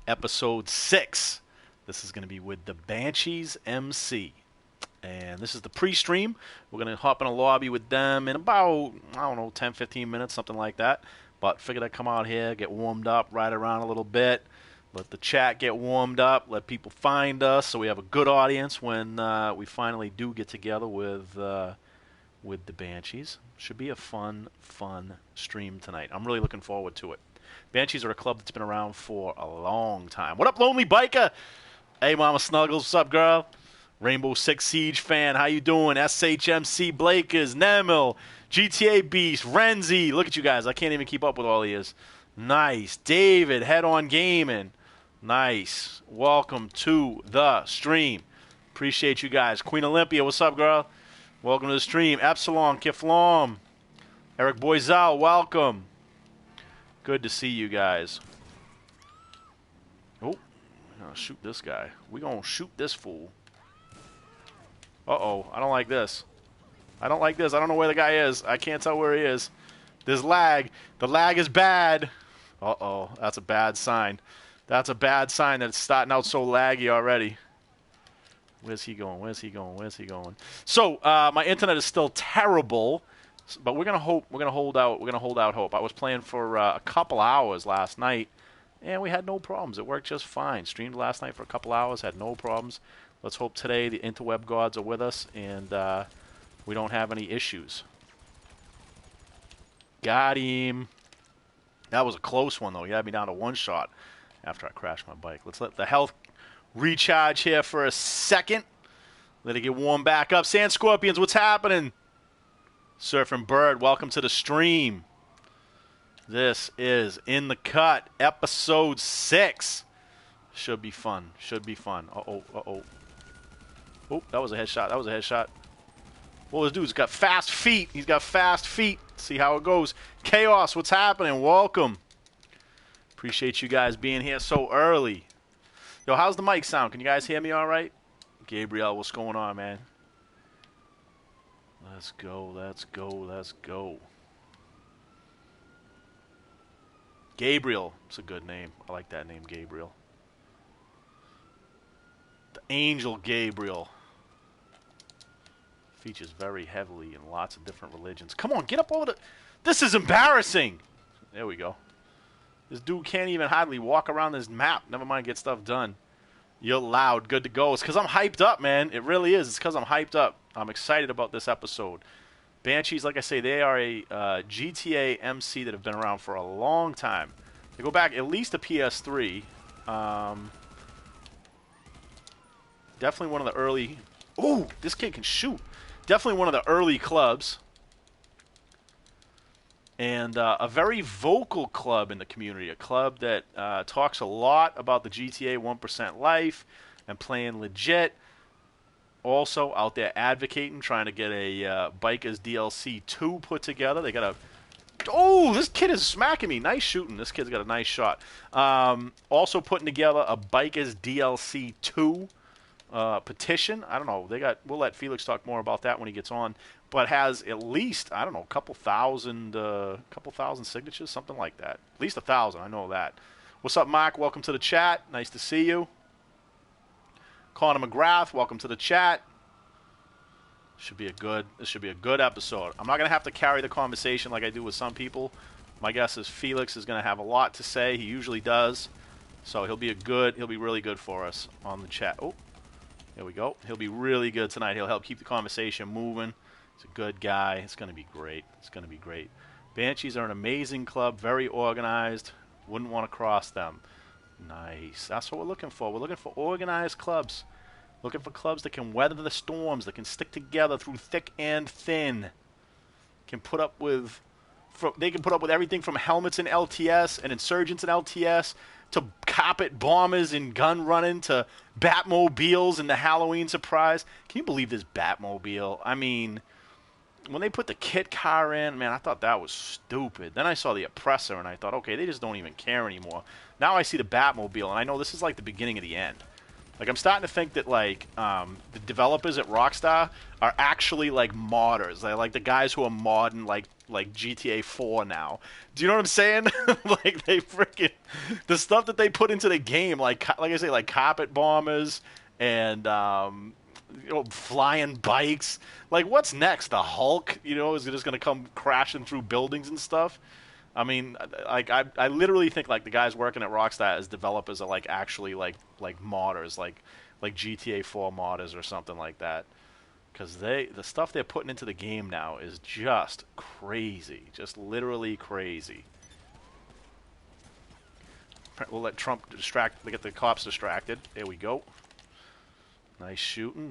episode 6. This is going to be with the Banshees MC. And this is the pre-stream. We're going to hop in a lobby with them in about, I don't know, 10, 15 minutes, something like that. But figured I'd come out here, get warmed up, ride around a little bit, let the chat get warmed up, let people find us so we have a good audience when we finally do get together with the Banshees. Should be a fun stream tonight. I'm really looking forward to it. Banshees are a club that's been around for a long time. What up, Lonely Biker? Hey, Mama Snuggles. What's up, girl? Rainbow Six Siege fan. How you doing? SHMC Blakers, Nemil, GTA Beast, Renzi. Look at you guys. I can't even keep up with all these. Nice. David, Head On Gaming. Nice. Welcome to the stream. Appreciate you guys. Queen Olympia, what's up, girl? Welcome to the stream. Epsilon, Kiflam. Eric Boyzal, welcome. Good to see you guys. Oh, I'm gonna shoot this guy. We're gonna shoot this fool. Uh-oh, I don't like this. I don't like this. I don't know where the guy is. I can't tell where he is. There's lag. The lag is bad. Uh-oh, that's a bad sign. That's a bad sign that it's starting out so laggy already. Where's he going? Where's he going? Where's he going? So, my internet is still terrible, but we're gonna hope. We're gonna hold out. We're gonna hold out hope. I was playing for a couple hours last night, and we had no problems. It worked just fine. Streamed last night for a couple hours, had no problems. Let's hope today the interweb gods are with us and we don't have any issues. Got him. That was a close one, though. He had me down to one shot after I crashed my bike. Let's let the health recharge here for a second. Let it get warmed back up. Sand Scorpions, what's happening? Surfing Bird, welcome to the stream. This is In the Cut, episode 6. Should be fun. Should be fun. Uh-oh, uh-oh. Oh, that was a headshot. That was a headshot. Well, this dude's got fast feet. He's got fast feet. See how it goes. Chaos, what's happening? Welcome. Appreciate you guys being here so early. Yo, how's the mic sound? Can you guys hear me all right? Gabriel, what's going on, man? Let's go, let's go, let's go. Gabriel. It's a good name. I like that name, Gabriel. The Angel Gabriel. Features very heavily in lots of different religions. Come on, get up over the... This is embarrassing! There we go. This dude can't even hardly walk around this map. Never mind get stuff done. You're loud. Good to go. It's because I'm hyped up, man. It really is. It's because I'm hyped up. I'm excited about this episode. Banshees, like I say, they are a GTA MC that have been around for a long time. They go back at least to PS3. Definitely one of the early... Ooh, this kid can shoot. Definitely one of the early clubs. And a very vocal club in the community. A club that talks a lot about the GTA 1% life and playing legit. Also out there advocating, trying to get a Bikers DLC 2 put together. They got a... Oh, this kid is smacking me. Nice shooting. This kid's got a nice shot. Also putting together a Bikers DLC 2 petition. I don't know. We'll let Felix talk more about that when he gets on. But has at least, I don't know, a couple thousand signatures, something like that. At least 1,000. I know that. What's up, Mark? Welcome to the chat. Nice to see you. Connor McGrath, welcome to the chat. This should be a good episode. I'm not gonna have to carry the conversation like I do with some people. My guess is Felix is gonna have a lot to say. He usually does. So he'll be really good for us on the chat. Oh. There we go. He'll be really good tonight. He'll help keep the conversation moving. He's a good guy. It's going to be great. It's going to be great. Banshees are an amazing club, very organized. Wouldn't want to cross them. Nice. That's what we're looking for. We're looking for organized clubs. Looking for clubs that can weather the storms, that can stick together through thick and thin. They can put up with everything from helmets in LTS and insurgents in LTS to carpet bombers and gun running to Batmobiles and the Halloween surprise. Can you believe this Batmobile? I mean, when they put the kit car in, man, I thought that was stupid. Then I saw the Oppressor and I thought, okay, they just don't even care anymore. Now I see the Batmobile and I know this is like the beginning of the end. Like, I'm starting to think that, like, the developers at Rockstar are actually, like, modders. They're, like, the guys who are modding, like GTA 4 now. Do you know what I'm saying? Like, they freaking... The stuff that they put into the game, like I say, like, carpet bombers and, flying bikes. Like, what's next? The Hulk, is just going to come crashing through buildings and stuff? I mean, like I literally think like the guys working at Rockstar as developers are like actually like modders, like GTA 4 modders or something like that. Because the stuff they're putting into the game now is just crazy, just literally crazy. We'll let Trump get the cops distracted. There we go. Nice shooting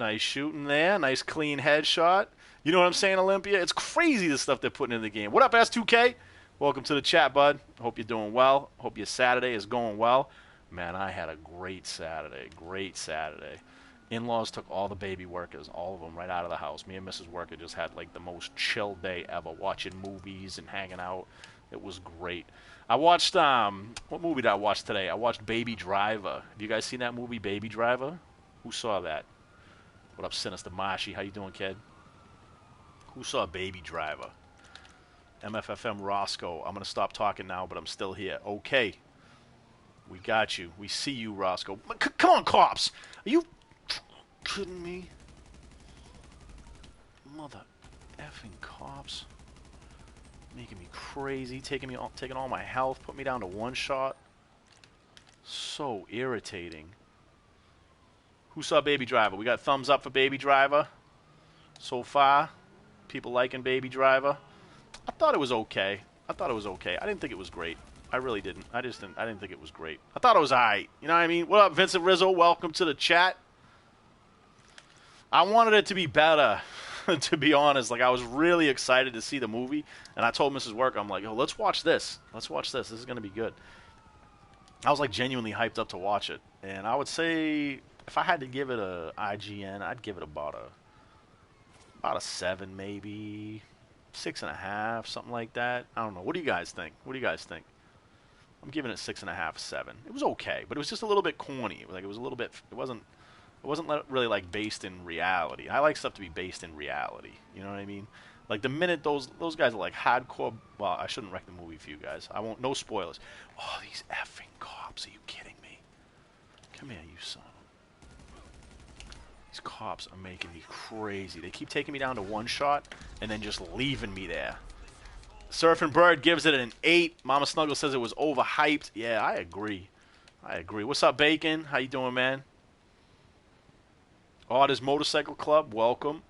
there. Nice clean headshot. You know what I'm saying, Olympia? It's crazy the stuff they're putting in the game. What up, S2K? Welcome to the chat, bud. Hope you're doing well. Hope your Saturday is going well. Man, I had a great Saturday. Great Saturday. In-laws took all the baby workers, all of them, right out of the house. Me and Mrs. Worker just had like the most chill day ever, watching movies and hanging out. It was great. I watched, what movie did I watch today? I watched Baby Driver. Have you guys seen that movie, Baby Driver? Who saw that? What up, Sinister Mashi? How you doing, kid? Who saw Baby Driver? MFFM Roscoe. I'm going to stop talking now, but I'm still here. Okay. We got you. We see you, Roscoe. Come on, cops! Are you kidding me? Mother effing cops. Making me crazy. Taking all my health. Put me down to one shot. So irritating. Who saw Baby Driver? We got thumbs up for Baby Driver. So far. People liking Baby Driver. I thought it was okay. I didn't think it was great. I really didn't. I didn't think it was great. I thought it was alright. You know what I mean? What up, Vincent Rizzo? Welcome to the chat. I wanted it to be better, to be honest. Like, I was really excited to see the movie, and I told Mrs. Work, I'm like, oh, let's watch this. Let's watch this. This is going to be good. I was, like, genuinely hyped up to watch it. And I would say, if I had to give it a IGN, I'd give it about a 7, maybe 6.5, something like that. I don't know. What do you guys think? I'm giving it 6.5, 7. It was okay, but it was just a little bit corny. Like, it was a little bit. It wasn't really like based in reality. I like stuff to be based in reality. You know what I mean? Like the minute those guys are like hardcore. Well, I shouldn't wreck the movie for you guys. I won't. No spoilers. Oh, these effing cops! Are you kidding me? Come here, you son. These cops are making me crazy. They keep taking me down to one shot and then just leaving me there. Surfing Bird gives it an 8. Mama Snuggle says it was overhyped. Yeah, I agree. What's up, Bacon? How you doing, man? Otters Motorcycle Club, welcome.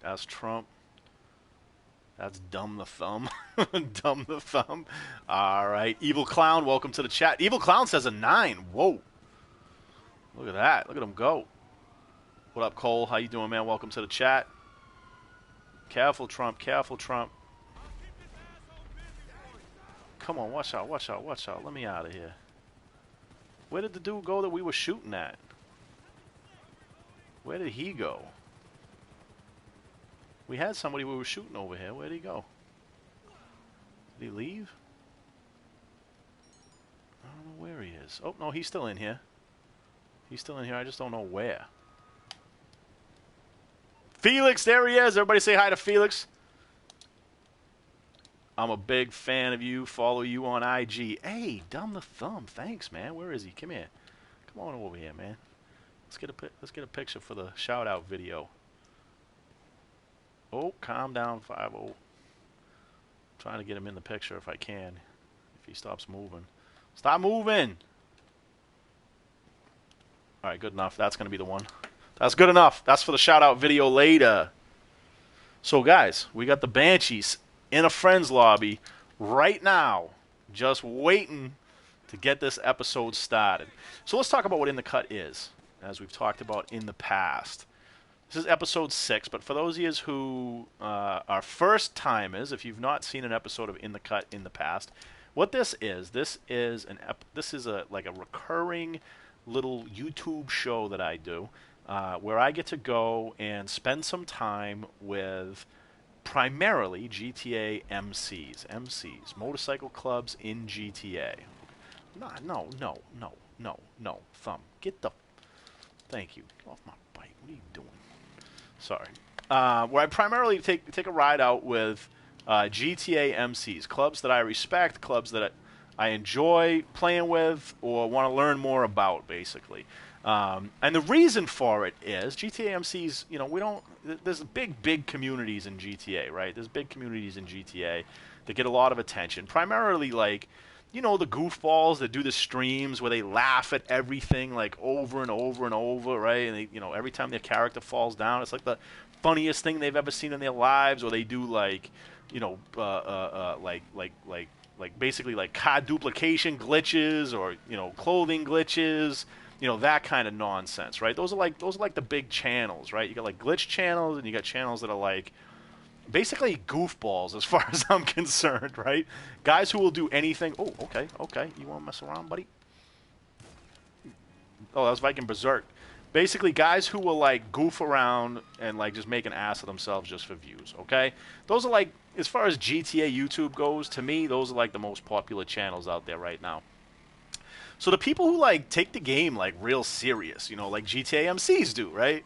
That's Trump. That's Dumb the Thumb. Dumb the Thumb. All right. Evil Clown, welcome to the chat. Evil Clown says a 9. Whoa. Look at that. Look at him go. What up, Cole? How you doing, man? Welcome to the chat. Careful, Trump. Careful, Trump. Come on, watch out, watch out, watch out. Let me out of here. Where did the dude go that we were shooting at? Where did he go? We had somebody we were shooting over here. Where did he go? Did he leave? I don't know where he is. Oh, no, he's still in here. He's still in here. I just don't know where. Felix, there he is. Everybody say hi to Felix. I'm a big fan of you. Follow you on IG. Hey, Dumb the Thumb. Thanks, man. Where is he? Come here. Come on over here, man. Let's get a picture for the shout out video. Oh, calm down, 5-0. Trying to get him in the picture if I can. If he stops moving. Stop moving! Alright, good enough. That's going to be the one. That's good enough. That's for the shout-out video later. So, guys, we got the Banshees in a friends lobby right now. Just waiting to get this episode started. So let's talk about what In the Cut is, as we've talked about in the past. This is episode 6, but for those of you who are first-timers, if you've not seen an episode of In the Cut in the past, what this is like a recurring little YouTube show that I do, where I get to go and spend some time with primarily GTA MCs, motorcycle clubs in GTA. No, thumb. Get the... Thank you. Get off my bike. What are you doing? Sorry. Where I primarily take a ride out with GTA MCs, clubs that I respect, clubs that I enjoy playing with or want to learn more about, basically. And the reason for it is GTA MCs, we don't... There's big communities in GTA, right? There's big communities in GTA that get a lot of attention. Primarily, like, the goofballs that do the streams where they laugh at everything, like, over and over and over, right? And they, every time their character falls down, it's like the funniest thing they've ever seen in their lives. Or they do, like, like basically like card duplication glitches or clothing glitches, that kind of nonsense, right? Those are like the big channels, right? You got like glitch channels and you got channels that are like basically goofballs as far as I'm concerned, right? Guys who will do anything. Oh, okay. You want to mess around, buddy? Oh, that was Viking Berserk. Basically, guys who will like goof around and like just make an ass of themselves just for views, okay? Those are like, as far as GTA YouTube goes, to me, those are like the most popular channels out there right now. So the people who like take the game like real serious, like GTA MCs do, right?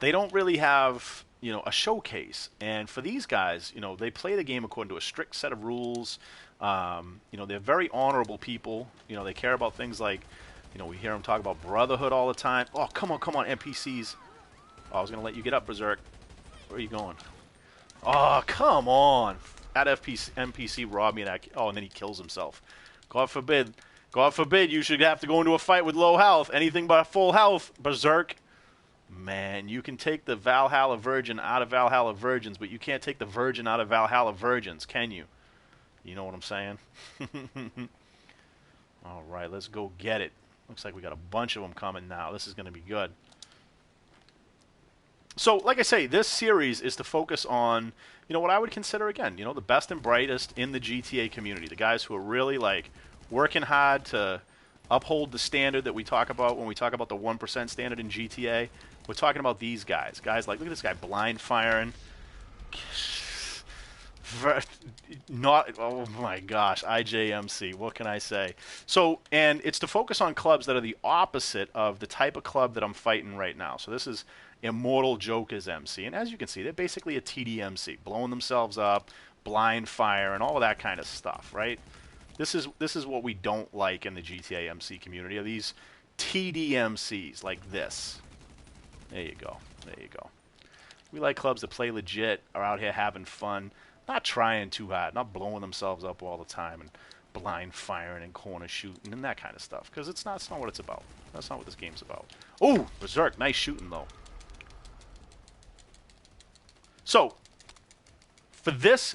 They don't really have, a showcase. And for these guys, they play the game according to a strict set of rules. They're very honorable people. They care about things like, we hear them talk about brotherhood all the time. Oh, come on, NPCs. Oh, I was going to let you get up, Berserk. Where are you going? Oh, come on. That NPC robbed me of that. Oh, and then he kills himself. God forbid you should have to go into a fight with low health. Anything but full health, Berserk. Man, you can take the Valhalla Virgin out of Valhalla Virgins, but you can't take the Virgin out of Valhalla Virgins, can you? You know what I'm saying? All right, let's go get it. Looks like we got a bunch of them coming now. This is going to be good. So, like I say, this series is to focus on, what I would consider, again, the best and brightest in the GTA community. The guys who are really, like, working hard to uphold the standard that we talk about when we talk about the 1% standard in GTA. We're talking about these guys. Guys like, look at this guy blind firing. Oh my gosh, IJMC, what can I say? So, and it's to focus on clubs that are the opposite of the type of club that I'm fighting right now. So this is Immortal Joker's MC, and as you can see, they're basically a TDMC, blowing themselves up, blind fire, and all of that kind of stuff, right? This is what we don't like in the GTA MC community, are these TDMCs like this. There you go. We like clubs that play legit, are out here having fun, not trying too hard, not blowing themselves up all the time and blind firing and corner shooting and that kind of stuff. Because it's not what it's about. That's not what this game's about. Oh, Berserk, nice shooting though. So, for this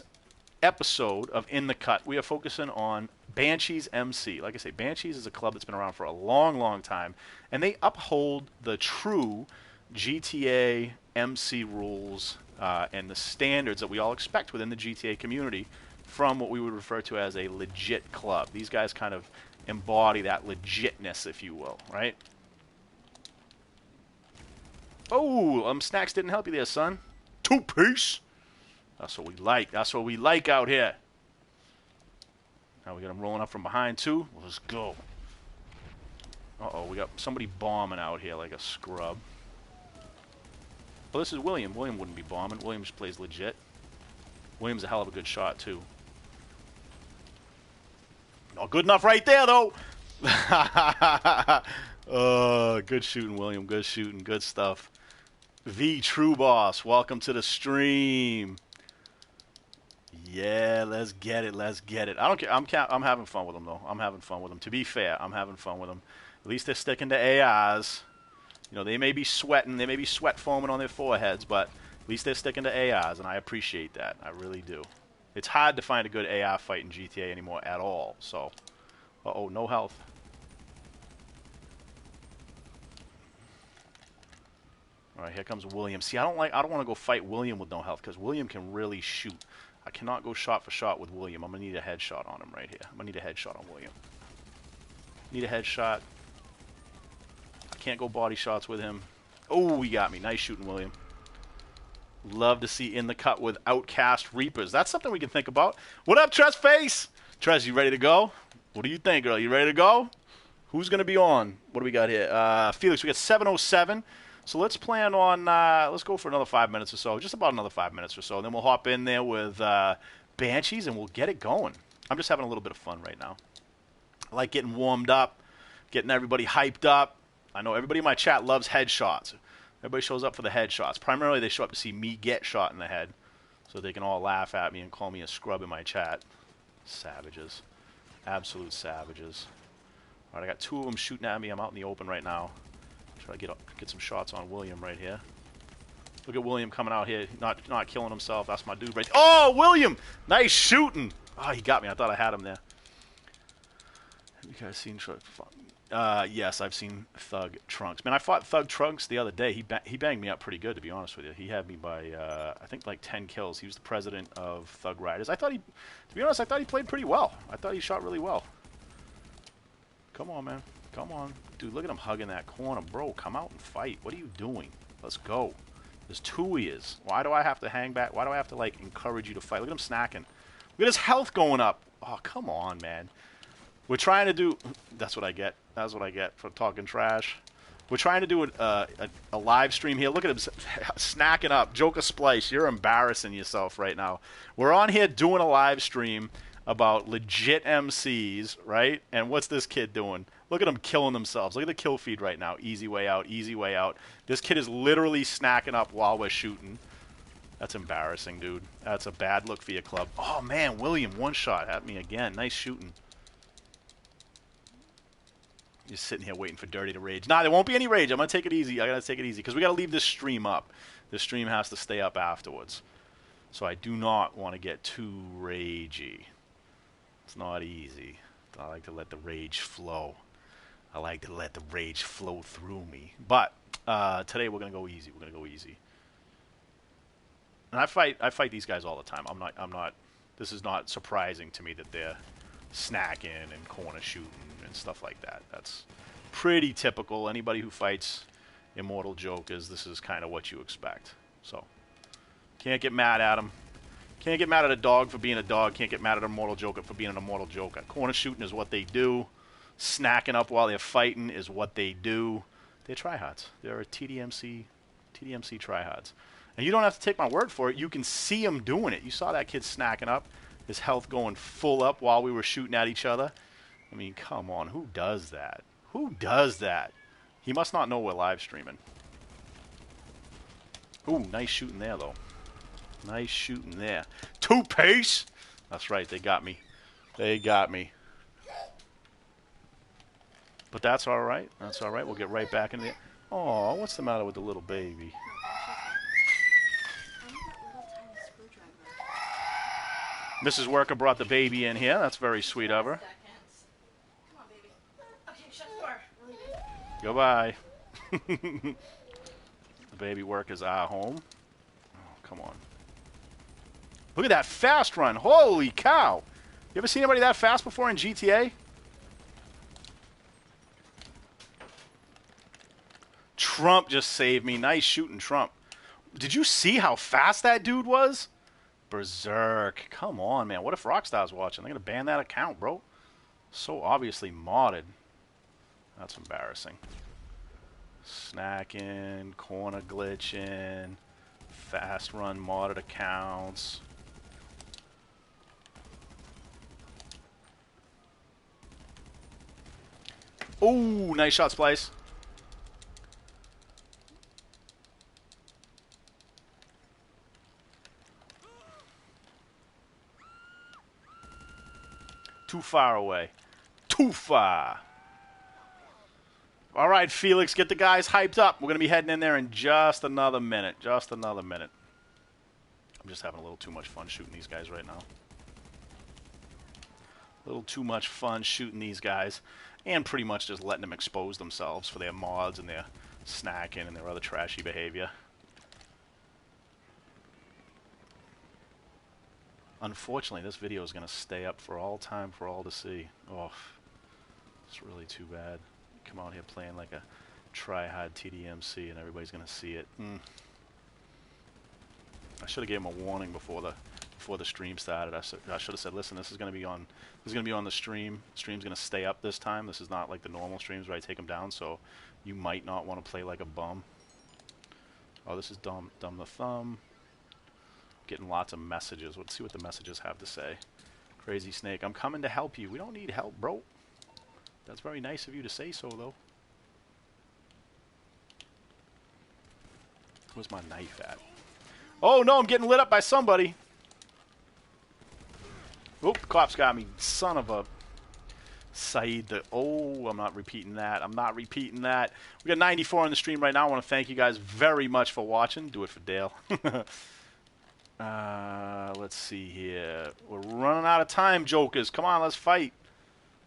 episode of In the Cut, we are focusing on Banshees MC. Like I say, Banshees is a club that's been around for a long time, and they uphold the true GTA MC rules and the standards that we all expect within the GTA community from what we would refer to as a legit club. These guys kind of embody that legitness, if you will, right? Oh, snacks didn't help you there, son. Two-piece. That's what we like. That's what we like out here. Now we got him rolling up from behind, too. Let's go. Uh-oh, we got somebody bombing out here like a scrub. Well, this is William. William wouldn't be bombing. William just plays legit. William's a hell of a good shot, too. Not good enough right there, though. Good shooting, William. Good shooting. Good stuff. The True Boss, welcome to the stream. Yeah, let's get it. Let's get it. I don't care. I'm having fun with them, though. I'm having fun with them. To be fair, I'm having fun with them. At least they're sticking to AIs. They may be sweating. They may be sweat foaming on their foreheads, but at least they're sticking to AIs, and I appreciate that. I really do. It's hard to find a good AI fight in GTA anymore at all, so... Uh-oh, no health. All right, here comes William. See, I don't want to go fight William with no health, because William can really shoot. I cannot go shot for shot with William. I'm going to need a headshot on him right here. I'm going to need a headshot on William. Need a headshot. I can't go body shots with him. Oh, he got me. Nice shooting, William. Love to see In the Cut with Outcast Reapers. That's something we can think about. What up, Tress Face? Tress, you ready to go? What do you think, girl? You ready to go? Who's going to be on? What do we got here? Felix, we got 7:07. So let's plan on, let's go for another 5 minutes or so. Just about another 5 minutes or so. Then we'll hop in there with Banshees and we'll get it going. I'm just having a little bit of fun right now. I like getting warmed up, getting everybody hyped up. I know everybody in my chat loves headshots. Everybody shows up for the headshots. Primarily, they show up to see me get shot in the head so they can all laugh at me and call me a scrub in my chat. Savages. Absolute savages. All right, I got 2 of them shooting at me. I'm out in the open right now. Try to get some shots on William right here. Look at William coming out here, not killing himself. That's my dude right there. Oh, William! Nice shooting. Oh, he got me. I thought I had him there. Have you guys seen yes, I've seen Thug Trunks. Man, I fought Thug Trunks the other day. He banged me up pretty good, to be honest with you. He had me by, I think, like 10 kills. He was the president of Thug Riders. To be honest, I thought he played pretty well. I thought he shot really well. Come on, man. Come on. Dude, look at him hugging that corner. Bro, come out and fight. What are you doing? Let's go. There's 2 ears. Why do I have to hang back? Why do I have to, like, encourage you to fight? Look at him snacking. Look at his health going up. Oh, come on, man. We're trying to do... That's what I get. That's what I get for talking trash. We're trying to do a live stream here. Look at him snacking up. Joker Splice, you're embarrassing yourself right now. We're on here doing a live stream about legit MCs, right? And what's this kid doing? Look at them killing themselves. Look at the kill feed right now. Easy way out, easy way out. This kid is literally snacking up while we're shooting. That's embarrassing, dude. That's a bad look for your club. Oh, man, William, one shot at me again. Nice shooting. Just sitting here waiting for Dirty to rage. Nah, there won't be any rage. I'm going to take it easy. I got to take it easy because we got to leave this stream up. This stream has to stay up afterwards. So I do not want to get too ragey. It's not easy. I like to let the rage flow. I like to let the rage flow through me. But today we're going to go easy. We're going to go easy. And I fight these guys all the time. I'm not this is not surprising to me that they're snacking and corner shooting and stuff like that. That's pretty typical. Anybody who fights Immortal Jokers, this is kind of what you expect. So, can't get mad at them. Can't get mad at a dog for being a dog. Can't get mad at a Immortal Joker for being an Immortal Joker. Corner shooting is what they do. Snacking up while they're fighting is what they do. They're tryhards. They're TDMC tryhards. And you don't have to take my word for it. You can see them doing it. You saw that kid snacking up, his health going full up while we were shooting at each other. I mean, come on. Who does that? Who does that? He must not know we're live streaming. Ooh, nice shooting there, though. Nice shooting there. 2 pace! That's right, they got me. They got me. But that's all right. That's all right. We'll get right back into it. Oh, what's the matter with the little baby? Mrs. Worker brought the baby in here. That's very sweet of her. Come on, baby. Okay, shut the door. Goodbye. The baby workers are home. Oh, come on. Look at that fast run. Holy cow. You ever seen anybody that fast before in GTA? Trump just saved me. Nice shooting, Trump. Did you see how fast that dude was? Berserk. Come on, man. What if Rockstar's watching? They're going to ban that account, bro. So obviously modded. That's embarrassing. Snacking, corner glitching, fast run modded accounts. Ooh, nice shot, Splice. Too far away. Too far. All right, Felix, get the guys hyped up. We're going to be heading in there in just another minute. Just another minute. I'm just having a little too much fun shooting these guys right now. A little too much fun shooting these guys. And pretty much just letting them expose themselves for their mods and their snacking and their other trashy behavior. Unfortunately, this video is going to stay up for all time for all to see. Oh, it's really too bad. Come out here playing like a try-hard TDMC and everybody's going to see it. I should have gave him a warning before the stream started. I should have said, listen, this is gonna be on the stream. The stream's gonna stay up this time. This is not like the normal streams where I take them down, so you might not want to play like a bum. Oh, this is dumb the thumb. Getting lots of messages. Let's see what the messages have to say. Crazy Snake, I'm coming to help you. We don't need help, bro. That's very nice of you to say so, though. Where's my knife at? Oh, no, I'm getting lit up by somebody. Oop, the cops got me. Son of a... Saeed, oh, I'm not repeating that. I'm not repeating that. We got 94 on the stream right now. I want to thank you guys very much for watching. Do it for Dale. Let's see here. We're running out of time, jokers. Come on, let's fight.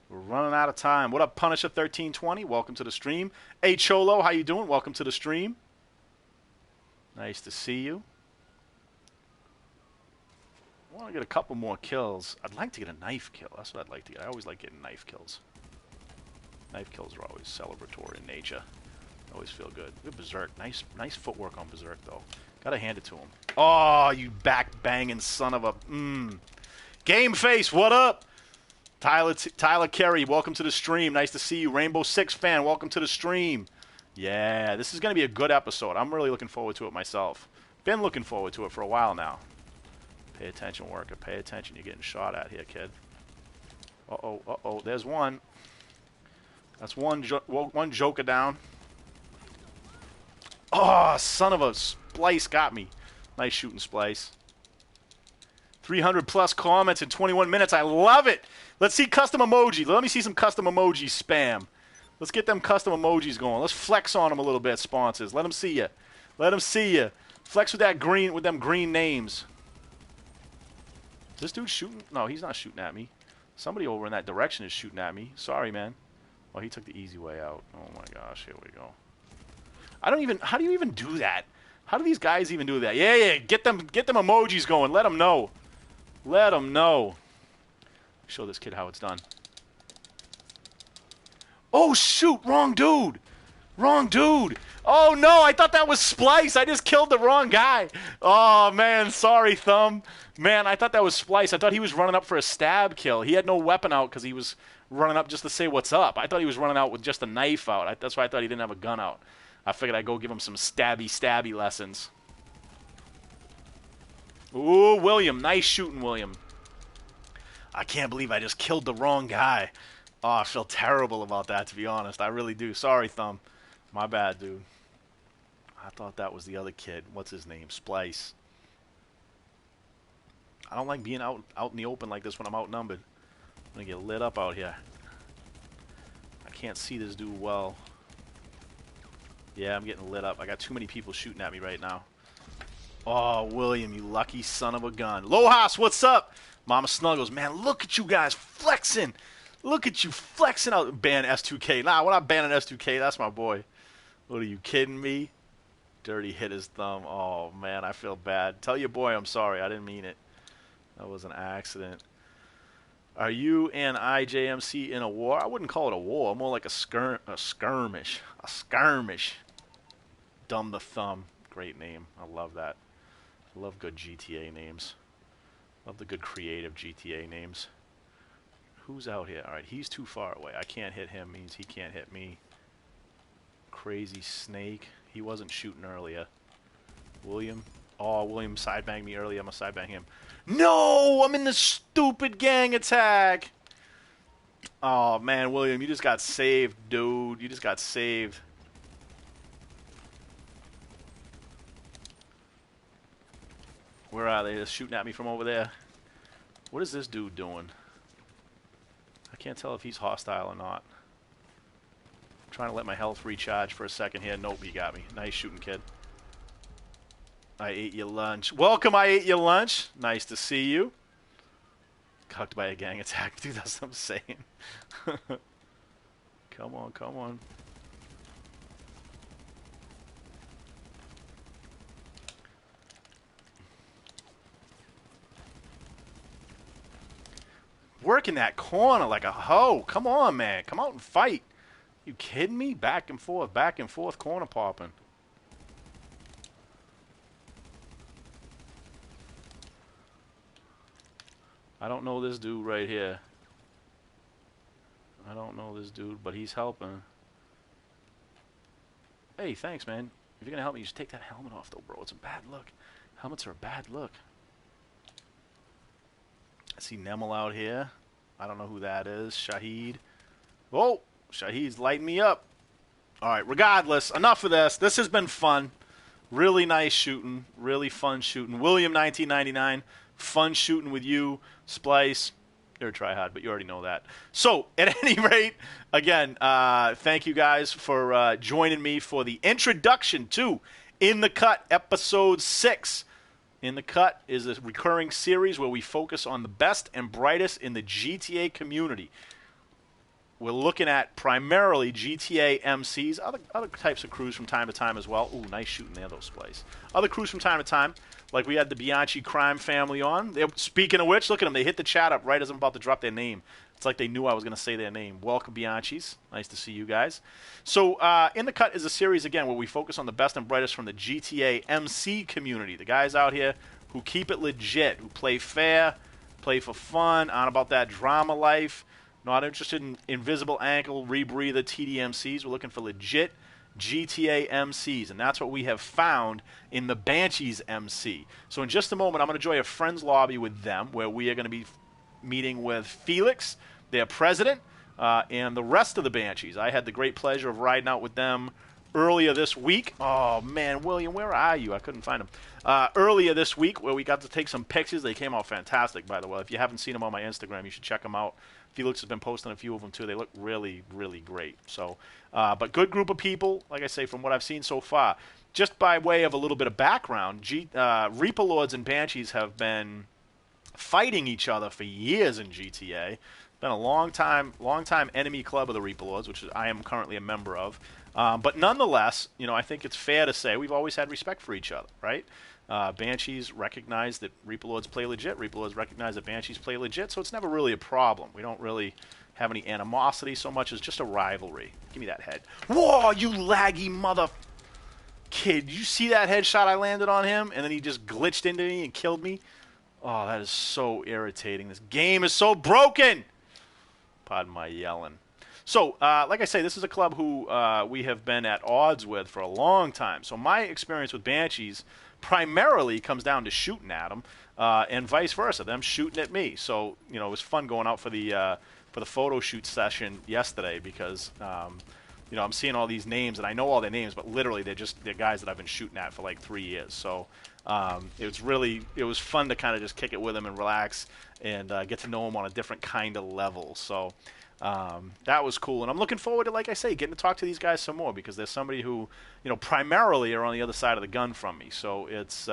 We're running out of time. What up, Punisher1320? Welcome to the stream. Hey, Cholo, how you doing? Welcome to the stream. Nice to see you. I want to get a couple more kills. I'd like to get a knife kill. That's what I'd like to get. I always like getting knife kills. Knife kills are always celebratory in nature. Always feel good. Good Berserk. Nice footwork on Berserk, though. Gotta hand it to him. Oh, you back-banging son of a... Game Face, what up? Tyler Carey, welcome to the stream. Nice to see you. Rainbow Six fan, welcome to the stream. Yeah, this is going to be a good episode. I'm really looking forward to it myself. Been looking forward to it for a while now. Pay attention, worker. Pay attention. You're getting shot at here, kid. Uh-oh, uh-oh. There's one. That's one joker down. Oh, son of a Splice got me. Nice shooting, Splice. 300 plus comments in 21 minutes. I love it. Let's see custom emoji. Let me see some custom emoji spam. Let's get them custom emojis going. Let's flex on them a little bit, sponsors. Let them see you. Let them see you. Flex with that green, with them green names. Is this dude shooting? No, he's not shooting at me. Somebody over in that direction is shooting at me. Sorry, man. Oh, he took the easy way out. Oh my gosh, here we go. I don't even... How do you even do that? How do these guys even do that? Yeah, get them emojis going. Let them know. Let them know. Show this kid how it's done. Oh, shoot. Wrong dude. Wrong dude. Oh, no. I thought that was Splice. I just killed the wrong guy. Oh, man. Sorry, Thumb. Man, I thought that was Splice. I thought he was running up for a stab kill. He had no weapon out because he was running up just to say what's up. I thought he was running out with just a knife out. That's why I thought he didn't have a gun out. I figured I'd go give him some stabby lessons. Ooh, William. Nice shooting, William. I can't believe I just killed the wrong guy. Oh, I feel terrible about that, to be honest. I really do. Sorry, Thumb. My bad, dude. I thought that was the other kid. What's his name? Splice. I don't like being out in the open like this when I'm outnumbered. I'm going to get lit up out here. I can't see this dude well. Yeah, I'm getting lit up. I got too many people shooting at me right now. Oh, William, you lucky son of a gun. Lohas, what's up? Mama Snuggles. Man, look at you guys flexing. Look at you flexing out. Ban S2K. Nah, we're not banning S2K. That's my boy. What, are you kidding me? Dirty hit his thumb. Oh, man, I feel bad. Tell your boy I'm sorry. I didn't mean it. That was an accident. Are you and IJMC in a war? I wouldn't call it a war. More like a skirmish. A skirmish. Dumb the Thumb. Great name. I love that. I love good GTA names. Love the good creative GTA names. Who's out here? Alright, he's too far away. I can't hit him. Means he can't hit me. Crazy Snake. He wasn't shooting earlier. William. Oh, William sidebanged me earlier. I'm going to sidebang him. No! I'm in the stupid gang attack! Oh, man, William, you just got saved, dude. You just got saved. Where are they? They're shooting at me from over there. What is this dude doing? I can't tell if he's hostile or not. I'm trying to let my health recharge for a second here. Nope, you got me. Nice shooting, kid. I ate your lunch. Welcome, I ate your lunch. Nice to see you. Cucked by a gang attack. Dude, that's what I'm saying. Come on, come on. Work in that corner like a hoe. Come on, man. Come out and fight. You kidding me? Back and forth, corner popping. I don't know this dude right here. I don't know this dude, but he's helping. Hey, thanks, man. If you're going to help me, just take that helmet off, though, bro. It's a bad look. Helmets are a bad look. I see Nemel out here. I don't know who that is. Shahid. Oh, Shahid's lighting me up. All right, regardless, enough of this. This has been fun. Really nice shooting. Really fun shooting. William, 1999. Fun shooting with you. Splice. You're a tryhard, but you already know that. So, at any rate, again, thank you guys for joining me for the introduction to In the Cut, Episode 6. In the Cut is a recurring series where we focus on the best and brightest in the GTA community. We're looking at primarily GTA MCs, other types of crews from time to time as well. Ooh, nice shooting there, those splays. Other crews from time to time, like we had the Bianchi crime family on. Speaking of which, look at them. They hit the chat up right as I'm about to drop their name. It's like they knew I was going to say their name. Welcome, Bianchis. Nice to see you guys. So In the Cut is a series, again, where we focus on the best and brightest from the GTA MC community. The guys out here who keep it legit, who play fair, play for fun, on about that drama life. Not interested in invisible ankle, rebreather, TDMCs. We're looking for legit GTA MCs, and that's what we have found in the Banshees MC. So in just a moment, I'm going to join a friends lobby with them, where we are going to be meeting with Felix, their president, and the rest of the Banshees. I had the great pleasure of riding out with them earlier this week. Oh, man, William, where are you? I couldn't find them. Earlier this week, where we got to take some pictures. They came out fantastic, by the way. If you haven't seen them on my Instagram, you should check them out. Felix has been posting a few of them, too. They look really, really great. So, but good group of people, like I say, from what I've seen so far. Just by way of a little bit of background, Reaper Lords and Banshees have been fighting each other for years in GTA. Been a long time enemy club of the Reaper Lords, which I am currently a member of. But nonetheless, I think it's fair to say we've always had respect for each other, right? Banshees recognize that Reaper Lords play legit. Reaper Lords recognize that Banshees play legit, so it's never really a problem. We don't really have any animosity so much as just a rivalry. Give me that head. Whoa, you laggy mother kid. Did you see that headshot I landed on him? And then he just glitched into me and killed me? Oh, that is so irritating. This game is so broken. Pardon my yelling. So, like I say, this is a club who we have been at odds with for a long time. So my experience with Banshees primarily comes down to shooting at them, and vice versa, them shooting at me. So, it was fun going out for the photo shoot session yesterday because, I'm seeing all these names, and I know all their names, but literally they're guys that I've been shooting at for like 3 years. So it was fun to kind of just kick it with them and relax and get to know them on a different kind of level. So that was cool, and I'm looking forward to, like I say, getting to talk to these guys some more because there's somebody who, primarily are on the other side of the gun from me. So it's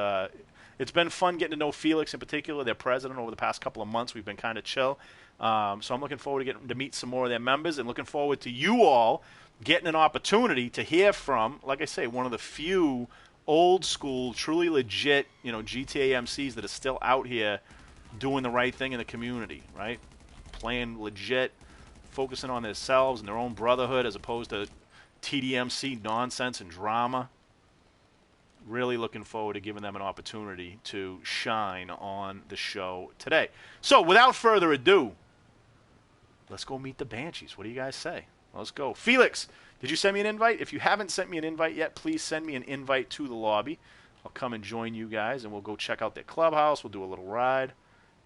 been fun getting to know Felix in particular, their president, over the past couple of months. We've been kind of chill. So I'm looking forward to getting to meet some more of their members and looking forward to you all getting an opportunity to hear from, like I say, one of the few old school, truly legit, GTA MCs that are still out here doing the right thing in the community, right? Playing legit, focusing on themselves and their own brotherhood as opposed to TDMC nonsense and drama. Really looking forward to giving them an opportunity to shine on the show today. So, without further ado, let's go meet the Banshees. What do you guys say? Let's go. Felix, did you send me an invite? If you haven't sent me an invite yet, please send me an invite to the lobby. I'll come and join you guys, and we'll go check out their clubhouse. We'll do a little ride.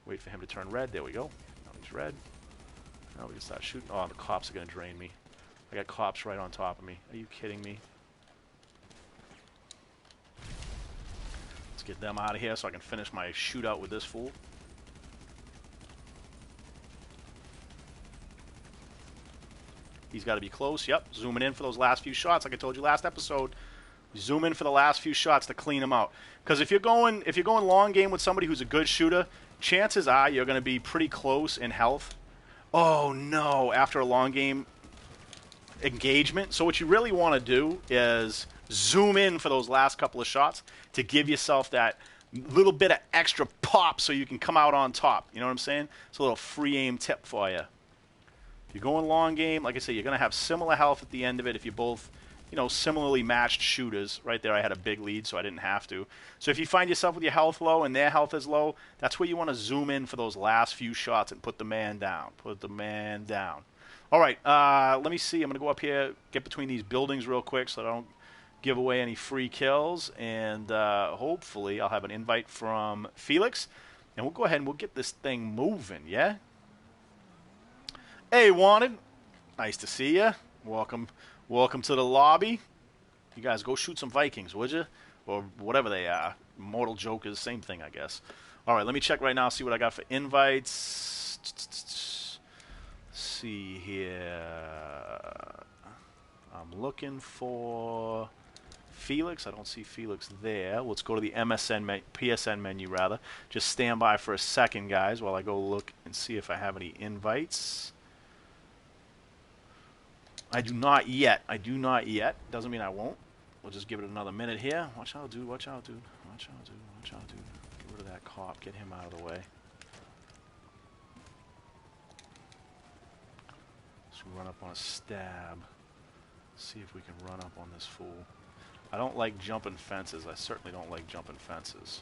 Wait for him to turn red. There we go. Now he's red. Now we can start shooting. Oh, the cops are going to drain me. I got cops right on top of me. Are you kidding me? Let's get them out of here so I can finish my shootout with this fool. He's got to be close. Yep, zooming in for those last few shots. Like I told you last episode, zoom in for the last few shots to clean them out. Because if you're going long game with somebody who's a good shooter, chances are you're going to be pretty close in health. Oh no! After a long game engagement, so what you really want to do is zoom in for those last couple of shots to give yourself that little bit of extra pop so you can come out on top. You know what I'm saying? It's a little free aim tip for you. If you're going long game, like I say, you're going to have similar health at the end of it if you both similarly matched shooters. Right there, I had a big lead, so I didn't have to. So if you find yourself with your health low and their health is low, that's where you want to zoom in for those last few shots and put the man down. Put the man down. All right, let me see. I'm going to go up here, get between these buildings real quick so I don't give away any free kills. And hopefully I'll have an invite from Felix. And we'll go ahead and we'll get this thing moving, yeah? Hey, Wanted. Nice to see you. Welcome to the lobby. You guys go shoot some Vikings, would you? Or whatever they are. Mortal Jokers, same thing, I guess. All right, let me check right now, see what I got for invites. See here. I'm looking for Felix. I don't see Felix there. Let's go to the PSN menu, rather. Just stand by for a second, guys, while I go look and see if I have any invites. I do not yet. Doesn't mean I won't. We'll just give it another minute here. Watch out, dude. Watch out, dude. Watch out, dude. Watch out, dude. Get rid of that cop. Get him out of the way. Let's run up on a stab. See if we can run up on this fool. I don't like jumping fences. I certainly don't like jumping fences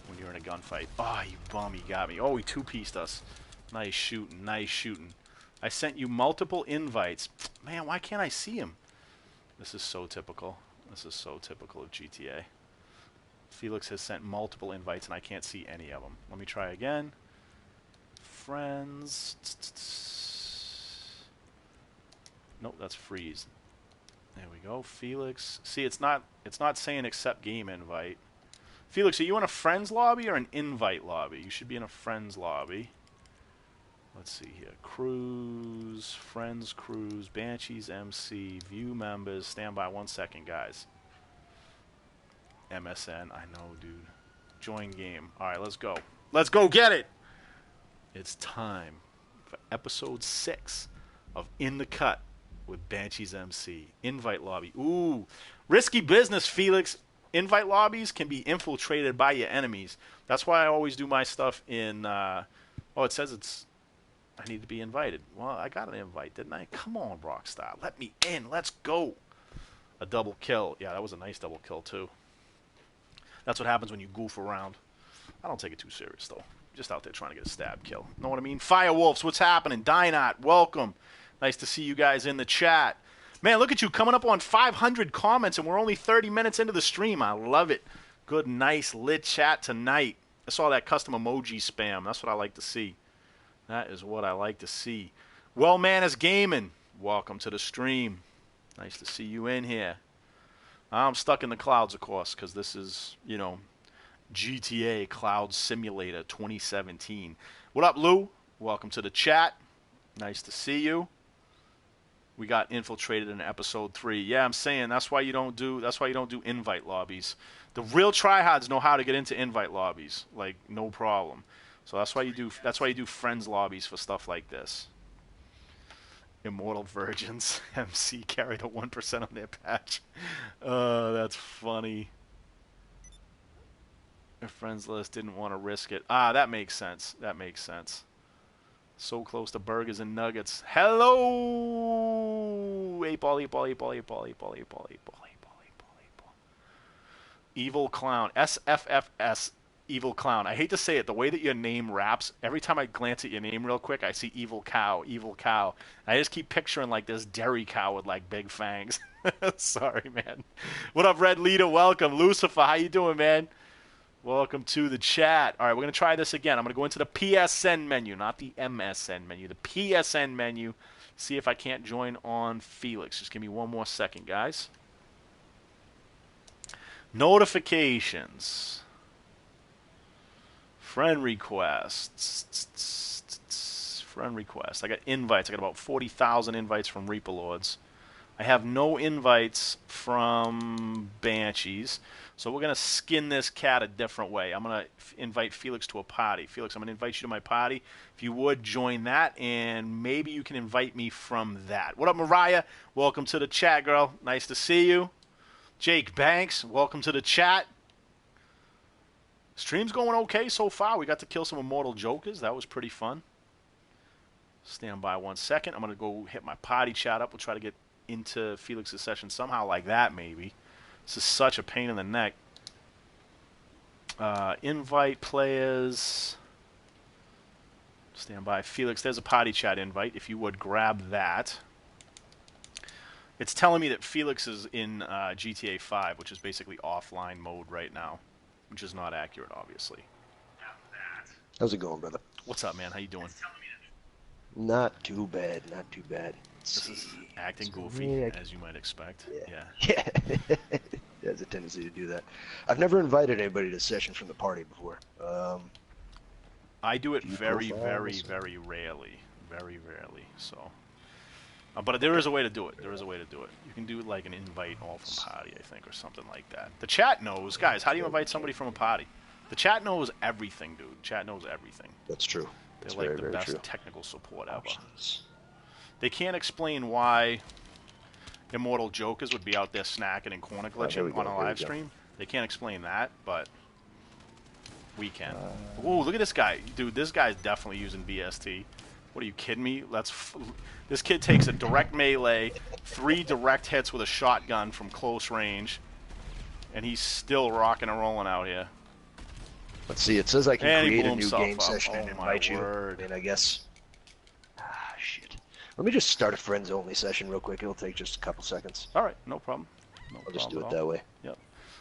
when you're in a gunfight. Oh, you bum. He got me. Oh, he two-pieced us. Nice shooting. Nice shooting. I sent you multiple invites. Man, why can't I see him? This is so typical. This is so typical of GTA. Felix has sent multiple invites, and I can't see any of them. Let me try again. Friends. Nope, that's freeze. There we go. Felix. See, it's not saying accept game invite. Felix, are you in a friends lobby or an invite lobby? You should be in a friends lobby. Let's see here. Crews, friends, crews, Banshees MC, view members. Stand by 1 second, guys. MSN, I know, dude. Join game. All right, let's go. Let's go get it. It's time for episode 6 of In the Cut with Banshees MC. Invite lobby. Ooh, risky business, Felix. Invite lobbies can be infiltrated by your enemies. That's why I always do my stuff in... it says it's... I need to be invited. Well, I got an invite, didn't I? Come on, Rockstar. Let me in. Let's go. A double kill. Yeah, that was a nice double kill, too. That's what happens when you goof around. I don't take it too serious, though. Just out there trying to get a stab kill. Know what I mean? Firewolves, what's happening? Dynot, welcome. Nice to see you guys in the chat. Man, look at you coming up on 500 comments, and we're only 30 minutes into the stream. I love it. Good, nice, lit chat tonight. I saw that custom emoji spam. That's what I like to see. That is what I like to see. Well, man, is gaming. Welcome to the stream. Nice to see you in here. I'm stuck in the clouds, of course, because this is, GTA Cloud Simulator 2017. What up, Lou? Welcome to the chat. Nice to see you. We got infiltrated in episode 3. Yeah, I'm saying that's why you don't do invite lobbies. The real tryhards know how to get into invite lobbies, like no problem. So that's why you do friends lobbies for stuff like this. Immortal Virgins. MC carried a 1% on their patch. That's funny. Their friends list didn't want to risk it. Ah, that makes sense. That makes sense. So close to burgers and nuggets. Hello! 8-ball, 8-ball, 8-ball, 8-ball, 8-ball, 8-ball, 8-ball, 8-ball, 8-ball, 8-ball. Evil Clown. SFFS. Evil Clown. I hate to say it, the way that your name raps, every time I glance at your name real quick, I see Evil Cow, Evil Cow. I just keep picturing like this dairy cow with like big fangs. Sorry, man. What up, Red Leader? Welcome. Lucifer, how you doing, man? Welcome to the chat. All right, we're going to try this again. I'm going to go into the PSN menu, not the MSN menu, the PSN menu. See if I can't join on Felix. Just give me one more second, guys. Notifications. Friend requests. Friend requests. I got invites. I got about 40,000 invites from Reaper Lords. I have no invites from Banshees. So we're going to skin this cat a different way. I'm going to invite Felix to a party. Felix, I'm going to invite you to my party. If you would, join that, and maybe you can invite me from that. What up, Mariah? Welcome to the chat, girl. Nice to see you. Jake Banks, welcome to the chat. Stream's going okay so far. We got to kill some Immortal Jokers. That was pretty fun. Stand by 1 second. I'm going to go hit my party chat up. We'll try to get into Felix's session somehow like that, maybe. This is such a pain in the neck. Invite players. Stand by. Felix, there's a party chat invite. If you would grab that. It's telling me that Felix is in GTA 5, which is basically offline mode right now, which is not accurate, obviously. How's it going, brother? What's up, man? How you doing? Not too bad, not too bad. This is acting goofy, as you might expect. Yeah. It has a tendency to do that. I've never invited anybody to a session from the party before. I do it very, very, very rarely. Very rarely, so... but there is a way to do it. There is a way to do it. You can do like an invite all from party, I think, or something like that. The chat knows. Guys, how do you invite somebody from a party? The chat knows everything, dude. Chat knows everything. That's true. They're That's like very, the very best true. technical support ever. They can't explain why Immortal Jokers would be out there snacking and corner glitching on a live stream. They can't explain that, but we can. Ooh, look at this guy. Dude, this guy's definitely using BST. What are you kidding me? This kid takes a direct melee, 3 direct hits with a shotgun from close range, and he's still rocking and rolling out here. Let's see. It says I can And he create blew a new himself game up. session and invite you. Word. And I guess. Shit. Let me just start a friends only session real quick. It'll take just a couple seconds. All right, no problem. I'll just do it that way. Yep.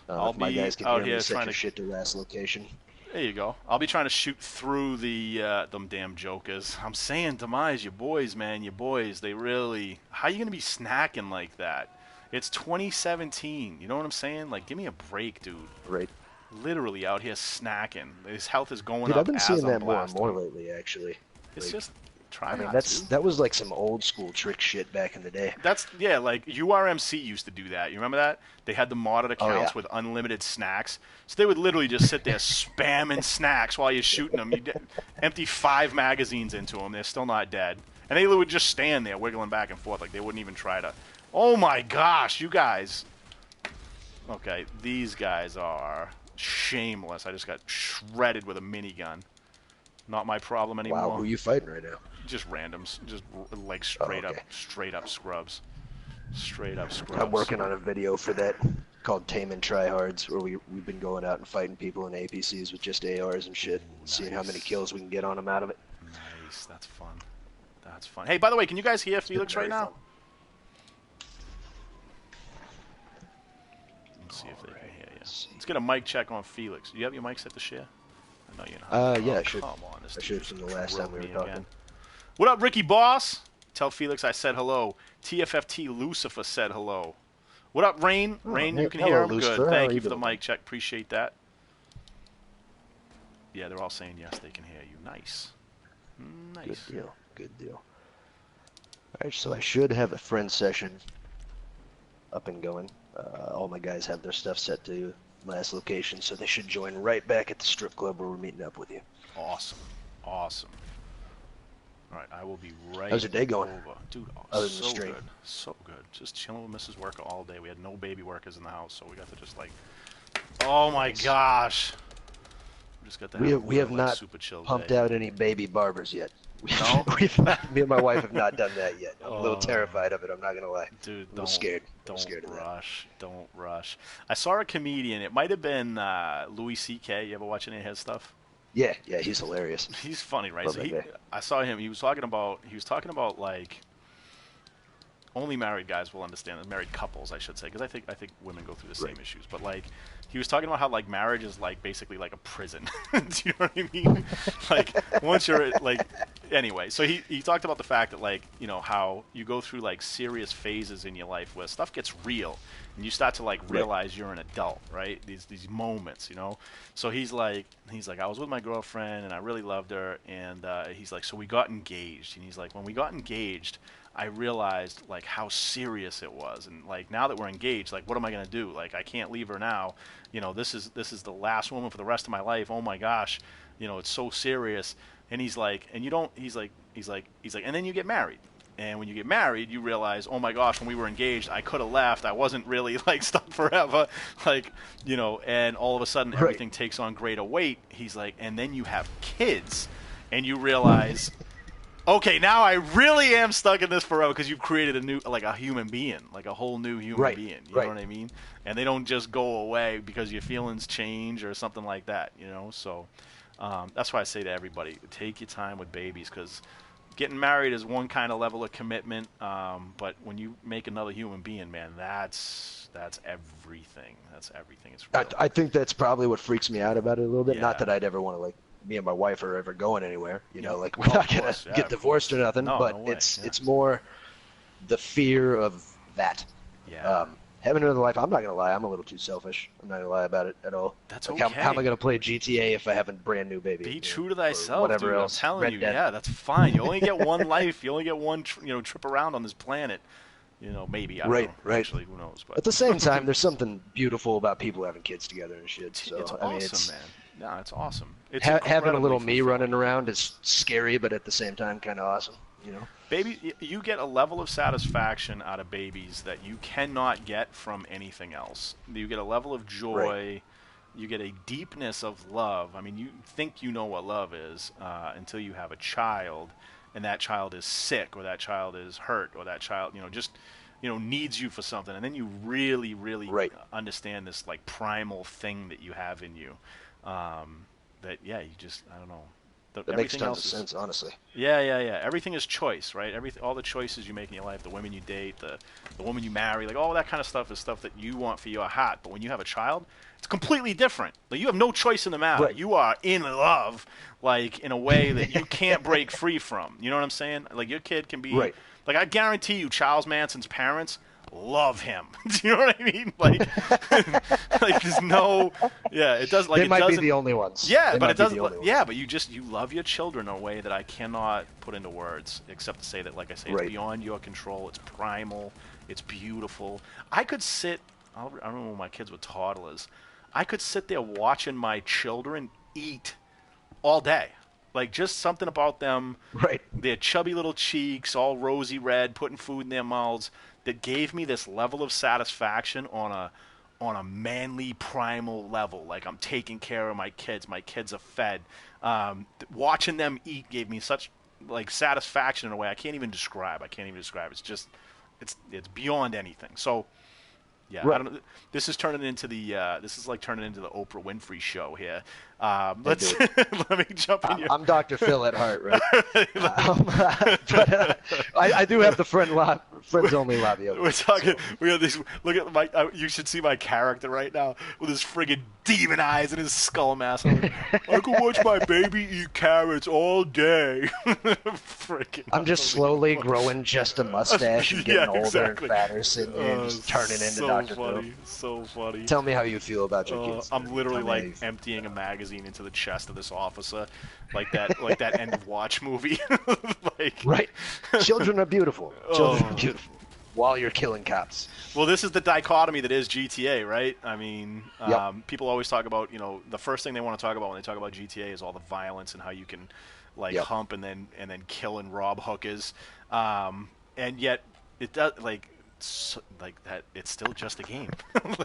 If my guys can out hear here me set trying your to shit to last location. There you go. I'll be trying to shoot through the them damn jokers. I'm saying, Demise, your boys, man, your boys, they really... How you going to be snacking like that? It's 2017. You know what I'm saying? Like, give me a break, dude. Right. Literally out here snacking. His health is going Dude, up. I've been as seeing I'm that more and blasting. more lately, actually. It's Like, just... Try I mean, not that to. was like some old school trick shit back in the day. Yeah, like URMC used to do that. You remember that? They had the modded accounts with unlimited snacks. So they would literally just sit there spamming snacks while you're shooting them. You empty 5 magazines into them. They're still not dead. And they would just stand there wiggling back and forth like they wouldn't even try to... Oh my gosh, you guys. Okay, these guys are shameless. I just got shredded with a minigun. Not my problem anymore. Wow, who are you fighting right now? Just randoms, just like straight up scrubs, straight up scrubs. I'm working on a video for that called Tame and Tryhards, where we've been going out and fighting people in APCs with just ARs and shit, seeing how many kills we can get on them out of it. Nice, that's fun. That's fun. Hey, by the way, can you guys hear Felix right now? Fun. Let's see if they can hear you. Let's get a mic check on Felix. Do you have your mic set to share? I know you're not. Yeah, I should. Come on, this I should from the last time we were talking. What up, Ricky Boss? Tell Felix I said hello. TFFT Lucifer said hello. What up, Rain? Rain, you can hear him? Lucifer. Good. How Thank are you you for the doing? mic check. Appreciate that. Yeah, they're all saying yes, they can hear you. Nice. Nice. Good deal. Good deal. Alright, so I should have a friend session up and going. All my guys have their stuff set to last location, so they should join right back at the strip club where we're meeting up with you. Awesome. Awesome. All right, I will be right How's your day going? over. Dude, Other than the so stream? good. So good. Just chilling with Mrs. Worker all day. We had no baby workers in the house, so we got to just like... Oh my gosh. We just got to have We have like, not super chill pumped day. out any baby barbers yet. No? Me and my wife have not done that yet. I'm a little terrified of it, I'm not going to lie. Dude, I'm a little scared. Don't scared of that. rush. Don't rush. I saw a comedian. It might have been Louis C.K. You ever watch any of his stuff? Yeah, he's hilarious. He's funny, right? Love So that guy. I saw him. He was talking about like only married guys will understand this. Married couples, I should say, because I think women go through the same issues. But like, he was talking about how like marriage is like basically like a prison. Do you know what I mean? Like once you're like, anyway. So he talked about the fact that like how you go through like serious phases in your life where stuff gets real. And you start to like realize you're an adult, right? These moments, So he's like, I was with my girlfriend and I really loved her, and he's like, so we got engaged, and he's like, when we got engaged, I realized like how serious it was, and like now that we're engaged, like what am I gonna do? Like I can't leave her now. This is the last woman for the rest of my life. Oh my gosh, it's so serious. And he's like, and you don't. He's like, and then you get married. And when you get married, you realize, oh my gosh, when we were engaged, I could have left. I wasn't really like stuck forever, like And all of a sudden, everything takes on greater weight. He's like, and then you have kids, and you realize Okay, now I really am stuck in this forever because you've created a human being, like a whole new human being. You know what I mean? And they don't just go away because your feelings change or something like that. So that's why I say to everybody, take your time with babies because getting married is one kind of level of commitment, but when you make another human being, man, that's everything. That's everything. It's real. I think that's probably what freaks me out about it a little bit. Yeah. Not that I'd ever want to me and my wife are ever going anywhere. We're not gonna get divorced or nothing. No, but it's more the fear of that. Yeah. Having another life, I'm not gonna lie, I'm a little too selfish. I'm not gonna lie about it at all. That's okay. How am I gonna play GTA if I have a brand new baby? Be true to thyself, whatever dude. Else. I'm telling you, yeah, that's fine. You only get one life. You only get one, trip around on this planet. Maybe. I don't know. Right. Actually, who knows? But at the same time, there's something beautiful about people having kids together and shit. So it's awesome, man. No, it's awesome. It's having a little me running around is scary, but at the same time, kind of awesome. Baby, you get a level of satisfaction out of babies that you cannot get from anything else. You get a level of joy. Right. You get a deepness of love. I mean, you think you know what love is until you have a child, and that child is sick, or that child is hurt, or that child, needs you for something, and then you really, really understand this like primal thing that you have in you. I don't know. That makes tons of sense, honestly. Yeah. Everything is choice, right? All the choices you make in your life, the women you date, the woman you marry, like all that kind of stuff is stuff that you want for your heart. But when you have a child, it's completely different. Like you have no choice in the matter. Right. You are in love, like in a way that you can't break free from. You know what I'm saying? Like your kid can be, like I guarantee you, Charles Manson's parents love him. Do you know what I mean? Like, like there's no, it does. Like they might be the only ones. Yeah, but it doesn't. Yeah, but you love your children in a way that I cannot put into words, except to say that, like I say, it's beyond your control. It's primal. It's beautiful. I could sit. I don't know when my kids were toddlers. I could sit there watching my children eat all day. Like just something about them. Right. Their chubby little cheeks, all rosy red, putting food in their mouths. That gave me this level of satisfaction on a manly primal level. Like I'm taking care of my kids. My kids are fed. Watching them eat gave me such like satisfaction in a way I can't even describe. It's just it's beyond anything. So yeah, I don't know. This is turning into the Oprah Winfrey show here. Let me jump in here. I'm Dr. Phil at heart, right? But I do have the friends only lobby. We're talking. We have this. Look at my. You should see my character right now with his friggin' demon eyes and his skull mask. I could watch my baby eat carrots all day. Friggin'. I'm just slowly growing just a mustache and getting older and fatter, sitting there and just turning into Dr. Phil. So funny. Tell me how you feel about your kids. I'm literally like emptying a magazine into the chest of this officer, like that End of Watch movie. Right. Children are beautiful. Children are beautiful. While you're killing cops. Well, this is the dichotomy that is GTA, right? I mean, people always talk about, the first thing they want to talk about when they talk about GTA is all the violence and how you can, hump and then kill and rob hookers, and yet it does that. It's still just a game.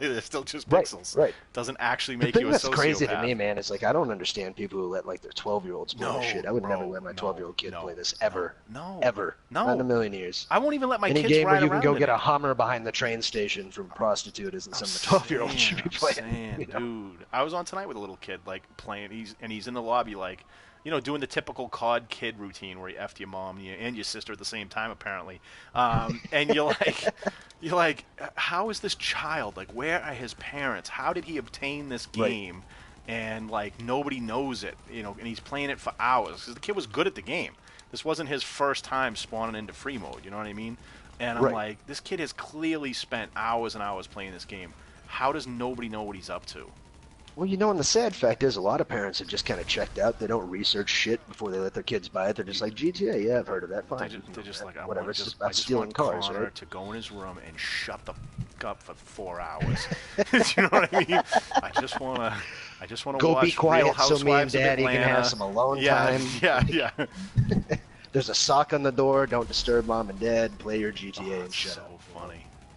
It's still just pixels. Right. Doesn't actually make you a sociopath. That's crazy to me, man. Is I don't understand people who let their 12-year-olds play this shit. I would never let my 12-year-old kid play this ever. Ever. Not in a million years. I won't even let my kids ride around. Any game where you can go get a Hummer behind the train station from a prostitute isn't something a 12-year-old should be playing. Dude, I was on tonight with a little kid playing. He's in the lobby doing the typical COD kid routine where you effed your mom and your sister at the same time, apparently. And you're like, how is this child? Like, where are his parents? How did he obtain this game? Right. And, nobody knows it, and he's playing it for hours. Because the kid was good at the game. This wasn't his first time spawning into free mode, you know what I mean? And I'm like, this kid has clearly spent hours and hours playing this game. How does nobody know what he's up to? Well, and the sad fact is a lot of parents have just kind of checked out. They don't research shit before they let their kids buy it. They're just like, GTA, yeah, I've heard of that. Fine. They're just like, whatever. It's about stealing cars, Connor right? to go in his room and shut the fuck up for 4 hours. You know what I mean? I just want to go watch be quiet Real so me and Housewives of Daddy can Atlanta. have some alone time. Yeah. There's a sock on the door. Don't disturb Mom and Dad. Play your GTA and shut up.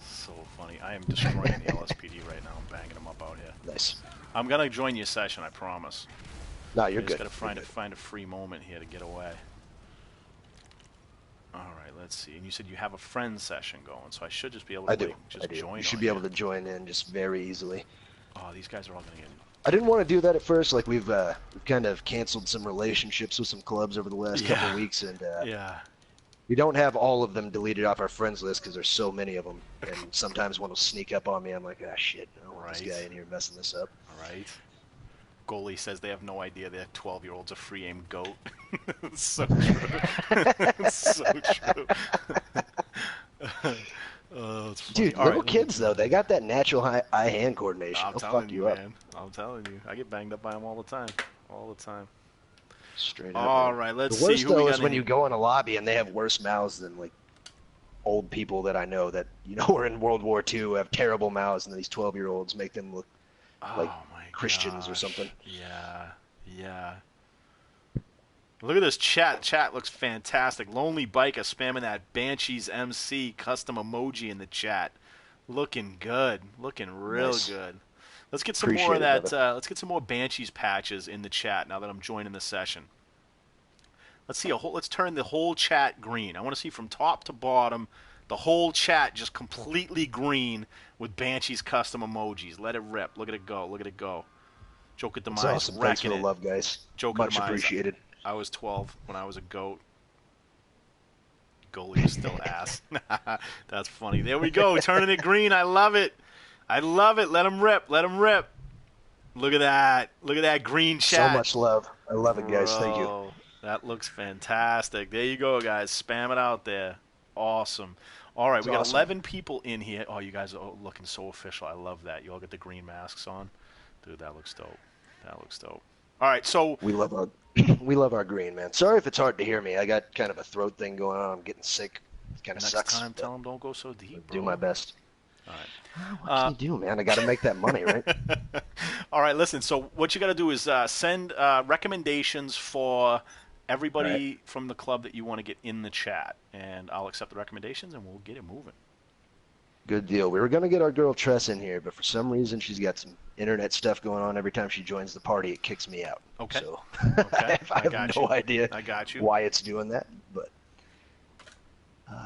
So funny. I am destroying the LSPD right now. I'm banging them up out here. Nice. I'm gonna join your session, I promise. No, you're good. Just gotta find a free moment here to get away. let's see. And you said you have a friend session going, so I should just be able I to do. just I do. join. You should be able to join in just very easily. Oh, these guys are all gonna get. I didn't want to do that at first. Like we've kind of canceled some relationships with some clubs over the last couple of weeks, and we don't have all of them deleted off our friends list because there's so many of them. And sometimes one will sneak up on me. I'm like, ah, shit, I don't want this guy in here messing this up. Right. Goalie says they have no idea that 12-year-old's a free aim goat. It's so true. It's so true. Oh, it's funny. Dude, little kids though, they got that natural eye-hand coordination. I'm telling you, man. I'm telling you, I get banged up by them all the time. All the time. Straight up. All right, let's see. The worst though is when you go in a lobby and they have worse mouths than like old people that I know that were in World War II, have terrible mouths, and these 12-year-olds make them look like Christians or something. Yeah, yeah. Look at this chat. Chat looks fantastic. Lonely Biker spamming that Banshees MC custom emoji in the chat. Looking good. Looking real good. Let's get some more of that. Let's get some more Banshees patches in the chat now that I'm joining the session. Let's see let's turn the whole chat green. I want to see from top to bottom the whole chat just completely green with Banshees custom emojis. Let it rip. Look at it go. Look at it go. Joke at the Demise. Awesome. Thanks for the love, guys. Joke Much appreciated. I was 12 when I was a goat. Goalie was still ass. That's funny. There we go. Turning it green. I love it. I love it. Let him rip. Let him rip. Look at that. Look at that green chat. So much love. I love it, guys. Thank you. That looks fantastic. There you go, guys. Spam it out there. Awesome. All right, we got 11 people in here. Oh, you guys are looking so official. I love that. You all got the green masks on. Dude, that looks dope. That looks dope. All right, so we love our green, man. Sorry if it's hard to hear me. I got kind of a throat thing going on. I'm getting sick. It kind of sucks. Next time, tell them don't go so deep, bro. Do my best. All right. What can you do, man? I got to make that money, right? All right, listen. So what you got to do is send recommendations for everybody from the club that you want to get in the chat, and I'll accept the recommendations, and we'll get it moving. Good deal. We were going to get our girl Tress in here, but for some reason she's got some internet stuff going on. Every time she joins the party, it kicks me out. Okay. So okay. I have no idea why it's doing that, but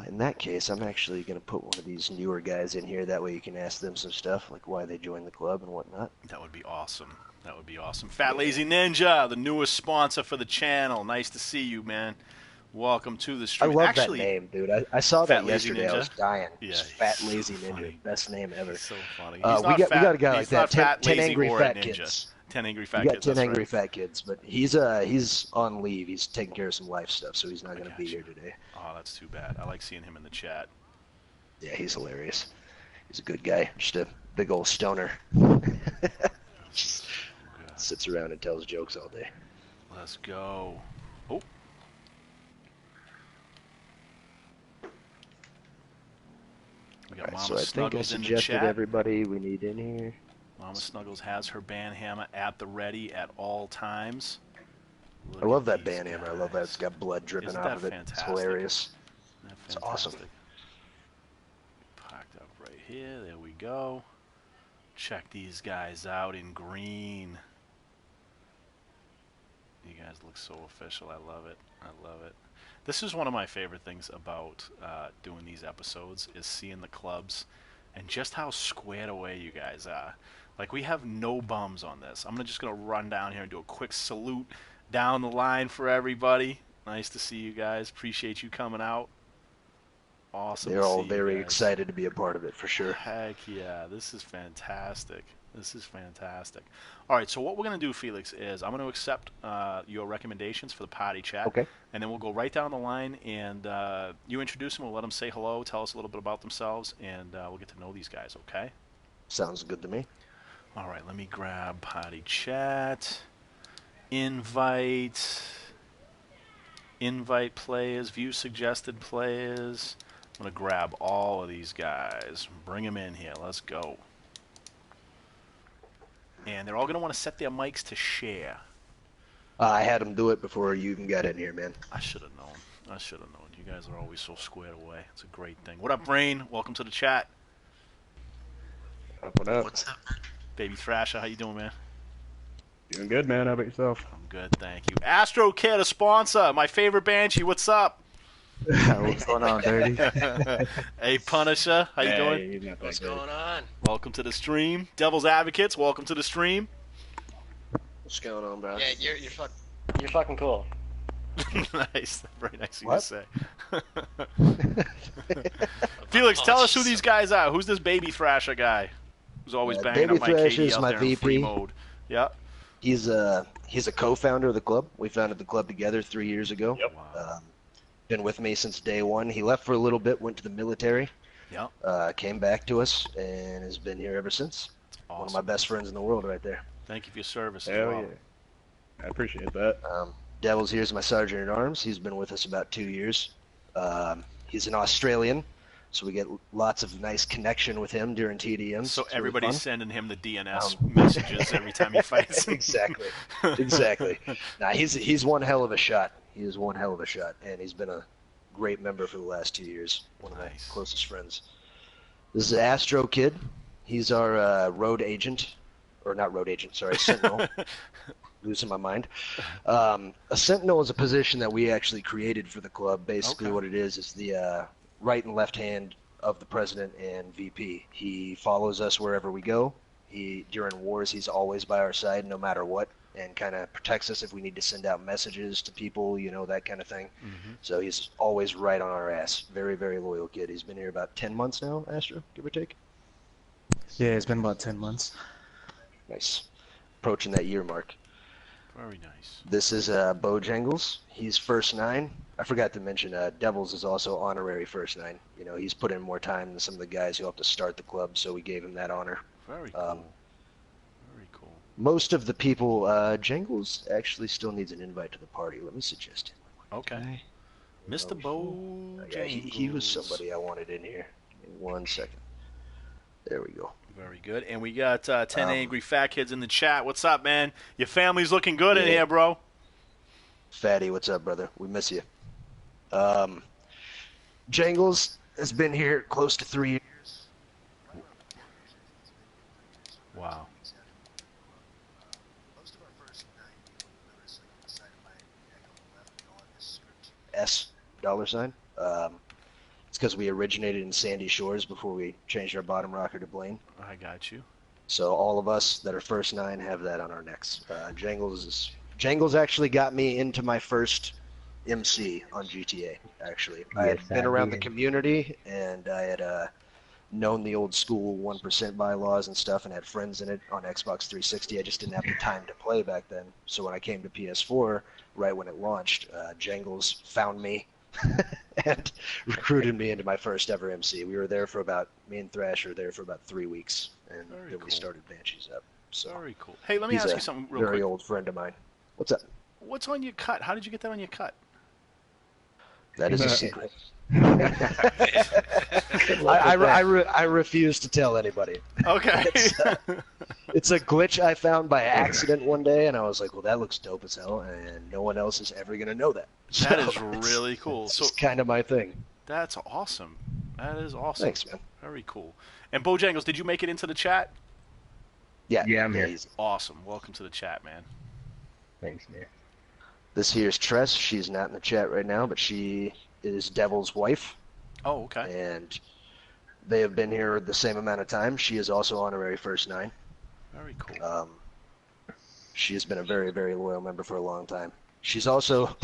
in that case, I'm actually going to put one of these newer guys in here. That way you can ask them some stuff, like why they joined the club and whatnot. That would be awesome. That would be awesome. Fat Lazy Ninja, the newest sponsor for the channel. Nice to see you, man. Welcome to the stream. I love that name, dude. I saw that yesterday. Ninja? I was dying. Yeah, Fat Lazy Ninja. Funny. Best name ever. So funny. We got a guy like that. 10 Angry Fat Ninja. Kids. 10 Angry Fat Kids. Kids. 10 Angry Fat Kids, but he's on leave. He's taking care of some life stuff, so he's not going to be here today. Oh, that's too bad. I like seeing him in the chat. Yeah, he's hilarious. He's a good guy. Just a big old stoner. Sits around and tells jokes all day. Let's go. Oh. We got Mama So I think I Snuggles in the suggested chat. everybody we need in here. Mama Snuggles has her band hammer at the ready at all times. I love that band hammer. I love that it's got blood dripping Isn't off of that it. fantastic? It's hilarious. Isn't that It's awesome. fantastic? Parked up right here. There we go. Check these guys out in green. You guys look so official. I love it. I love it. This is one of my favorite things about doing these episodes is seeing the clubs and just how squared away you guys are. Like, we have no bums on this. I'm just going to run down here and do a quick salute down the line for everybody. Nice to see you guys. Appreciate you coming out. Awesome. They're all very excited to be a part of it, for sure. Heck yeah. This is fantastic. This is fantastic. All right, so what we're going to do, Felix, is I'm going to accept your recommendations for the party chat. Okay. And then we'll go right down the line, and you introduce them. We'll let them say hello, tell us a little bit about themselves, and we'll get to know these guys, okay? Sounds good to me. All right, let me grab party chat. Invite players, view suggested players. I'm going to grab all of these guys, bring them in here. Let's go. And they're all going to want to set their mics to share. I had them do it before you even got in here, man. I should have known. I should have known. You guys are always so squared away. It's a great thing. What up, Brain? Welcome to the chat. What up? What's up, man? Baby Thrasher, how you doing, man? Doing good, man. How about yourself? I'm good, thank you. Astro Kid, a sponsor. My favorite Banshee. What's up? What's going on, Dirty? Hey, Punisher, how you doing? Hey, not that What's good. going on? Welcome to the stream. Devil's Advocates, welcome to the stream. What's going on, bro? Yeah, you're fucking cool. Nice, very nice of you What? to say. Felix, tell us who these guys are. Who's this Baby Thrasher guy? Who's always banging Baby up my Thrasher KD is out my there in free VP. mode. Yeah. He's a co-founder of the club. We founded the club together 3 years ago. Yep. Been with me since day one. He left for a little bit, went to the military, Yeah. came back to us, and has been here ever since. Awesome. One of my best friends in the world right there. Thank you for your service as Hell well. yeah. I appreciate that. Devil's here is my sergeant at arms. He's been with us about 2 years. He's an Australian, so we get lots of nice connection with him during TDMs. So It's really everybody's fun. sending him the DNS messages every time he fights. Exactly. Nah, he's one hell of a shot. He is one hell of a shot, and he's been a great member for the last 2 years. One of my Nice. closest friends. This is Astro Kid. He's our road agent, or not road agent. Sorry, Sentinel. Losing my mind. A Sentinel is a position that we actually created for the club. Basically, Okay. what it is the right and left hand of the president and VP. He follows us wherever we go. During wars, he's always by our side, no matter what, and kind of protects us if we need to send out messages to people, that kind of thing. Mhm. So he's always right on our ass. Very, very loyal kid. He's been here about 10 months now, Astro, give or take. Yeah, it's been about 10 months. Nice. Approaching that year mark. Very nice. This is Bojangles. He's first 9. I forgot to mention Devils is also honorary first 9. He's put in more time than some of the guys who helped to start the club, so we gave him that honor. Very cool. Very cool. Most of the people, Jangles actually still needs an invite to the party. Let me suggest him. Okay. Mr. Bojangles. Yeah, he was somebody I wanted in here. Give me 1 second. There we go. Very good. And we got 10 angry fat kids in the chat. What's up, man? Your family's looking good in Yeah. here, bro. Fatty, what's up, brother? We miss you. Jangles has been here close to 3 years. Wow. $. It's because we originated in Sandy Shores before we changed our bottom rocker to Blaine. I got you. So all of us that are first 9 have that on our necks. Jangles actually got me into my first MC on GTA, actually. I had been around the community, and I had known the old school 1% bylaws and stuff and had friends in it on Xbox 360. I just didn't have the time to play back then. So when I came to PS4, right when it launched, Jangles found me and recruited me into my first ever MC. Me and Thrash were there for about 3 weeks, and Very then cool. we started Banshees up. So Very cool. Hey, let me he's ask a you something real very quick. old friend of mine. What's up? What's on your cut? How did you get that on your cut? That is a secret. I refuse to tell anybody. Okay. It's a glitch I found by accident one day, and I was like, well, that looks dope as hell, and no one else is ever going to know that. That is So really cool. It's So just kind of my thing. that's awesome. That is awesome. Thanks, man. Very cool. And Bojangles, did you make it into the chat? Yeah, I'm here. easy. Awesome. Welcome to the chat, man. Thanks, man. This here's Tress. She's not in the chat right now, but she is Devil's wife, Oh, okay. and they have been here the same amount of time. She is also honorary first 9. Very cool. She has been a very, very loyal member for a long time. She's also,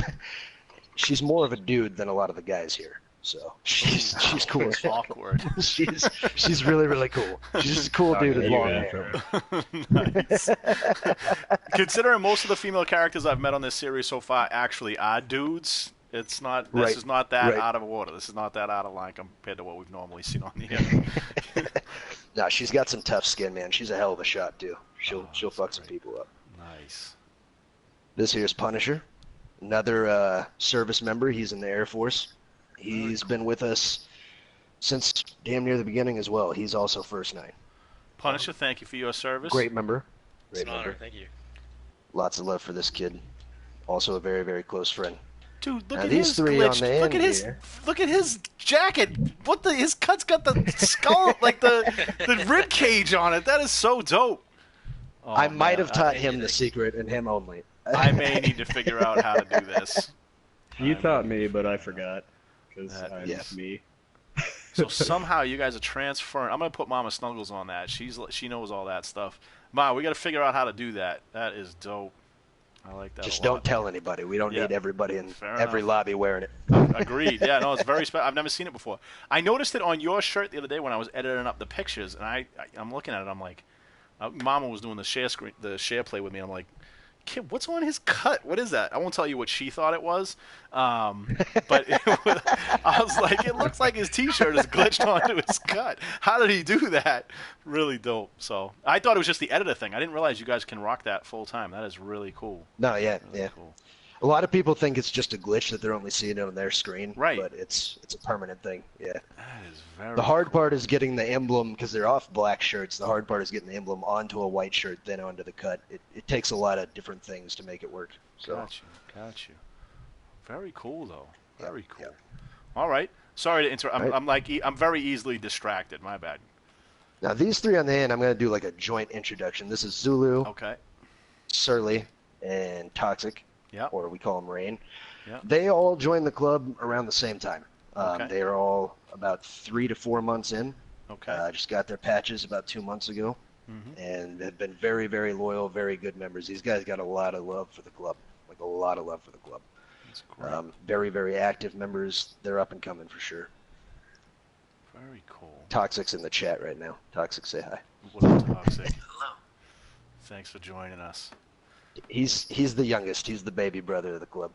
she's more of a dude than a lot of the guys here. So she's cool as fuck. Awkward. she's really, really cool. She's just a cool dude with long hair. Nice. Considering most of the female characters I've met on this series so far actually are dudes, it's not. This Right, is not that right. out of order. This is not that out of line compared to what we've normally seen on the. No, she's got some tough skin, man. She's a hell of a shot too. She'll fuck some people up. Nice. This here's Punisher, another service member. He's in the Air Force. He's been with us since damn near the beginning as well. He's also first 9. Punisher, thank you for your service. Great member. It's Great an honor. member. Thank you. Lots of love for this kid. Also a very, very close friend. Dude, look Now at these his three glitch. on the Look at end his. here. Look at his jacket. What the? His cut's got the skull, like the rib cage on it. That is so dope. Oh, I might man. have taught him the secret and him only. I may need to figure out how to do this. You taught me, but I forgot. because That I'm is- me. So somehow you guys are transferring. I'm gonna put Mama Snuggles on that. She knows all that stuff. Ma, we got to figure out how to do that. That is dope. I like that. Just a lot. don't tell anybody. We don't Yeah. need everybody in Fair every enough. lobby wearing it. Agreed. Yeah, no, it's very special. I've never seen it before. I noticed it on your shirt the other day when I was editing up the pictures, and I'm looking at it. I'm like, Mama was doing the share play with me. I'm like, kid, what's on his cut? What is that? I won't tell you what she thought it was, but I was like, it looks like his T-shirt is glitched onto his cut. How did he do that? Really dope. So I thought it was just the editor thing. I didn't realize you guys can rock that full time. That is really cool. No, yeah, Really yeah. cool. A lot of people think it's just a glitch that they're only seeing it on their screen, Right. but it's a permanent thing. Yeah. That is very. The hard cool. part is getting the emblem, because they're off black shirts. The hard part is getting the emblem onto a white shirt, then onto the cut. It takes a lot of different things to make it work. So Got you. Very cool, though. Yeah, Very cool. yeah. All right. Sorry to interrupt. Right. I'm very easily distracted. My bad. now these three on the end, I'm going to do like a joint introduction. This is Zulu, Okay. Surly, and Toxic, Yeah. or we call them Rain. Yeah. They all joined the club around the same time. Okay. They are all about 3 to 4 months in. Okay. Just got their patches about 2 months ago, Mhm. and have been very, very loyal, very good members. These guys got a lot of love for the club, like a lot of love for the club. That's great. Very, very active members. They're up and coming for sure. Very cool. Toxic's in the chat right now. Toxic, say hi. What up, Toxic? Hello. Thanks for joining us. He's the youngest. He's the baby brother of the club.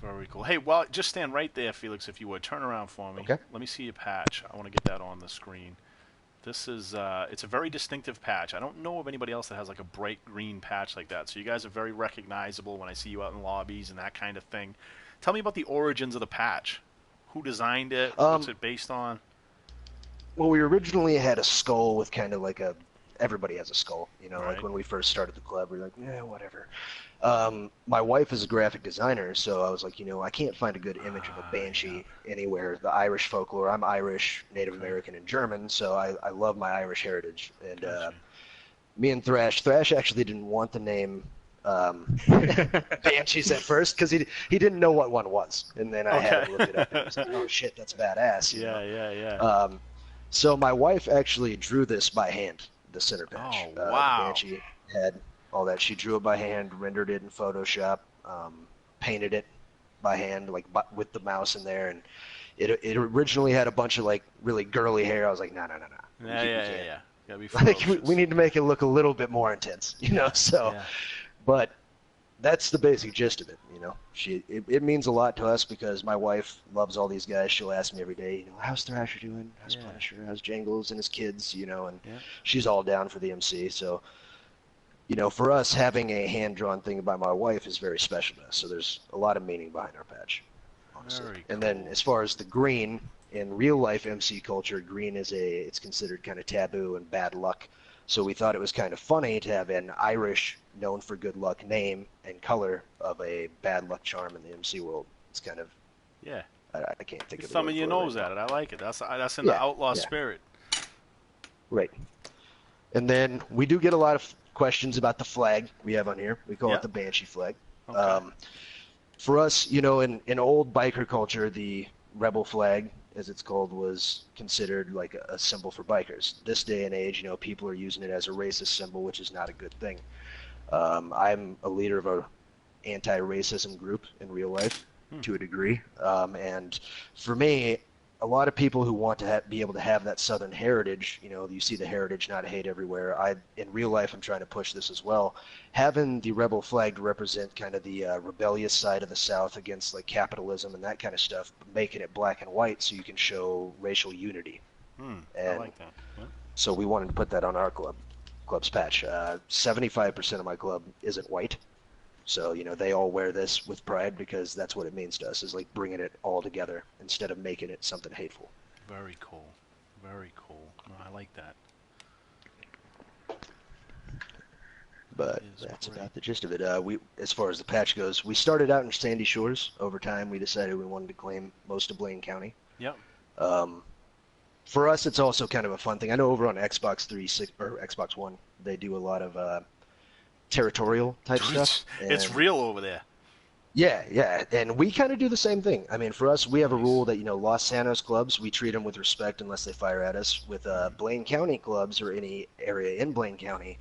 Very cool. Hey, well, just stand right there, Felix, if you would. Turn around for me. Okay. Let me see your patch. I want to get that on the screen. This is, it's a very distinctive patch. I don't know of anybody else that has like a bright green patch like that. So you guys are very recognizable when I see you out in lobbies and that kind of thing. Tell me about the origins of the patch. Who designed it? What's it based on? Well, we originally had a skull with kind of like a. Everybody has a skull, you know. Right. Like when we first started the club, we were like, yeah, whatever. My wife is a graphic designer, so I was like, I can't find a good image of a banshee anywhere. The Irish folklore. I'm Irish, Native American, and German, so I love my Irish heritage. And Gotcha. me and Thrash actually didn't want the name Banshees at first because he didn't know what one was, and then I had to look it up. And he was like, oh shit, that's badass. you know? Yeah. So my wife actually drew this by hand, the center patch. Oh, wow. The Banshee had all that. She drew it by hand, rendered it in Photoshop, painted it by hand, like with the mouse in there, and it originally had a bunch of like really girly hair. I was like, no. Yeah. Gotta be Like ferocious. we need to make it look a little bit more intense, So, Yeah. but that's the basic gist of it, It means a lot to us because my wife loves all these guys. She'll ask me every day, how's Thrasher doing? How's Yeah. Punisher? How's Jangles and his kids? And Yeah. she's all down for the MC. So, for us, having a hand-drawn thing by my wife is very special to us. So there's a lot of meaning behind our patch, honestly. Very And then cool. as far as the green, in real-life MC culture, green it's considered kind of taboo and bad luck. So we thought it was kind of funny to have an Irish, known for good luck name and color of a bad luck charm in the MC world. It's kind of, Yeah. I can't think You're of the thumbing word your for it nose right at it. I like it. That's in Yeah, the outlaw yeah. spirit. Right. And then we do get a lot of questions about the flag we have on here. We call Yeah. it the Banshee flag. Okay. For us, in old biker culture, the rebel flag, as it's called, was considered like a symbol for bikers. This day and age, people are using it as a racist symbol, which is not a good thing. I'm a leader of a anti-racism group in real life to a degree. And for me, a lot of people who want to be able to have that Southern heritage, you see the heritage, not hate everywhere. In real life, I'm trying to push this as well. Having the rebel flag to represent kind of the rebellious side of the South against like capitalism and that kind of stuff, making it black and white so you can show racial unity. I And like that. Yeah. so we wanted to put that on our club's patch. 75% of my club isn't white. So, they all wear this with pride because that's what it means to us, is like bringing it all together instead of making it something hateful. Very cool. Very cool. No, I like that. But Is that's great. about the gist of it. As far as the patch goes, we started out in Sandy Shores. Over time, we decided we wanted to claim most of Blaine County. Yep. For us, it's also kind of a fun thing. I know over on Xbox 360 or Xbox One, they do a lot of territorial type stuff. It's and- real over there. Yeah, and we kind of do the same thing. I mean, for us, we have a rule that, Los Santos clubs, we treat them with respect unless they fire at us. With Blaine County clubs or any area in Blaine County,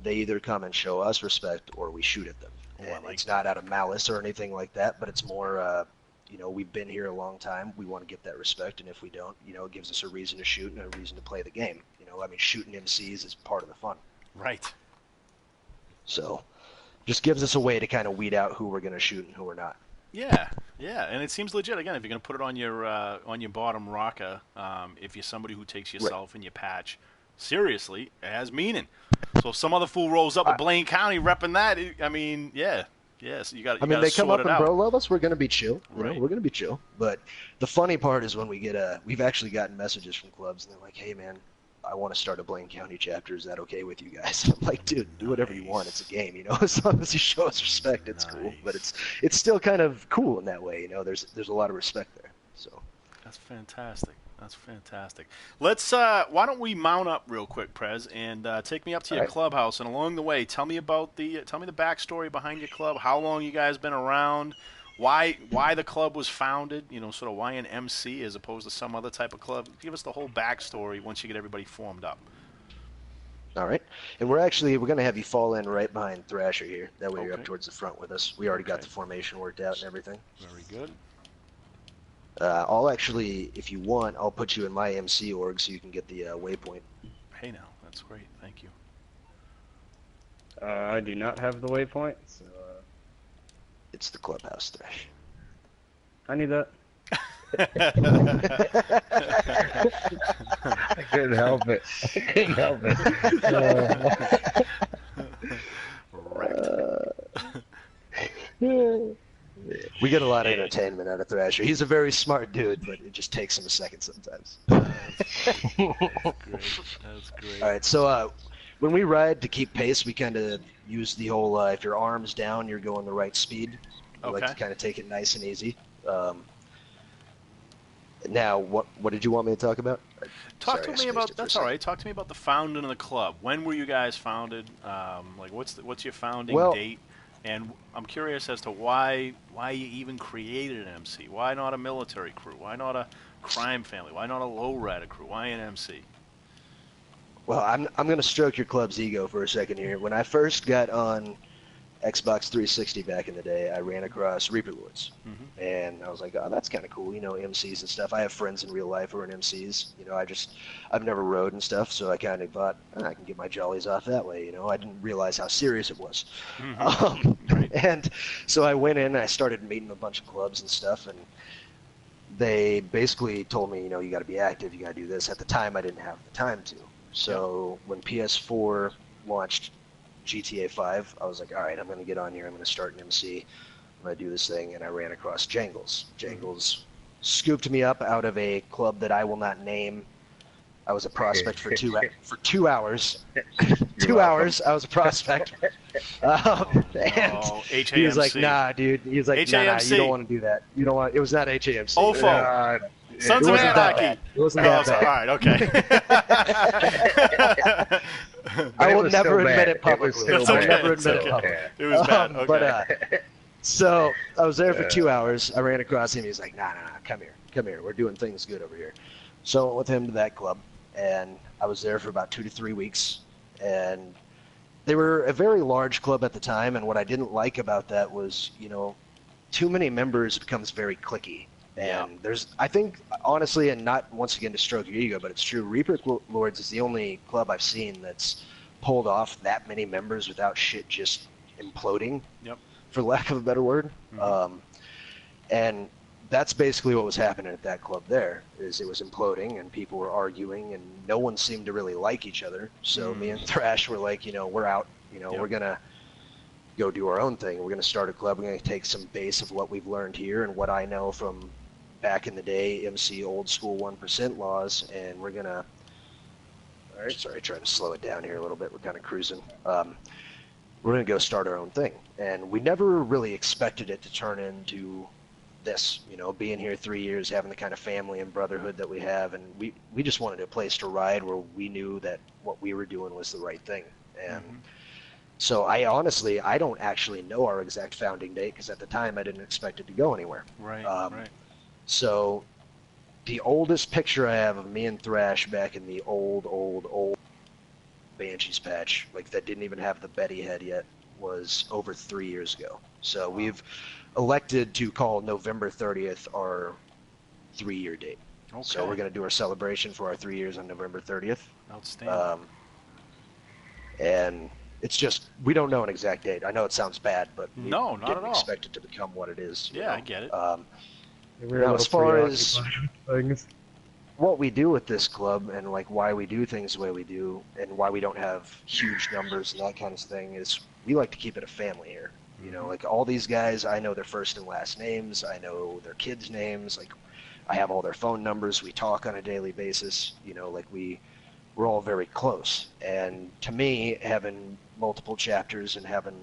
they either come and show us respect or we shoot at them. Oh, I And like it's that. not out of malice or anything like that, but it's more, we've been here a long time. We want to get that respect, and if we don't, it gives us a reason to shoot and a reason to play the game. I mean, shooting MCs is part of the fun. Right. So, just gives us a way to kind of weed out who we're going to shoot and who we're not. Yeah, and it seems legit. Again, if you're going to put it on your bottom rocker, if you're somebody who takes yourself and your patch seriously, it has meaning. So if some other fool rolls up to Blaine County repping that, I mean, so you got. I mean, they come up and out. bro love us. We're going to be chill. Right. We're going to be chill. But the funny part is when we get we've actually gotten messages from clubs, and they're like, "Hey, man, I want to start a Blaine County chapter. Is that okay with you guys?" I'm like, "Dude, do whatever you want. It's a game, As long as you show us respect, it's cool." But it's still kind of cool in that way, There's a lot of respect there. So That's fantastic. Let's. Why don't we mount up real quick, Prez, and take me up to your clubhouse, and along the way, tell me the backstory behind your club. How long you guys been around? Why the club was founded? Sort of why an MC as opposed to some other type of club. Give us the whole backstory once you get everybody formed up. all right, and we're going to have you fall in right behind Thrasher here. That way you're up Okay. towards the front with us. We already got the formation worked out and everything. Very good. I'll actually, if you want, I'll put you in my MC org so you can get the waypoint. Hey now, that's great. Thank you. I do not have the waypoint, so It's the clubhouse, Thrash. I need that. I couldn't help it. We get a lot of entertainment out of Thrasher. He's a very smart dude, but it just takes him a second sometimes. That's great. All right, so when we ride to keep pace, we kind of use the whole if your arm's down, you're going the right speed. We like to kind of take it nice and easy. Now, what did you want me to talk about? Talk to me about that's all right. Talk to me about the founding of the club. When were you guys founded? What's your founding date? And I'm curious as to why you even created an MC. Why not a military crew? Why not a crime family? Why not a lowrider crew? Why an MC? Well, I'm going to stroke your club's ego for a second here. When I first got on Xbox 360 back in the day, I ran across Reaper Lords, and I was like, "Oh, that's kind of cool, MCs and stuff." I have friends in real life who are MCs. I've never rode and stuff, so I kind of thought I can get my jollies off that way. I didn't realize how serious it was, and so I went in and I started meeting a bunch of clubs and stuff, and they basically told me, you got to be active, you got to do this. At the time, I didn't have the time to. So when PS4 launched GTA 5, I was like, all right, I'm going to get on here. I'm going to start an MC. I'm going to do this thing. And I ran across Jangles. Jangles scooped me up out of a club that I will not name. I was a prospect for 2 hours. 2 hours, I was a prospect. And he was like, nah, dude. He was like, nah, you don't want to do that. You don't want. It was not HAMC. OFO. Sons of Anarchy. It wasn't that bad. All right, okay. I will never admit it publicly. That's I will okay. never admit it publicly. It was bad. Okay. But so I was there for 2 hours. I ran across him. He's like, nah, come here. We're doing things good over here. So I went with him to that club, and I was there for about 2 to 3 weeks. And they were a very large club at the time, and what I didn't like about that was, too many members becomes very cliquey. And I think, honestly, and not once again to stroke your ego, but it's true, Reaper Lords is the only club I've seen that's pulled off that many members without shit just imploding, for lack of a better word. And that's basically what was happening at that club there, is it was imploding and people were arguing and no one seemed to really like each other. So me and Thrash were like, we're out, we're going to go do our own thing. We're going to start a club. We're going to take some base of what we've learned here and what I know from back in the day, MC old school 1% laws, and we're going to, all right, sorry, trying to slow it down here a little bit. We're kind of cruising. We're going to go start our own thing. And we never really expected it to turn into this, being here 3 years, having the kind of family and brotherhood that we have. And we just wanted a place to ride where we knew that what we were doing was the right thing. And So I honestly, I don't actually know our exact founding date because at the time I didn't expect it to go anywhere. Right, right. So the oldest picture I have of me and Thrash back in the old Banshees patch, like that didn't even have the Betty head yet, was over 3 years ago. So we've elected to call November 30th our 3-year date. Okay. So we're going to do our celebration for our 3 years on November 30th. Outstanding. And it's just, we don't know an exact date. I know it sounds bad, but we No, not didn't at all. expect it to become what it is. Yeah, I get it. We're Now, as far as things. what we do with this club and like why we do things the way we do and why we don't have huge numbers and that kind of thing is we like to keep it a family here. You know, like all these guys, I know their first and last names. I know their kids' names. Like I have all their phone numbers. We talk on a daily basis. You know, like we're all very close. And to me, having multiple chapters and having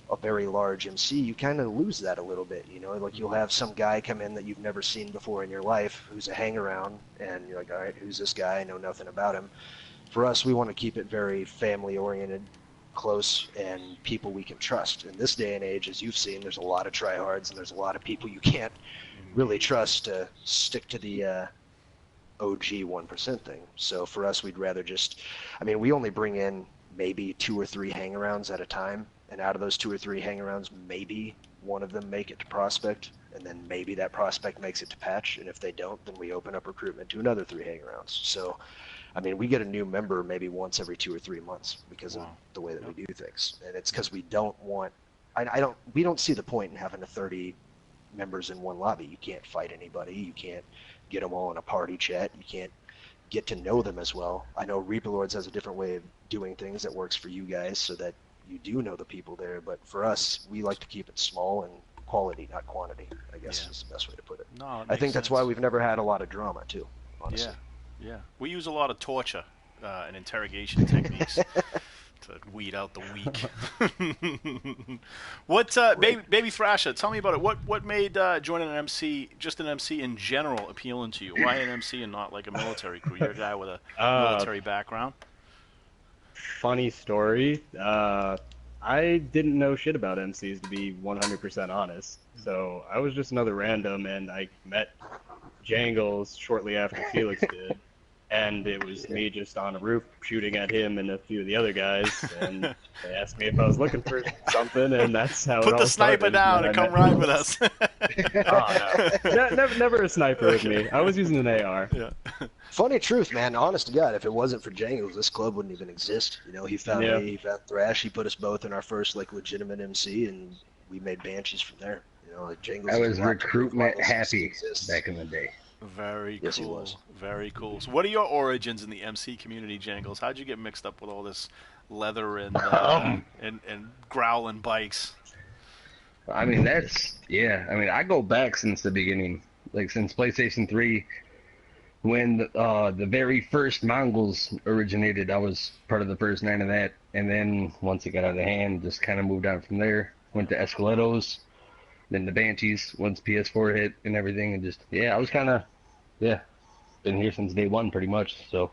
a very large MC, you kind of lose that a little bit. You know, like you'll have some guy come in that you've never seen before in your life who's a hang-around, and you're like, all right, who's this guy? I know nothing about him. For us, we want to keep it very family-oriented, close, and people we can trust. In this day and age, as you've seen, there's a lot of tryhards, and there's a lot of people you can't really trust to stick to the OG 1% thing. So for us, we'd rather just, I mean, we only bring in maybe 2 or 3 hang-arounds at a time, and out of those 2 or 3 hang-arounds, maybe one of them make it to prospect, and then maybe that prospect makes it to patch, and if they don't, then we open up recruitment to another 3 hang-arounds. So, I mean, we get a new member maybe once every 2 or 3 months because of the way that we do things, and it's because we don't want, we don't see the point in having 30 members in one lobby. You can't fight anybody. You can't get them all in a party chat. You can't get to know them as well. I know Reaper Lords has a different way of doing things that works for you guys so that you do know the people there, but for us, we like to keep it small and quality, not quantity, I guess is the best way to put it. No, I think that's why we've never had a lot of drama, too, honestly. Yeah. We use a lot of torture and interrogation techniques to weed out the weak. What, Baby Thrasher, tell me about it. What made joining an MC, just an MC in general, appealing to you? Why an MC and not like a military crew? You're a guy with a military background. Funny story. I didn't know shit about MCs, to be 100% honest. So I was just another random, and I met Jangles shortly after Felix did. And it was me just on a roof shooting at him and a few of the other guys. And they asked me if I was looking for something, and that's how it all started. Put the sniper down and come ride with us. No. Never a sniper with me. I was using an AR. Yeah. Funny truth, man. Honest to God, if it wasn't for Jangles, this club wouldn't even exist. You know, he found me, he found Thrash, he put us both in our first like legitimate MC, and we made Banshees from there. You know, like Jangles. I was recruitment happy back in the day. Very Yes, he cool. was. Very cool. So what are your origins in the MC community, Jangles? How'd you get mixed up with all this leather and growling bikes? I mean, I mean, I go back since the beginning, like since PlayStation 3, when the very first Mongols originated. I was part of the first 9 of that, and then once it got out of hand, just kind of moved on from there. Went to Escalettos, then the Banshees once PS4 hit and everything, and just I was kind of been here since day one pretty much. So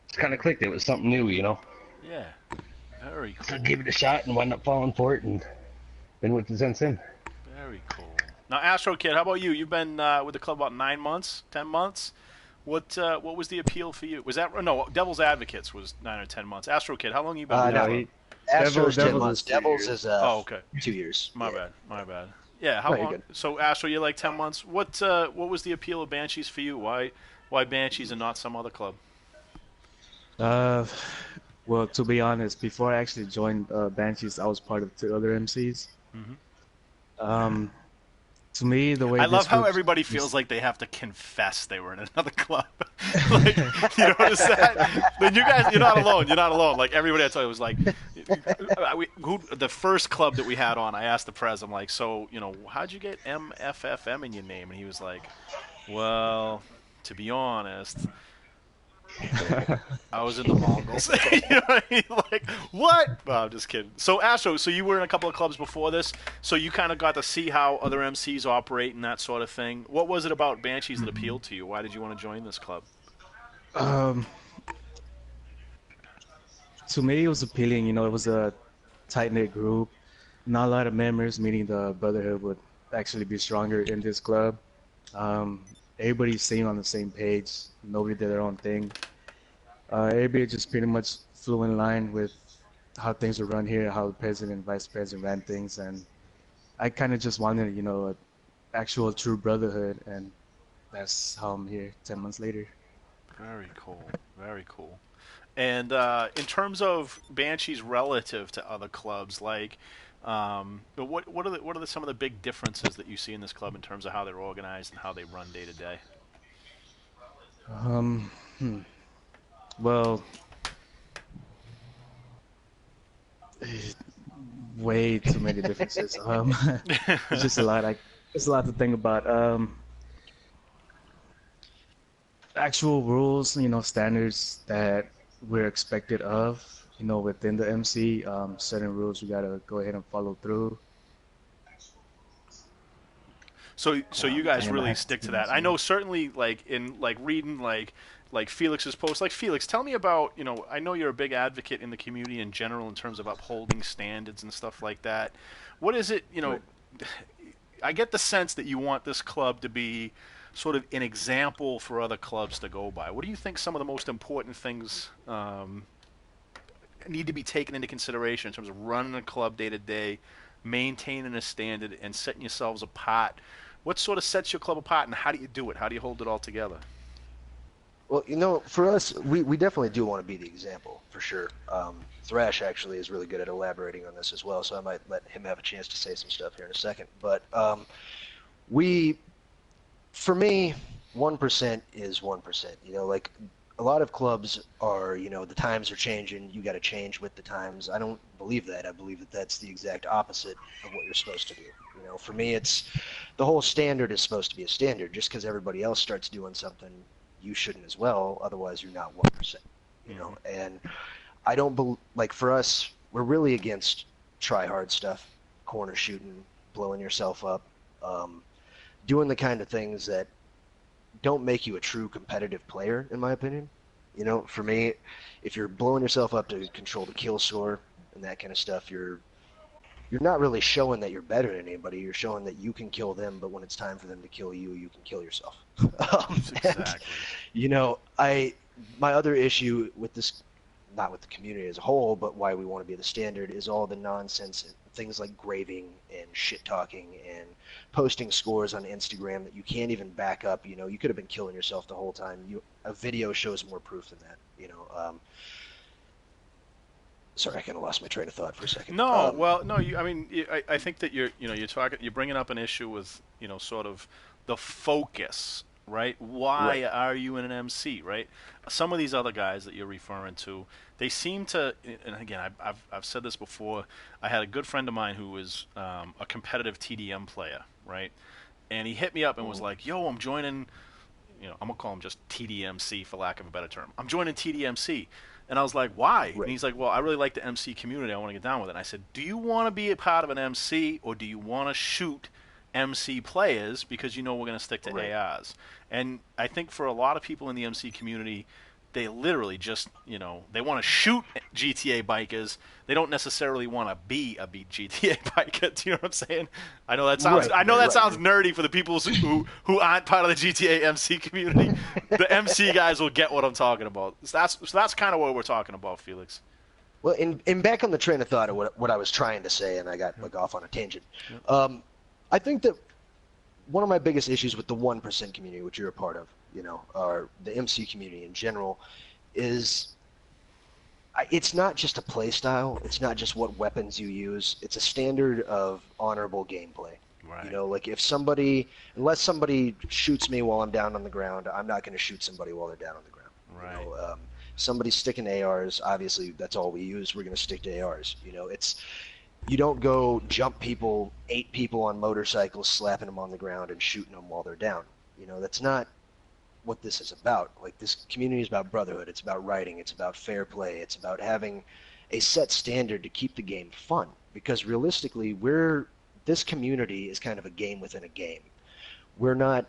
it's kind of clicked. It was something new, you know. Yeah, very cool. So I gave it a shot and wound up falling for it, and been with it since then. Very cool. Now, Astro Kid, how about you? You've been with the club about 9 months, 10 months. What was the appeal for you? Was that no? Devil's Advocates was 9 or 10 months. Astro Kid, how long you been? With the club? Astro's 10 Devil's months. is 2 Devil's years. is 2 years. My bad. Yeah, how No, you're long? good. So Astro, you're like 10 months. What was the appeal of Banshees for you? Why Banshees and not some other club? Well, to be honest, before I actually joined Banshees, I was part of 2 other MCs. To me, the way I love this how group everybody feels like they have to confess they were in another club. Like, you notice that? But you guys, you're not alone. You're not alone. Like everybody I tell you was like, the first club that we had on, I asked the prez, I'm like, so how'd you get MFFM in your name? And he was like, well, to be honest, I was in the Mongols. You know what I mean? Like, what? No, I'm just kidding. So, Astro, so you were in a couple of clubs before this, so you kind of got to see how other MCs operate and that sort of thing. What was it about Banshees that appealed to you? Why did you want to join this club? To me, it was appealing. It was a tight-knit group. Not a lot of members, meaning the brotherhood would actually be stronger in this club. Everybody seemed on the same page. Nobody did their own thing. Everybody just pretty much flew in line with how things are run here, how the president and vice president ran things, and I kind of just wanted, an actual true brotherhood, and that's how I'm here 10 months later. Very cool. Very cool. And in terms of Banshees relative to other clubs, like, what are some of the big differences that you see in this club in terms of how they're organized and how they run day to day? Well, way too many differences. It's just a lot. It's a lot to think about. Actual rules, standards that we're expected of, within the MC. Certain rules we gotta go ahead and follow through. So you guys Damn, I really have stick to to that. I know certainly, like in like reading like Felix's post. Like, Felix, tell me about, I know you're a big advocate in the community in general in terms of upholding standards and stuff like that. What is it, Right. I get the sense that you want this club to be sort of an example for other clubs to go by. What do you think some of the most important things need to be taken into consideration in terms of running a club day to day, maintaining a standard, and setting yourselves apart? What sort of sets your club apart, and how do you do it? How do you hold it all together? Well, for us, we definitely do want to be the example, for sure. Thrash actually is really good at elaborating on this as well, so I might let him have a chance to say some stuff here in a second. But for me, 1% is 1%. Like a lot of clubs are, the times are changing. You got to change with the times. I don't believe that. I believe that that's the exact opposite of what you're supposed to do. For me, it's the whole standard is supposed to be a standard. Just because everybody else starts doing something, you shouldn't as well. Otherwise, you're not 1%. And I don't like for us, we're really against try hard stuff, corner shooting, blowing yourself up, doing the kind of things that don't make you a true competitive player, in my opinion. For me, if you're blowing yourself up to control the kill score and that kind of stuff, you're not really showing that you're better than anybody. You're showing that you can kill them, but when it's time for them to kill you, you can kill yourself. Exactly. And, my other issue with this, not with the community as a whole, but why we want to be the standard, is all the nonsense, things like graving and shit talking and posting scores on Instagram that you can't even back up. You could have been killing yourself the whole time. A video shows more proof than that. Sorry, I kind of lost my train of thought for a second. No, well, no. I think that you're bringing up an issue with, sort of the focus, right? Why are you in an MC, right? Some of these other guys that you're referring to, they seem to, and again, I've said this before. I had a good friend of mine who was a competitive TDM player, right? And he hit me up and was like, "Yo, I'm joining." I'm gonna call him just TDMC for lack of a better term. I'm joining TDMC. And I was like, why? Right. And he's like, well, I really like the MC community. I want to get down with it. And I said, do you want to be a part of an MC, or do you want to shoot MC players because we're going to stick to ARs? And I think for a lot of people in the MC community, they literally just, they want to shoot GTA bikers. They don't necessarily want to be a beat GTA biker. Do you know what I'm saying? I know that sounds sounds nerdy for the people who aren't part of the GTA MC community. The MC guys will get what I'm talking about. So that's kind of what we're talking about, Felix. Well, in back on the train of thought of what I was trying to say, and I got off on a tangent. I think that one of my biggest issues with the 1% community, which you're a part of, or the MC community in general, is it's not just a play style. It's not just what weapons you use. It's a standard of honorable gameplay. Right. Like unless somebody shoots me while I'm down on the ground, I'm not going to shoot somebody while they're down on the ground. Right. Somebody's sticking ARs. Obviously, that's all we use. We're going to stick to ARs. You don't go jump 8 people on motorcycles, slapping them on the ground and shooting them while they're down. That's not what this is about. Like, this community is about brotherhood. It's about writing. It's about fair play. It's about having a set standard to keep the game fun. Because realistically, this community is kind of a game within a game. We're not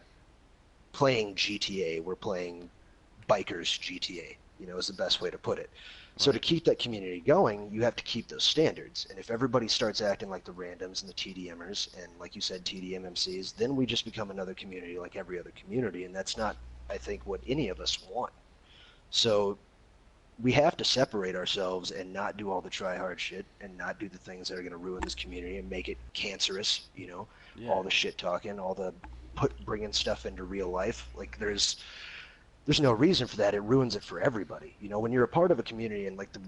playing GTA. We're playing bikers GTA, is the best way to put it. So to keep that community going, you have to keep those standards. And if everybody starts acting like the randoms and the TDMers and, like you said, TDM MCs, then we just become another community like every other community, and that's not, I think, what any of us want. So we have to separate ourselves and not do all the try-hard shit and not do the things that are going to ruin this community and make it cancerous, you know, all the shit talking, all the bringing stuff into real life. Like, there's no reason for that. It ruins it for everybody. You know, when you're a part of a community, and like the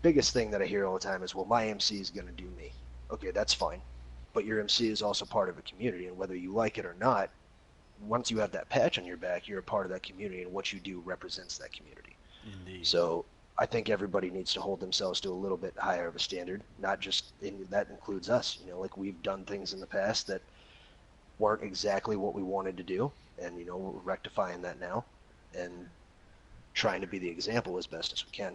biggest thing that I hear all the time is, well, my MC is going to do me. Okay, that's fine. But your MC is also part of a community, and whether you like it or not, once you have that patch on your back, you're a part of that community, and what you do represents that community. Indeed. So I think everybody needs to hold themselves to a little bit higher of a standard, not just that includes us. You know, like, we've done things in the past that weren't exactly what we wanted to do, and, you know, we're rectifying that now and trying to be the example as best as we can.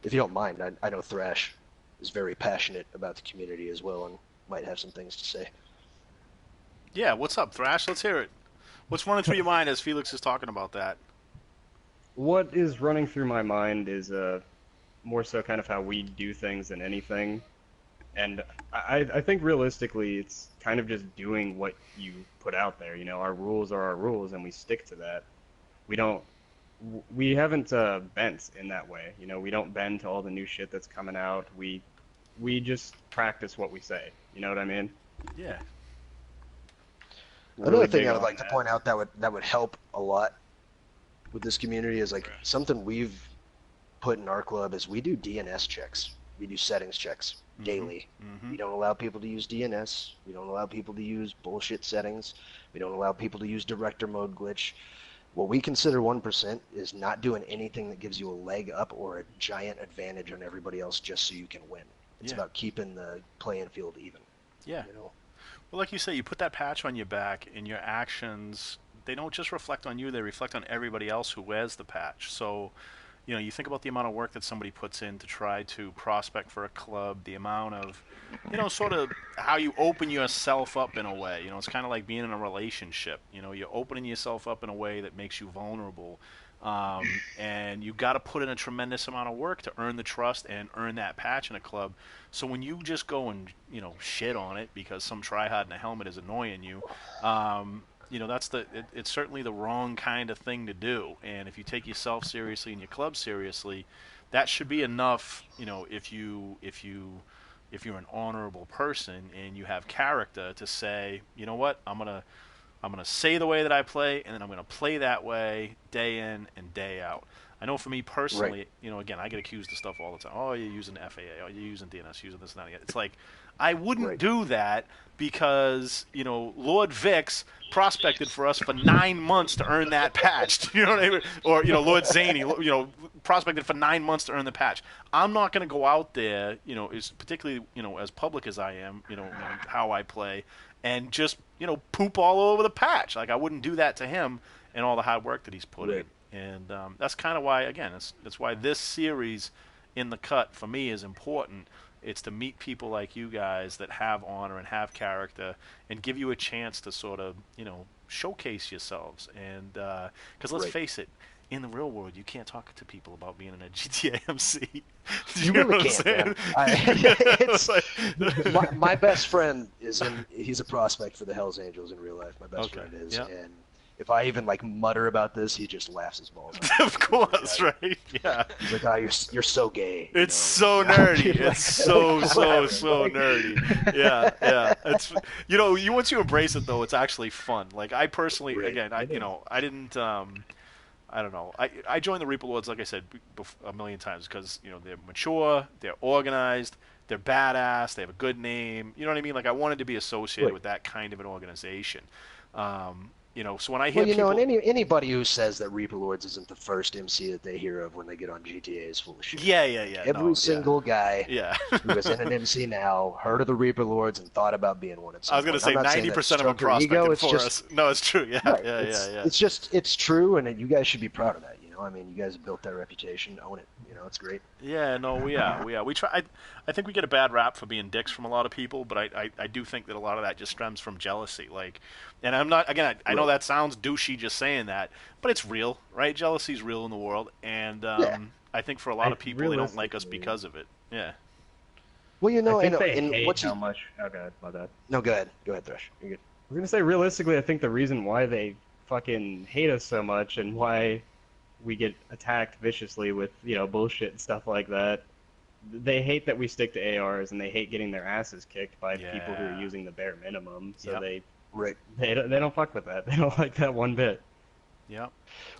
If you don't mind, I know Thrash is very passionate about the community as well and might have some things to say. Yeah, what's up, Thrash? Let's hear it. What's running through your mind as Felix is talking about that? What is running through my mind is more so kind of how we do things than anything. And I think realistically it's kind of just doing what you put out there. You know, our rules are our rules and we stick to that. We haven't bent in that way. You know, we don't bend to all the new shit that's coming out. We just practice what we say. You know what I mean? Yeah. Another thing I would like to point out that would help a lot with this community is, like, something we've put in our club is we do DNS checks. We do settings checks daily. We don't allow people to use DNS. We don't allow people to use bullshit settings. We don't allow people to use director mode glitch. What we consider 1% is not doing anything that gives you a leg up or a giant advantage on everybody else just so you can win. It's about keeping the playing field even. Yeah. You know? Well, like you say, you put that patch on your back, and your actions, they don't just reflect on you, they reflect on everybody else who wears the patch. So, you know, you think about the amount of work that somebody puts in to try to prospect for a club, the amount of, you know, sort of how you open yourself up in a way. You know, it's kind of like being in a relationship. You know, you're opening yourself up in a way that makes you vulnerable. And you got to put in a tremendous amount of work to earn the trust and earn that patch in a club. So when you just go and, you know, shit on it because some tryhard in a helmet is annoying you, you know, it's certainly the wrong kind of thing to do. And if you take yourself seriously and your club seriously, that should be enough. You know, if you're an honorable person and you have character, to say, you know what, I'm gonna say the way that I play, and then I'm gonna play that way day in and day out. I know for me personally, you know, again, I get accused of stuff all the time. Oh, you're using FAA. Oh, you're using DNS. Using this and that again. It's like, I wouldn't do that because, you know, Lord Vix prospected for us for 9 months to earn that patch. You know what I mean? Or, you know, Lord Zany, you know, prospected for 9 months to earn the patch. I'm not going to go out there, you know, particularly, you know, as public as I am, you know, how I play, and just, you know, poop all over the patch. Like, I wouldn't do that to him and all the hard work that he's put in. And that's kind of why, again, that's why this series in the cut for me is important. It's to meet people like you guys that have honor and have character and give you a chance to sort of, you know, showcase yourselves. And because let's face it, in the real world, you can't talk to people about being in a GTA MC. You really can't, man. My best friend he's a prospect for the Hells Angels in real life. My best friend is. Yep. And if I even, like, mutter about this, he just laughs his balls off. Of course, right? Yeah. He's like, "Oh, you're so gay." It's so nerdy. It's so nerdy. Yeah. It's, you know, once you embrace it, though, it's actually fun. Like, I personally, again, I didn't. I don't know. I joined the Reaper Lords, like I said, a million times because, you know, they're mature, they're organized, they're badass, they have a good name. You know what I mean? Like, I wanted to be associated with that kind of an organization. You know, so when I hear people... and anybody who says that Reaper Lords isn't the first MC that they hear of when they get on GTA is full of shit. Yeah. Every single guy who is in an MC now heard of the Reaper Lords and thought about being one at some point. I was going to say 90% of them prospected for us. No, it's true. Yeah. It's true, and you guys should be proud of that. You know, I mean, you guys have built that reputation. Own it. You know, it's great. Yeah, no, we are. We try. I think we get a bad rap for being dicks from a lot of people, but I do think that a lot of that just stems from jealousy. Like, and I'm not, again, I know that sounds douchey just saying that, but it's real, right? Jealousy is real in the world, and I think for a lot of people, they don't like us realistically- because of it. Yeah. Well, you know, I think they and hate what's how much. Oh, God, my bad. No, go ahead. Go ahead, Thresh. You're good. I was gonna say realistically, I think the reason why they fucking hate us so much and why we get attacked viciously with bullshit and stuff like that, they hate that we stick to ARs and they hate getting their asses kicked by people who are Yeah. using the bare minimum. So Yep. Right. they don't fuck with that. They don't like that one bit. Yep.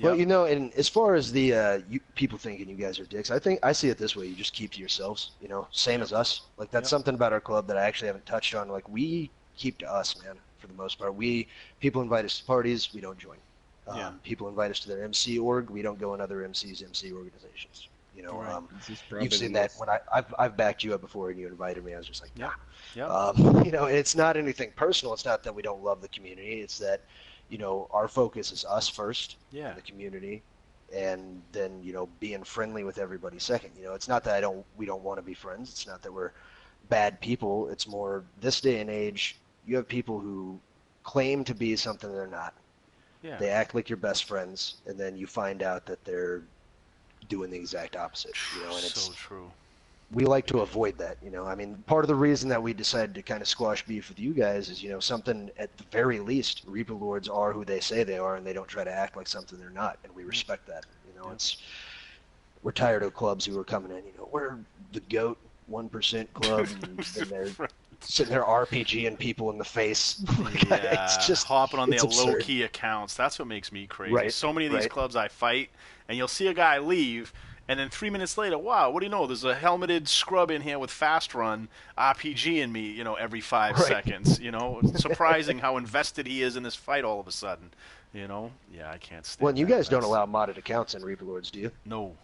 Well, Yep. and as far as the people thinking you guys are dicks, I see it this way: you just keep to yourselves. Same as us. Like that's Yep. something about our club that I actually haven't touched on. Like we keep to us, man, for the most part. People invite us to parties, we don't join. Yeah. People invite us to their MC org, we don't go in other MC organizations. Right. You've seen that when I've backed you up before and you invited me. I was just like, Yep. nah. Yep. It's not anything personal. It's not that we don't love the community. It's that, our focus is us first, Yeah. the community, and then being friendly with everybody second. It's not that we don't want to be friends. It's not that we're bad people. It's more this day and age. You have people who claim to be something they're not. Yeah. They act like your best friends, and then you find out that they're doing the exact opposite. And it's So true. we like to avoid that. I mean, part of the reason that we decided to kind of squash beef with you guys is, something at the very least, Reaper Lords are who they say they are, and they don't try to act like something they're not, and we respect that. We're tired of clubs who are coming in. We're the GOAT 1% club, and then they're sitting there RPGing people in the face. Yeah, It's just hopping on their it's absurd. low-key accounts. That's what makes me crazy. Right, So many of these right. clubs I fight, and you'll see a guy leave, and then 3 minutes later, wow, what do you know? There's a helmeted scrub in here with fast run RPGing me, every 5 Right. seconds. It's surprising how invested he is in this fight all of a sudden. Yeah, I can't stand. Well, and you that guys don't mess. allow modded accounts in Reaper Lords, do you? No.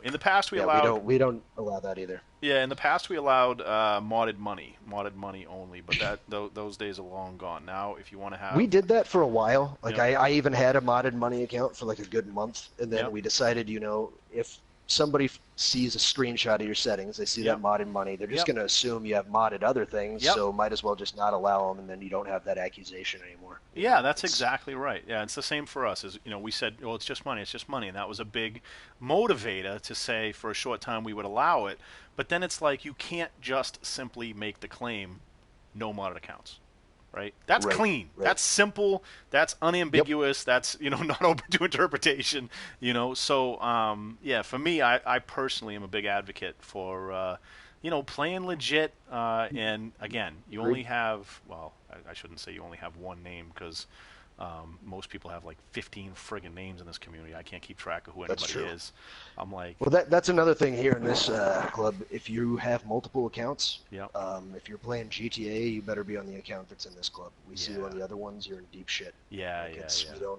In the past, we Yeah, allowed. we don't allow that either. Yeah, in the past we allowed modded money only, but those days are long gone. Now, if you want to have, We did that for a while. Like Yeah. I even had a modded money account for like a good month, and then Yep. we decided, if somebody sees a screenshot of your settings, they see Yep. that modded money, they're just Yep. going to assume you have modded other things, Yep. so might as well just not allow them, and then you don't have that accusation anymore. yeah, that's It's- exactly right. Yeah, it's the same for us. As we said, well, it's just money, and that was a big motivator to say for a short time we would allow it. But then it's like you can't just simply make the claim, no modded accounts. Right? That's Right, clean. right. That's simple. That's unambiguous. That's not open to interpretation. So yeah, for me, I personally am a big advocate for playing legit. And again, you only have I shouldn't say you only have one name because most people have like 15 friggin' names in this community. I can't keep track of who That's anybody true. is. I'm like, Well, that's another thing here in this club. If you have multiple accounts, Yep. if you're playing GTA, you better be on the account that's in this club. We see you Yeah. on the other ones, you're in deep shit. yeah, Like, yeah.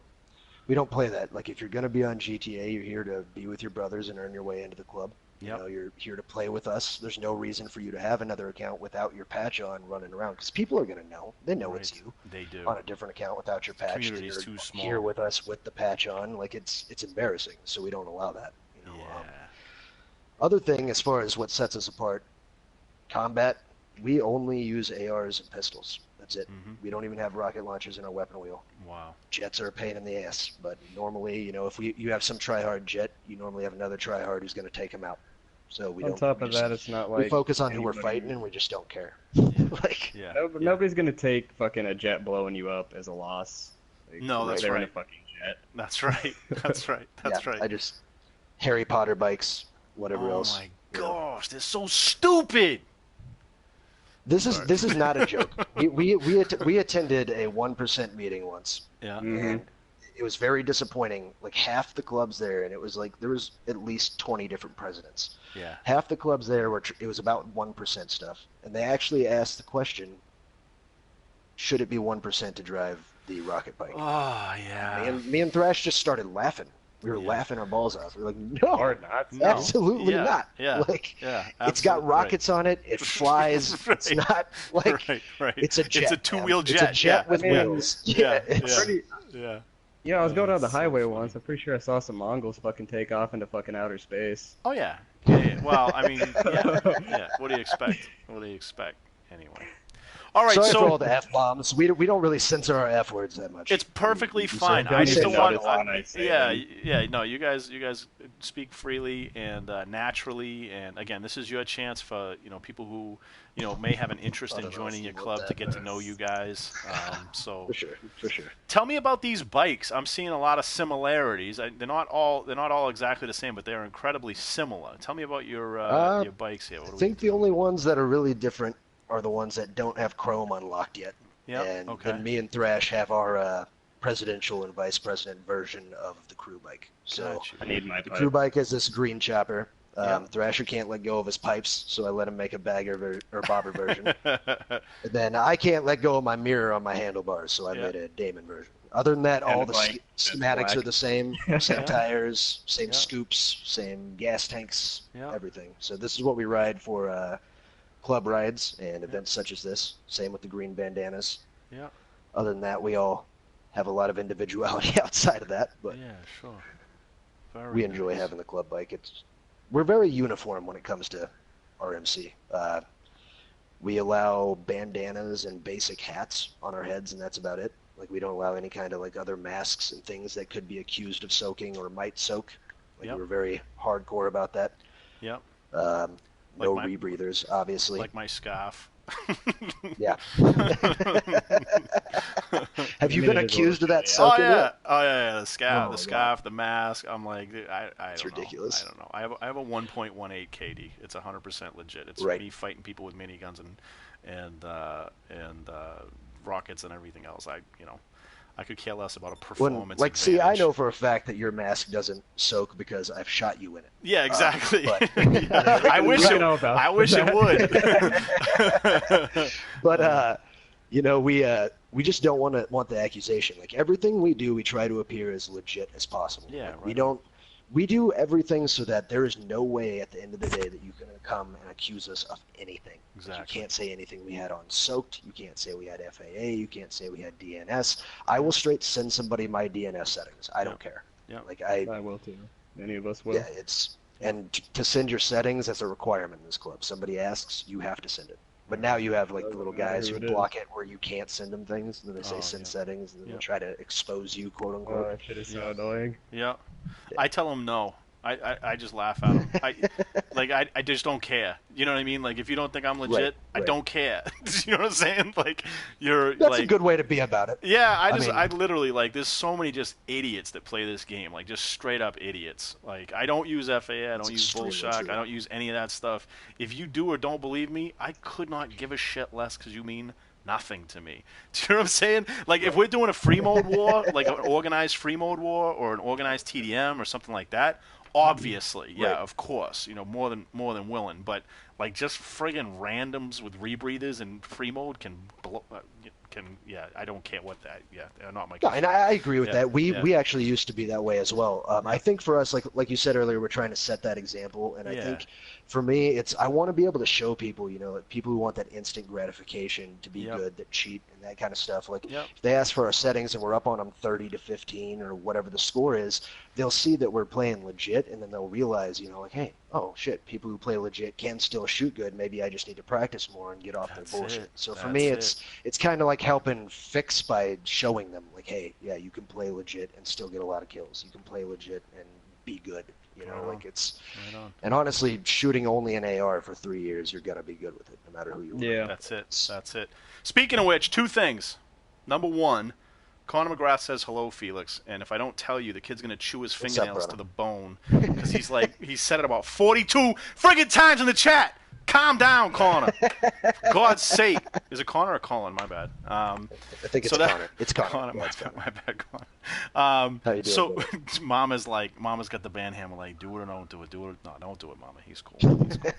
We don't play that. Like if you're gonna be on GTA, you're here to be with your brothers and earn your way into the club. Yep. You're here to play with us. There's no reason for you to have another account without your patch on running around because people are gonna know. They know it's Right. you They do. on a different account without your patch. that Community's you're too small. Here with us with the patch on, like it's embarrassing. So we don't allow that. Yeah. Other thing as far as what sets us apart, combat. We only use ARs and pistols. That's it. Mhm. We don't even have rocket launchers in our weapon wheel. Wow. Jets are a pain in the ass, but normally, if you have some tryhard jet, you normally have another tryhard who's going to take him out. So we On don't. top we of just- that, it's not we like focus on who we're anybody- fighting, and we just don't care. like, Yeah. No, nobody's gonna take fucking a jet blowing you up as a loss. Like, No, that's they're in a right. fucking jet. That's right. That's right. That's yeah, right. I just Harry Potter bikes, whatever Oh else. my you know. gosh, they're so stupid. This is not a joke. We attended a 1% meeting once. Yeah. And it was very disappointing. Like half the clubs there, and it was like there was at least 20 different presidents. Yeah. Half the clubs there were it was about 1% stuff, and they actually asked the question: should it be 1% to drive the rocket bike? Oh yeah. Me and Thrash just started laughing. We were Yeah. laughing our balls off. We were like, no, Or not. No. absolutely Yeah, not. yeah, Like, Yeah. it's got absolutely right. rockets on it. It flies. It's Right. not like Right. it's a jet. It's a man. two-wheel It's jet. a jet yeah. with Yeah. wheels. Yeah, it's yeah. Pretty, Yeah. I was going down the That's so highway funny. once. I'm pretty sure I saw some Mongols fucking take off into fucking outer space. Oh yeah. Yeah. Well, I mean, yeah. Yeah. What do you expect? What do you expect? Anyway. All right, Sorry so for all the F-bombs. We don't really censor our F words that much. it's perfectly fine. don't I just even don't want. notice when I say Yeah, them. yeah. No, you guys speak freely and naturally. And again, this is your chance for people who may have an interest in joining your club to get to know you guys. So For sure. tell me about these bikes. I'm seeing a lot of similarities. They're not all exactly the same, but they're incredibly similar. Tell me about your bikes here. I think the only ones that are really different are the ones that don't have Chrome unlocked yet. Yeah. And Okay. then me and Thrash have our presidential and vice president version of the crew bike. So Gotcha. I need my the pipe. crew bike is this green chopper. Yeah. Thrasher can't let go of his pipes, so I let him make a bagger or bobber version. And then I can't let go of my mirror on my handlebars, so I Yeah. made a Damon version. Other than that, And all the the bike schematics black. are the same. Same Yeah. tires, same Yeah. scoops, same gas tanks, Yeah. everything. So this is what we ride for club rides and events such as this. Same with the green bandanas. Yeah. Other than that, we all have a lot of individuality outside of that, but Yeah, sure. Very we enjoy nice. having the club bike. We're very uniform when it comes to RMC. We allow bandanas and basic hats on our heads, and that's about it. Like, we don't allow any kind of like other masks and things that could be accused of soaking or might soak. Like, Yep. we're very hardcore about that. Yep. No my- rebreathers, obviously. Like my scarf. Yeah. Have you I been mean, it is accused of that yeah. Oh soaking yeah, yet? oh yeah, the scarf, Oh, my the the mask. I'm like, dude, I It's don't know. ridiculous. I don't know. I have a 1.18 KD. It's 100% legit. It's Right. me fighting people with miniguns and rockets and everything else. I could care less about a performance. See, I advantage. know for a fact that your mask doesn't soak because I've shot you in it. Yeah, exactly. but- I wish I it. know about I wish it would. But we just don't want the accusation. Like, everything we do, we try to appear as legit as possible. Yeah, Like, right. we do everything so that there is no way at the end of the day that you can come and accuse us of anything. Like, Exactly. you can't say anything we had on soaked. You can't say we had FAA. You can't say we had DNS. I will straight send somebody my DNS settings. I don't care. Yeah. Like, I will too. Any of us will. yeah, to send your settings, that's a requirement in this club. Somebody asks, you have to send it. But now you have like the little Doesn't matter guys who who it block it where you can't send them things, and then they say Oh, send yeah. settings, and then Yeah. they try to expose you, quote Oh, unquote. that shit is so Yeah. annoying. Yeah. I tell them no. I just laugh at them. I just don't care. You know what I mean? Like, if you don't think I'm legit, I right. don't care. You know what I'm saying? Like, you're That's like, a good way to be about it. yeah. I mean- I literally like. There's so many just idiots that play this game. Like, just straight up idiots. Like, I don't use FAA. I don't use extremely Bullshock. true. I don't use any of that stuff. If you do or don't believe me, I could not give a shit less because you mean nothing to me. Do you know what I'm saying? Like, if we're doing a free mode war, like an organized free mode war or an organized TDM or something like that, obviously, yeah, Right. of course, more than willing. But like, just friggin' randoms with rebreathers and free mode can I don't care what that. Yeah, they're not my. Yeah, and I agree with Yeah, that. We yeah. we actually used to be that way as well. I think for us, like you said earlier, we're trying to set that example, and I Yeah. think for me, I want to be able to show people, like people who want that instant gratification to be Yep. good, that cheat, and that kind of stuff. Like, Yep. if they ask for our settings and we're up on them 30-15 or whatever the score is, they'll see that we're playing legit, and then they'll realize, like, hey, oh shit, people who play legit can still shoot good. Maybe I just need to practice more and get off That's their bullshit. it. So for That's me, it. it's kind of like helping fix by showing them, like, hey, yeah, you can play legit and still get a lot of kills. You can play legit and be good. Right on. Like, it's. Right on. And honestly, shooting only an AR for 3 years, you're gonna be good with it, no matter who you are. Yeah. That's it. That's it. Speaking of which, two things. Number one, Conor McGrath says hello, Felix, and if I don't tell you, the kid's gonna chew his What's up, fingernails brother? to the bone because he said it about 42 friggin' times in the chat. Calm down, Connor. For God's sake. Is it Connor or Colin? My bad. I think it's So that- Connor. It's Connor. Connor, Yeah, my, it's Connor. my bad, Connor. How you doing, So buddy? Mama's got the band hammer, like, do it or don't do it, do it. No, don't do it, Mama. He's cool. He's cool.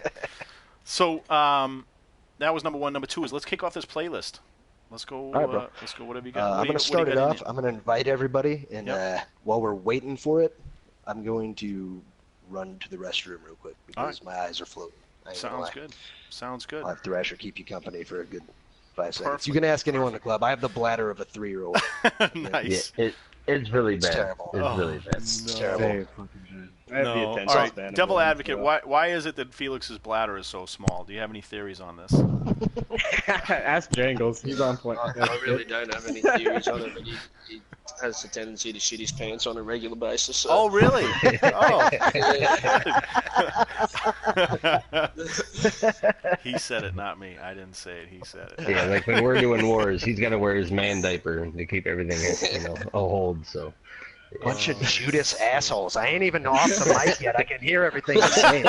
So that was number one. Number two is let's kick off this playlist. Let's go. All right, bro. Let's go. Whatever you got. I'm What do gonna you start it got in off. you? I'm gonna invite everybody, and Yep. while we're waiting for it, I'm going to run to the restroom real quick because right. my eyes are floating. I ain't gonna Sounds lie. good. Sounds good. I'll have Thrasher keep you company for a good 5 seconds. Perfect. You can ask anyone in the club. I have the bladder of a 3-year-old. Nice. Yeah, it's really It's bad. terrible. It's Oh, really bad. It's no. terrible. Very fucking bad. I have the No. attention All right, span of devil one, advocate. so- Why is it that Felix's bladder is so small? Do you have any theories on this? Ask Jangles. He's on point. I really don't have any theories on it, but he has a tendency to shit his pants on a regular basis. So. Oh, really? Oh. He said it, not me. I didn't say it. He said it. Yeah, like when we're doing wars, he's got to wear his man diaper to keep everything, a hold. So. Bunch of Judas assholes. I ain't even off the mic yet. I can hear everything you're saying.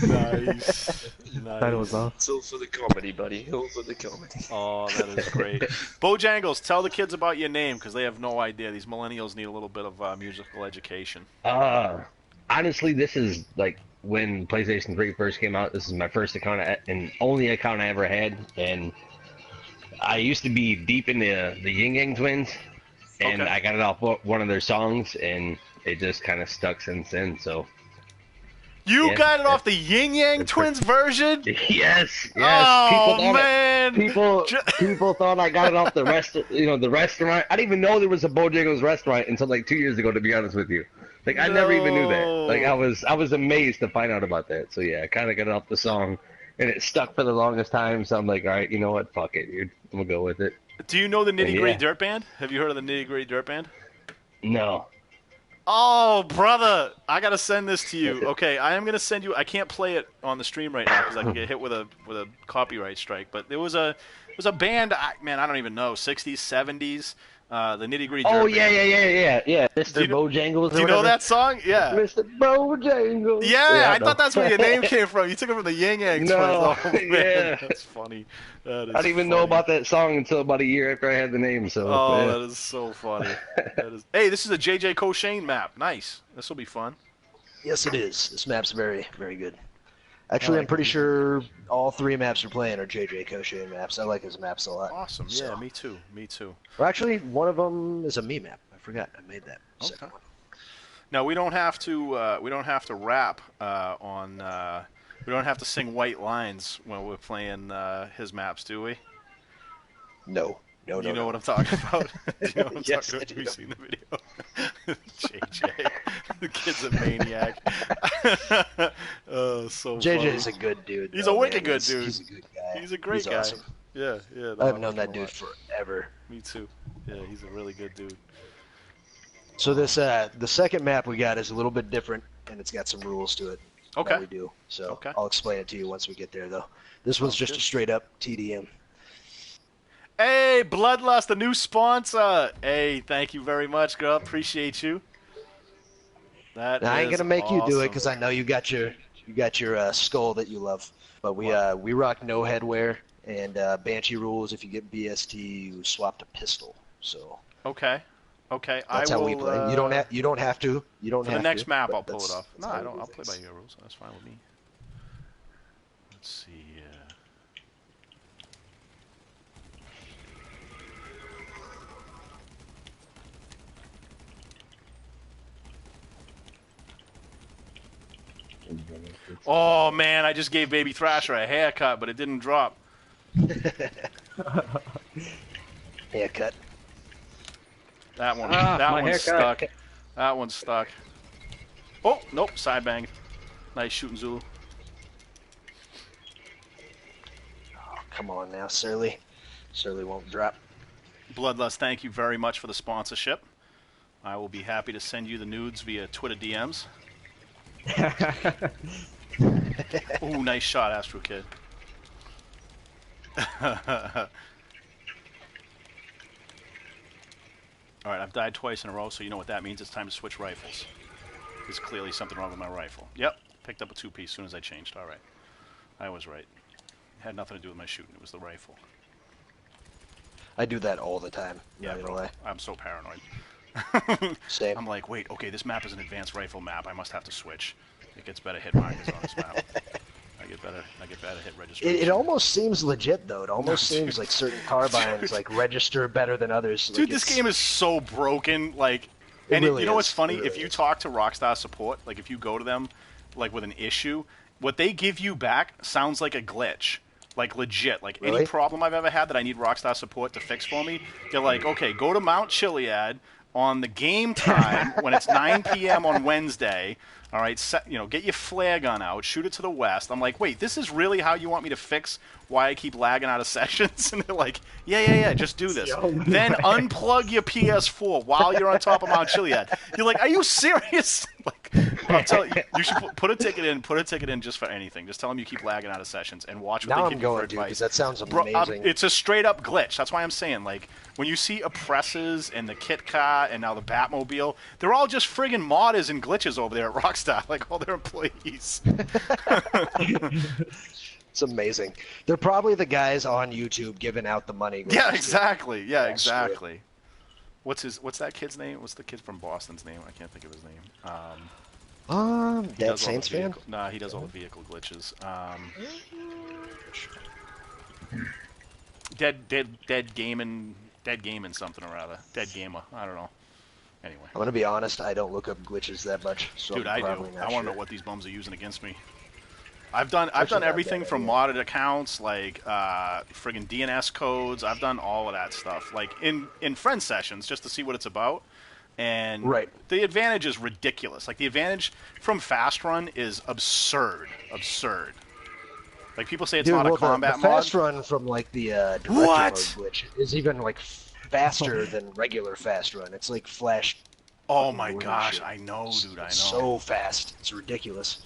Nice. That was off. It's all for the comedy, buddy. All for the comedy. Oh, that is great. Bojangles, tell the kids about your name because they have no idea. These millennials need a little bit of musical education. Honestly, this is like when PlayStation 3 first came out. This is my first account and only account I ever had. And I used to be deep in the Yin Yang Twins. And Okay. I got it off one of their songs, and it just kind of stuck since then. So You Yeah. got it off the Yin Yang That's Twins version? yes. Oh, man. People thought I got it off the the restaurant. I didn't even know there was a Bojangles restaurant until like 2 years ago. To be honest with you, like I never even knew that. Like I was amazed to find out about that. So yeah, I kind of got it off the song, and it stuck for the longest time. So I'm like, all right, you know what? Fuck it, dude. I'm gonna go with it. Do you know the Nitty Gritty Yeah. Dirt Band? Have you heard of the Nitty Gritty Dirt Band? No. Oh, brother, I gotta send this to you. Okay, I am gonna send you. I can't play it on the stream right now because I can get hit with a copyright strike. But there was a band. Man, I don't even know. 60s, 70s. The Nitty Gritty. Oh Dirt yeah, Band. yeah. Mr. Bojangles. Do you know that song? Yeah. Mr. Bojangles. Yeah, I know. thought that's where your name came from. You took it from the Yin Yang Twins. No, Oh, man, yeah. that's funny. That is I didn't even know about that song until about a year after I had the name. So. Oh, yeah. that is so funny. Hey, this is a JJ Cochane map. Nice. This will be fun. Yes, it is. This map's very, very good. Actually, I'm pretty sure all three maps we're playing are JJ Cochane maps. I like his maps a lot. Awesome. So- Yeah, me too. Me too. Well, actually, one of them is a me map. I forgot. I made that second one. Now we don't have to. We don't have to rap on. We don't have to sing white lines when we're playing his maps, do we? No. No, You know no. what I'm talking about? Do you know what I'm Yes, talking I about? do. Have you seen the video? JJ, the kid's a maniac. So JJ's funny. a good dude. He's though, a wicked man. good dude. He's a good guy. He's a great He's guy. Awesome. Yeah, yeah. I've known that him a dude lot. forever. Me too. Yeah, he's a really good dude. So this, the second map we got is a little bit different, and it's got some rules to it. Okay. That we do. So Okay. I'll explain it to you once we get there, though. This one's just a straight up TDM. Hey, Bloodlust, the new sponsor. Hey, thank you very much, girl. Appreciate you. That Now, I ain't is gonna make you do it awesome. because I know you got your skull that you love. But we rock no headwear and Banshee rules. If you get BST, you swap to pistol. So Okay. Okay. that's I how will, we play. You don't have to. You don't for have the next to, map, but I'll pull it that's- off. that's No, how I we don't. do I'll play by things. your rules. That's fine with me. Let's see. Oh man, I just gave Baby Thrasher a haircut, but it didn't drop. Haircut. That one. Ah, that my one's haircut. stuck. That one's stuck. Oh nope, side bang. Nice shooting, Zulu. Oh, come on now, Surly. Surly won't drop. Bloodlust, thank you very much for the sponsorship. I will be happy to send you the nudes via Twitter DMs. Ooh, nice shot, Astro Kid. Alright, I've died twice in a row, so you know what that means. It's time to switch rifles. There's clearly something wrong with my rifle. Yep, picked up a two-piece as soon as I changed. Alright. I was right. It had nothing to do with my shooting. It was the rifle. I do that all the time. Yeah, not gonna bro. lie. I'm so paranoid. Same. I'm like, wait, okay, this map is an advanced rifle map. I must have to switch. It gets better hit markers on this map. I get better hit registration. It almost seems legit though. It almost seems like certain carbines like register better than others. Dude, Like, this it's- game is so broken. Like, It and really you know what's is. funny? It really If you is. talk to Rockstar support, like if you go to them, like with an issue, what they give you back sounds like a glitch. Like legit. Like any Really? problem I've ever had that I need Rockstar support to fix for me, they're like, okay, go to Mount Chiliad, on the game time when it's 9 p.m. on Wednesday. All right, get your flare gun out, shoot it to the west. I'm like, wait, this is really how you want me to fix why I keep lagging out of sessions? And they're like, yeah, just do this. Then unplug your PS4 while you're on top of Mount Chiliad. You're like, are you serious? Like, I'm telling you, you should put a ticket in just for anything. Just tell them you keep lagging out of sessions and watch what they give you for advice. Because that sounds amazing. It's a straight up glitch. That's why I'm saying, like, when you see Oppresses and the Kit Kat and now the Batmobile, they're all just friggin' modders and glitches over there at Rockstar, like all their employees. It's amazing. They're probably the guys on YouTube giving out the money. Yeah, exactly. Yeah, exactly. What's that kid's name? What's the kid from Boston's name? I can't think of his name. Dead Saints fan? Nah, he does all the vehicle glitches. Dead gaming something or other. Dead gamer. I don't know. Anyway. I'm gonna be honest. I don't look up glitches that much. So dude, I do. I want to know what these bums are using against me. I've done everything from modded accounts, like friggin' DNS codes. I've done all of that stuff, like in friend sessions, just to see what it's about. And the advantage is ridiculous. Like the advantage from Fast Run is absurd. Like people say it's not a combat mod. Fast Run from like the director mode glitch is even like faster than regular Fast Run. It's like Flash. Oh my gosh, I know, dude. I know. So fast, it's ridiculous.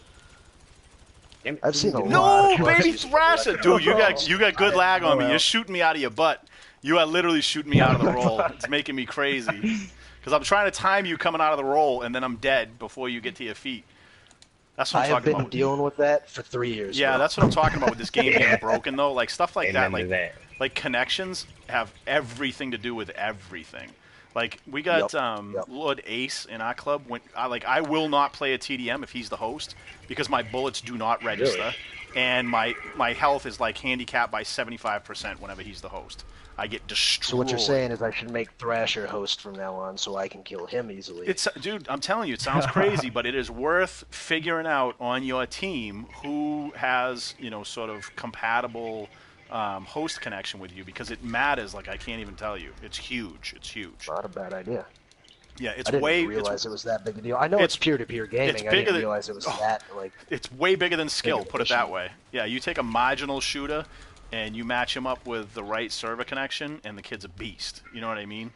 I've seen a lot. No, baby Thrasher, dude, you got good lag on me. You're shooting me out of your butt. You are literally shooting me out of the roll. It's making me crazy because I'm trying to time you coming out of the roll, and then I'm dead before you get to your feet. That's what I'm talking about. I've been dealing with that for 3 years. Yeah, now. that's what I'm talking about with this game being broken, though. Like stuff like that, like connections have everything to do with everything. Like we got Lord Ace in our club. I will not play a TDM if he's the host because my bullets do not register, and my health is like handicapped by 75% whenever he's the host. I get destroyed. So what you're saying is I should make Thrasher host from now on so I can kill him easily. Dude, I'm telling you, it sounds crazy, but it is worth figuring out on your team who has sort of compatible host connection with you because it matters. Like I can't even tell you. It's huge. Not a bad idea. Yeah, I didn't realize it was that big a deal. I know it's peer-to-peer gaming. I didn't realize it was that like. It's way bigger than skill. Put it that way. Yeah, you take a marginal shooter, and you match him up with the right server connection, and the kid's a beast. You know what I mean?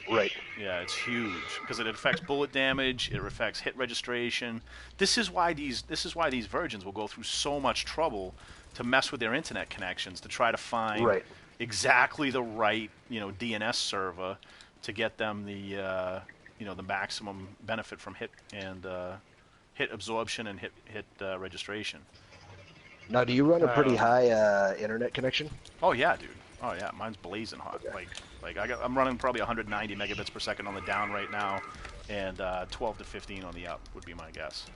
Right. Yeah, it's huge because it affects bullet damage. It affects hit registration. This is why these virgins will go through so much trouble to mess with their internet connections to try to find exactly the right DNS server to get them the the maximum benefit from hit and hit absorption and hit registration. Now, do you run a pretty high internet connection? Oh yeah, dude. Oh yeah, mine's blazing hot. Okay. I'm running probably 190 megabits per second on the down right now, and 12 to 15 on the up would be my guess.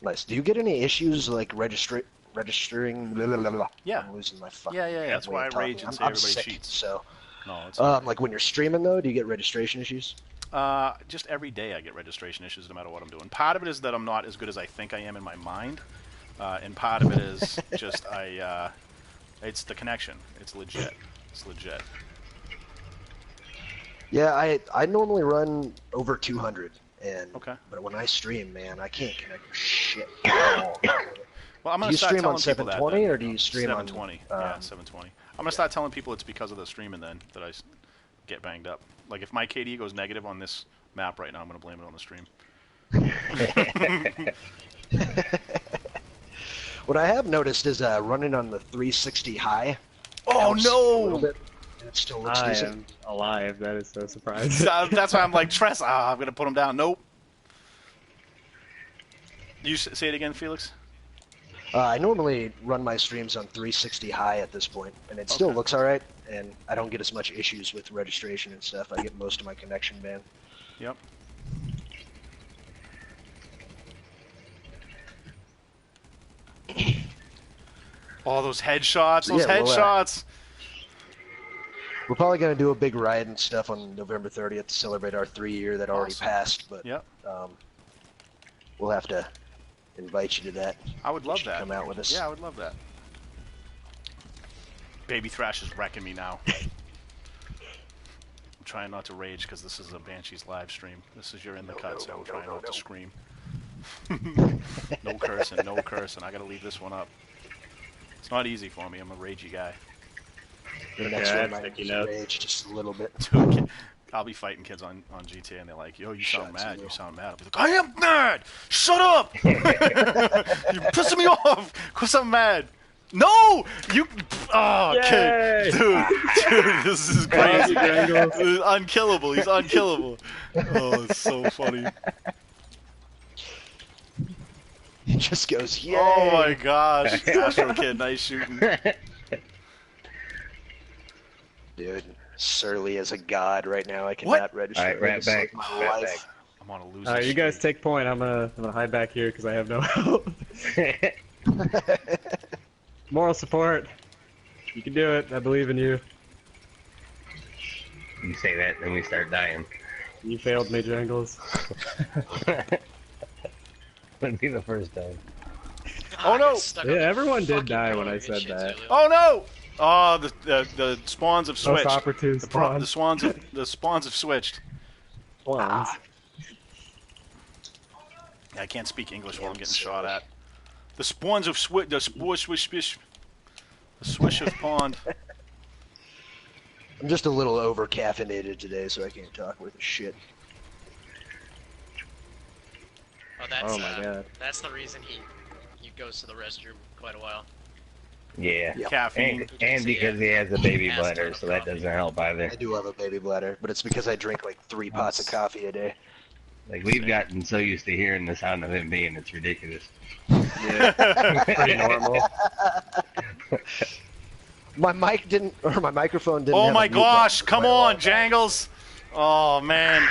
Nice. Do you get any issues like registering? Blah, blah, blah, blah. Yeah. I'm losing my fucking. Yeah. That's why I rage and say everybody sick, cheats. So. No, it's like when you're streaming though, do you get registration issues? Just every day I get registration issues no matter what I'm doing. Part of it is that I'm not as good as I think I am in my mind, and part of it is just it's the connection. It's legit. Yeah, I normally run over 200, but when I stream, man, I can't connect with shit at all. Well, I'm gonna do you start stream telling on 720 people that, or do you stream 720? On 720. I'm gonna start telling people it's because of the streaming then that I get banged up. Like if my KD goes negative on this map right now, I'm gonna blame it on the stream. What I have noticed is running on the 360 high. Oh no! It still looks decent. I am alive. That is so surprising. That's why I'm like Tress. I'm gonna put him down. Nope. You say it again, Felix. I normally run my streams on 360 high at this point, and it still looks alright, and I don't get as much issues with registration and stuff. I get most of my connection banned. Yep. Oh, those headshots! Those headshots! We're probably going to do a big riot and stuff on November 30th to celebrate our 3-year that already passed, but we'll have to invite you to that. I would love that. Come out with us. Yeah, I would love that. Baby Thrash is wrecking me now. I'm trying not to rage because this is a Banshees live stream. This is you're in the cut, so I'm trying not to scream. No cursing, no cursing. I gotta leave this one up. It's not easy for me. I'm a ragey guy. The next one might rage just a little bit. Dude, I'll be fighting kids on GTA and they're like, yo, you sound mad, you sound mad. I'll be like, I am mad! Shut up! You're pissing me off! Of course I'm mad. No! You... Oh, kid. Dude, this is crazy. This is unkillable. He's unkillable. Oh, it's so funny. He just goes, yay! Oh my gosh. Astro Kid, nice shooting. Dude, Surly is a god right now. I cannot register. Alright, rat back. My life. I'm on a losing Alright, you streak. guys take point. I'm gonna hide back here because I have no help. Moral support. You can do it. I believe in you. You say that, then we start dying. You failed me, Jangles. Wouldn't be the first time. Oh no! Yeah, everyone did die when I said that. Oh no! Oh, the spawns have Most switched. opportune spawn. The spawns have switched. Spawns. Yeah, I can't speak English while I'm getting shot at. The spawns have switched. The swish. The swish of pond. I'm just a little over caffeinated today, so I can't talk worth a shit. Oh, that's, Oh my god. that's the reason he goes to the restroom quite a while. Yeah. Caffeine. And because he has a baby Has bladder, ton of so that coffee. doesn't help either. I do have a baby bladder, but it's because I drink like 3 pots of coffee a day. Like, we've gotten so used to hearing the sound of him being, it's ridiculous. Yeah. Pretty normal. My mic didn't, or my microphone didn't. Oh have a my mute gosh! button Come quite a while on, back. Jangles! Oh man,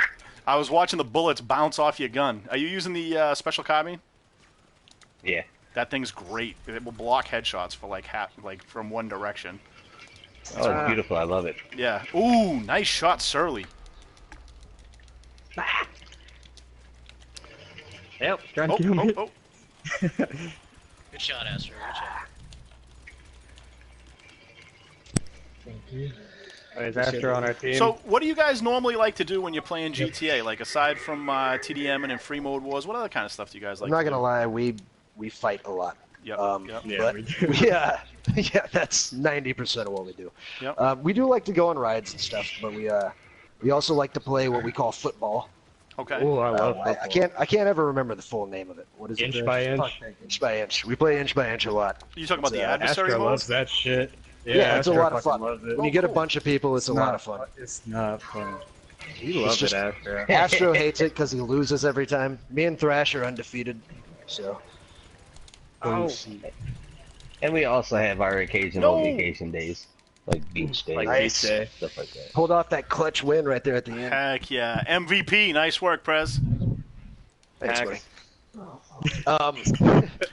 I was watching the bullets bounce off your gun. Are you using the special carbine? Yeah. That thing's great. It will block headshots for like from one direction. Oh, it's beautiful. I love it. Yeah. Ooh, nice shot, Surly. Yep, trying to Oh, kill me. oh, oh. Good shot, Astro. Good shot. Is Astro on our team? So, what do you guys normally like to do when you're playing GTA? Like, aside from TDM and in free mode wars, what other kind of stuff do you guys like? I'm not to gonna do? lie, we fight a lot. Yep. Yep. Yeah, but we do. yeah, that's 90% of what we do. Yep. We do like to go on rides and stuff, but we also like to play what we call football. Okay. Oh, I love I football. can't ever remember the full name of it. What is Inch it? by inch. Inch by inch. We play inch by inch a lot. You talking about the It's, adversary Astro mode? loves that shit. Yeah, it's a Astro lot of fucking fun. loves it. When you get a bunch of people, it's a lot of fun. It's not fun. He loves just- it, Astro. Astro hates it because he loses every time. Me and Thrash are undefeated, so. Oh. And we also have our occasional No. vacation days, like beach days, Like Nice. Beach Day. stuff like that. Pulled off that clutch win right there at the end. Heck yeah. MVP. Nice work, Prez. Thanks, buddy.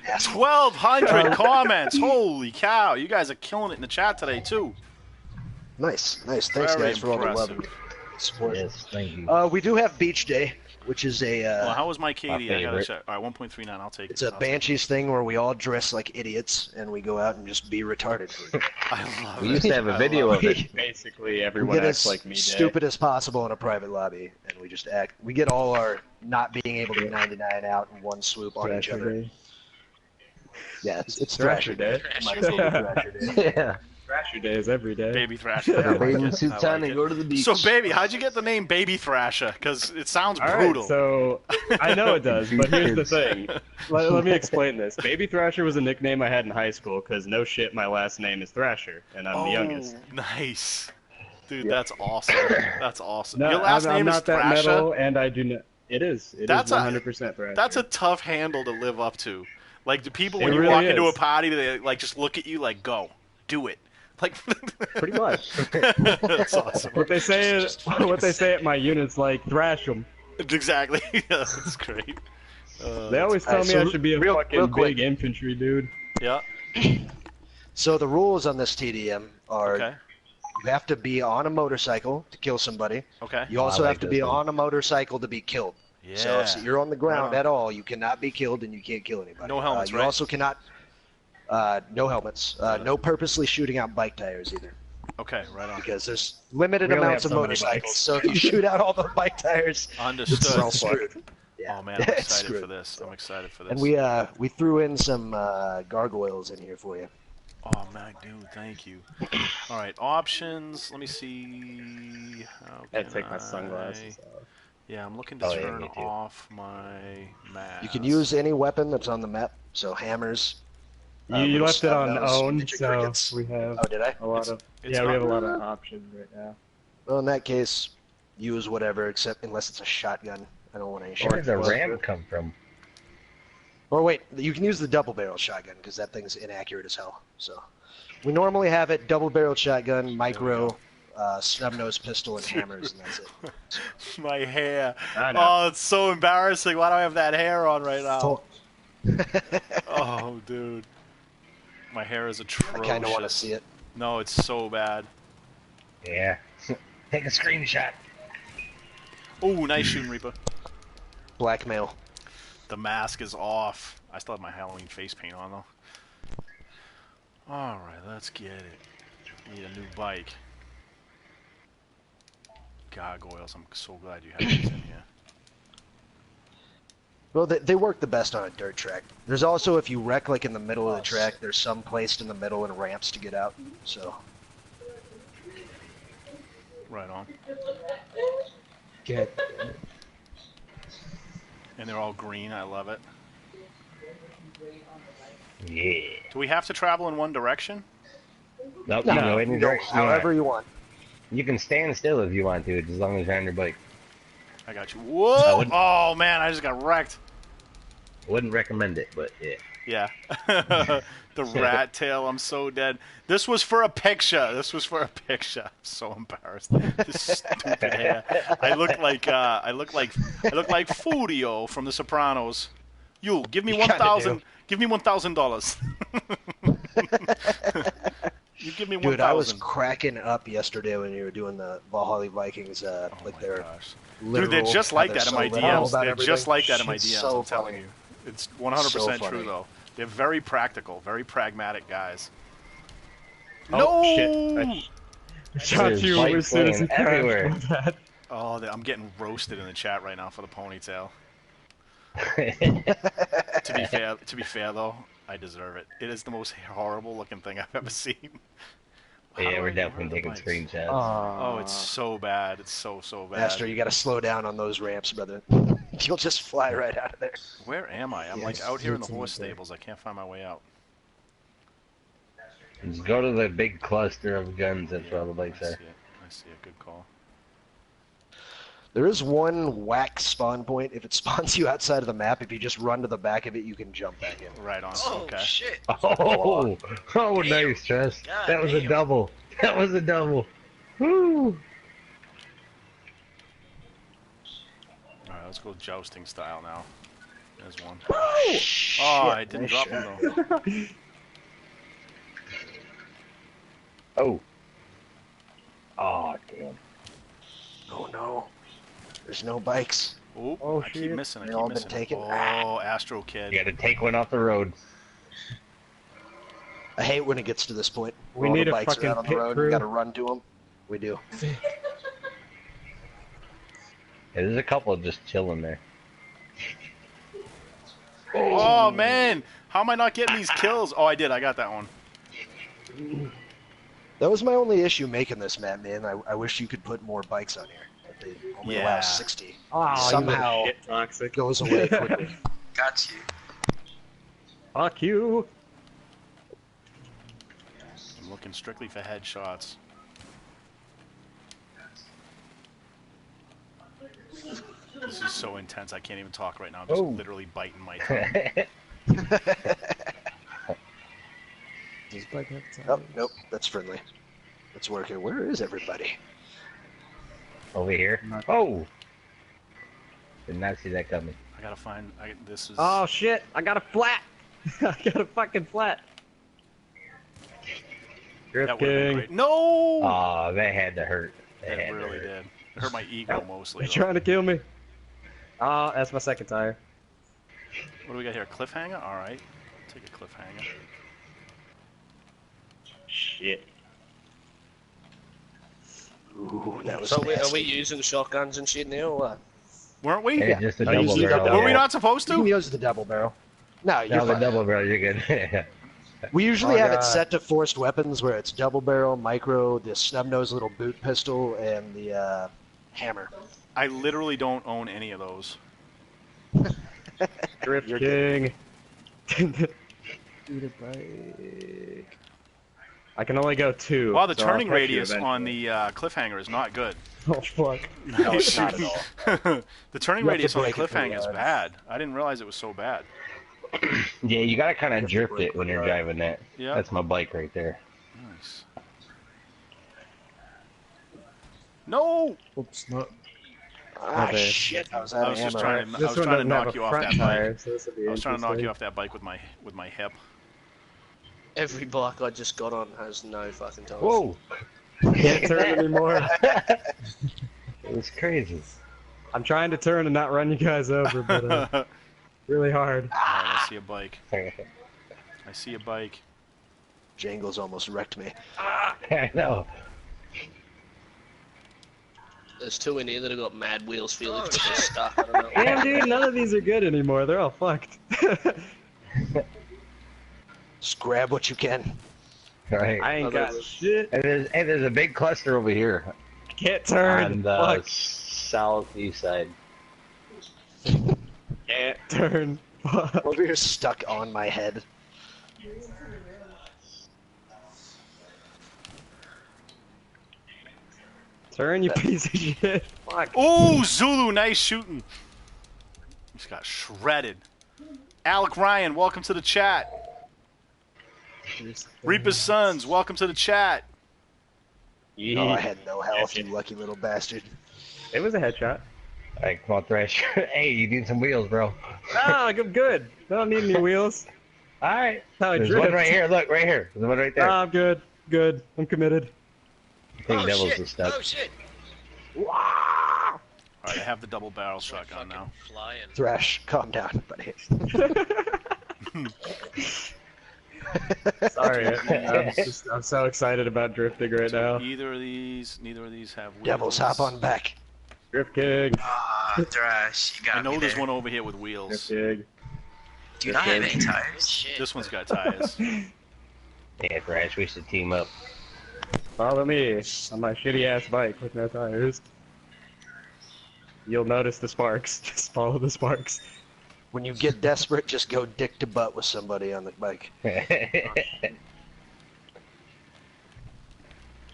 Hacks. 1,200 comments. Holy cow. You guys are killing it in the chat today, too. Nice. Thanks, Very guys, for all the love impressive. and support. Yes, thank you. We do have Beach Day, which is a Well, how was my KD? I gotta favorite. check. All right, 1.39. I'll take it's it. a I'll take Banshees thing where we all dress like idiots and we go out and just be retarded. it. I love We it. used to have a video of it. Basically, We everyone get acts as like me. stupid as possible in a private lobby, and we just act. We get all our not being able to 99 out in one swoop on each other. Yeah, it's Thrasher Day. Might as well be Thrasher Day. Yeah. Thrasher days every day. Baby Thrasher. Put I your like bathing it. suits I on like and it. go to the beach. So, Baby, how'd you get the name Baby Thrasher? Because it sounds All right, brutal. so I know it does, but here's the thing. Let me explain this. Baby Thrasher was a nickname I had in high school because no shit, my last name is Thrasher, and I'm the youngest. Nice. Dude, that's awesome. That's awesome. No, Your last I'm name is not that Thrasher? metal, and I do not. It is. It That's is a- 100% Thrasher. That's a tough handle to live up to. Like, do people, when It you really walk into a is. party, they like just look at you like, go, do it. Like, pretty much. that's awesome. What they say is, what they say at my unit's like thrash 'em. Exactly. Yeah, that's great. They always tell Alright, me so I should be a real fucking quick. big infantry dude. Yeah. So the rules on this TDM are Okay. you have to be on a motorcycle to kill somebody. Okay. You also I like have to this be one. on a motorcycle to be killed. Yeah. So if you're on the ground Right on. at all, you cannot be killed and you can't kill anybody. No helmets, You right? also cannot. No helmets. No purposely shooting out bike tires either. Okay, right on. because there's limited We only amounts have of so many motorcycles. bikes. So if you shoot out all the bike tires, we're Understood. all screwed. Yeah. Oh man, I'm It's excited for screwed. this. I'm excited for this. And we threw in some gargoyles in here for you. Oh man, dude, thank you. All right, options. Let me see. How I had can to take my sunglasses off. Yeah, I'm looking to Oh, yeah, turn me too. off my mask. You can use any weapon that's on the map. So hammers. You little left it on snub-nose, own, ninja so crickets. we have Oh, did I? a lot of it's we have a not- lot of options right now. Well, in that case, use whatever, except unless it's a shotgun. I don't want any Where did shotguns. the ram come from? Or wait, you can use the double-barrel shotgun because that thing's inaccurate as hell. So we normally have it double-barrel shotgun, micro, snub-nose pistol, and hammers, and that's it. My hair. I know. Oh, it's so embarrassing. Why do I have that hair on right now? Oh, dude. My hair is I atrocious. kind of want to see it. No, it's so bad. Yeah. Take a screenshot. Oh, nice shooting, Reaper. Blackmail. The mask is off. I still have my Halloween face paint on, though. Alright, let's get it. Need a new bike. Gargoyles, I'm so glad you have these in here. Well, they work the best on a dirt track. There's also, if you wreck like in the middle of the track, there's some placed in the middle and ramps to get out. So. Right on. Get. And they're all green, I love it. Yeah. Do we have to travel in one direction? Nope, No, you can go any you go direction you however want. you want. You can stand still if you want to, as long as you're on your bike. I got you. Whoa! Oh man, I just got wrecked. Wouldn't recommend it, but yeah. Yeah. The rat tail, I'm so dead. This was for a picture. This was for a picture. I'm so embarrassed. This stupid hair. I look like Furio from The Sopranos. You give me You kinda 1,000. do. Give me $1,000. You give me 1,000. Dude, I was cracking up yesterday when you were doing the Valhalla Vikings, like my they're gosh. literal. Dude, they're just like how that in they're my so literal DMs. about They're just everything. like that in my It's DMs, so I'm telling funny. you. It's 100% So true, funny. though. They're very practical, very pragmatic guys. Oh, No! shit. I shot There's you bike as soon as you lane everywhere. crashed. My bad. Oh, I'm getting roasted in the chat right now for the ponytail. To be fair though, I deserve it. It is the most horrible looking thing I've ever seen. How do Yeah, I- we're where definitely are the taking bikes? screenshots. Oh, it's so bad. It's so bad. Master, you got to slow down on those ramps, brother. You'll just fly right out of there. Where am I? I'm Yes, like out here in the it's in horse there. stables. I can't find my way out. Just go to the big cluster of guns. That's where all the bikes I are. see it. I see a good call. There is one whack spawn point. If it spawns you outside of the map, if you just run to the back of it, you can jump back in. Right on. Oh Okay. shit! Oh, nice, Tress. God That was a damn. double. That was a double. Woo! All right, let's go jousting style now. There's one. Shit, Oh, I didn't nice drop shot. him though. Oh. Oh, damn. Oh no, there's no bikes. Ooh, Oh, I keep shit. missing. I They keep all been missing. taken? Oh, Astro Kid. You gotta take one off the road. I hate when it gets to this point. We where all need the a bikes fucking are out on the pit road. crew. You got to run to them. We do. Yeah, there's a couple just chilling there. Oh man, how am I not getting these kills? Oh, I did. I got that one. That was my only issue making this map, man. I wish you could put more bikes on here. But they only Yeah. allow 60. Oh, Somehow you little shit toxic. It goes away quickly. Got you. Fuck you. I'm looking strictly for headshots. This is so intense. I can't even talk right now. I'm just Oh. literally biting my tongue. Does bike have Oh, tires? nope, that's friendly. It's working. Where is everybody? Over here. Oh! Did not see that coming. I gotta find. This is. Oh shit! I got a flat. I got a fucking flat. Drift that would have been King. great. No! Oh, that had to hurt. That It had to really hurt. did. It hurt my ego mostly. They're though. trying to kill me. Oh, that's my second tire. What do we got here? Cliffhanger? Alright. Take a cliffhanger. Shit. Ooh, that was So nasty. are we using shotguns and shit now, or what? Weren't we? Yeah, just a I double usually barrel. don't- Were we not supposed You can to? use the double barrel. No, you're No, the fine. double barrel, you're good. We usually Oh, have it God. set to forced weapons where it's double barrel, micro, the snub-nosed little boot pistol, and the hammer. I literally don't own any of those. Drift You're King. Do the bike. I can only go 2. Wow, the so I'll turning catch you radius on eventually. the cliffhanger is not good. Oh fuck. No, it's not at all. The turning You have to radius on the break it pretty cliffhanger is hard. bad. I didn't realize it was so bad. Yeah, you gotta kind of drift it when you're driving that. Yeah. That's my bike right there. Nice. No! Oops, no. Ah, Okay. shit. I was I out was of just ammo. trying to, I This was one trying to doesn't have knock a you off front that tire, bike. so this will be I was trying to knock interesting. you off that bike with my hip. Every bike I just got on has no fucking tires. Whoa! Can't turn anymore. It's crazy. I'm trying to turn and not run you guys over, but Alright, really hard. I see a bike. I see a bike. Jangles almost wrecked me. I know. There's 2 in here that have got mad wheels feeling because they're stuck. I don't know. Damn, dude, none of these are good anymore. They're all fucked. Just grab what you can. Right. I ain't got shit. And there's a big cluster over here Can't turn. on the Fuck. southeast side. Can't turn. Fuck. Over here stuck on my head. Turn, you piece of shit. Fuck. Oh, Zulu, nice shooting. Just got shredded. Alec Ryan, welcome to the chat. Reaper's Sons, welcome to the chat. Oh, I had no health, you lucky little bastard. It was a headshot. Alright, come on, Thresh. Hey, you need some wheels, bro. Ah, I'm good. I don't need any wheels. Alright. How I There's drift. one right here. Look, right here. There's one right there. Ah, I'm good. Good. I'm committed. I think Oh Devil's shit! is stuck. Oh shit! Alright, I have the double barrel shotgun Fucking now. flying. Thrash, calm down, buddy. Sorry, I'm so excited about drifting right now. Neither of these have wheels. Devils, hop on back. Drift King. Ah, Thrash, you got I know me there's there. one over here with Drift wheels. King. Do you not have any tires? Shit. This one's got tires. Yeah, Thresh, we should team up. Follow me on my shitty ass bike with no tires. You'll notice the sparks. Just follow the sparks. When you get desperate, just go dick to butt with somebody on the bike.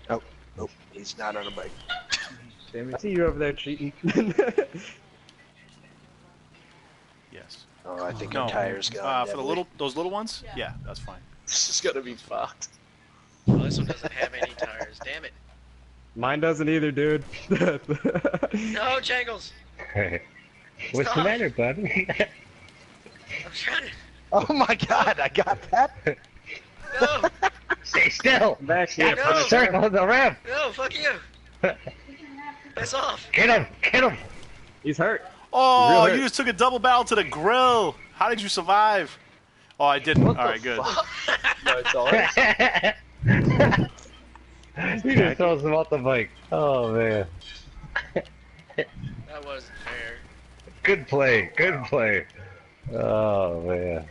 Oh, he's not on a bike. Damn, I see you over there cheating. Yes. Oh, I think No. our tires gone. For those little ones? Yeah, that's fine. This is gonna be fucked. Oh, this one doesn't have any tires. Damn it! Mine doesn't either, dude. No, Jangles. What's the matter, bud? I'm trying to. Oh my god, I got that! No, Stay still. Back here. No. Circle the ramp. no, fuck you. Piss off. Get him. Get him. He's hurt. Oh, Real you hurt. just took a double barrel to the grill. How did you survive? Oh, I didn't. Alright, good. No tires. He just throws him off the bike. Oh man. That wasn't fair. Good play. Good play. Oh man.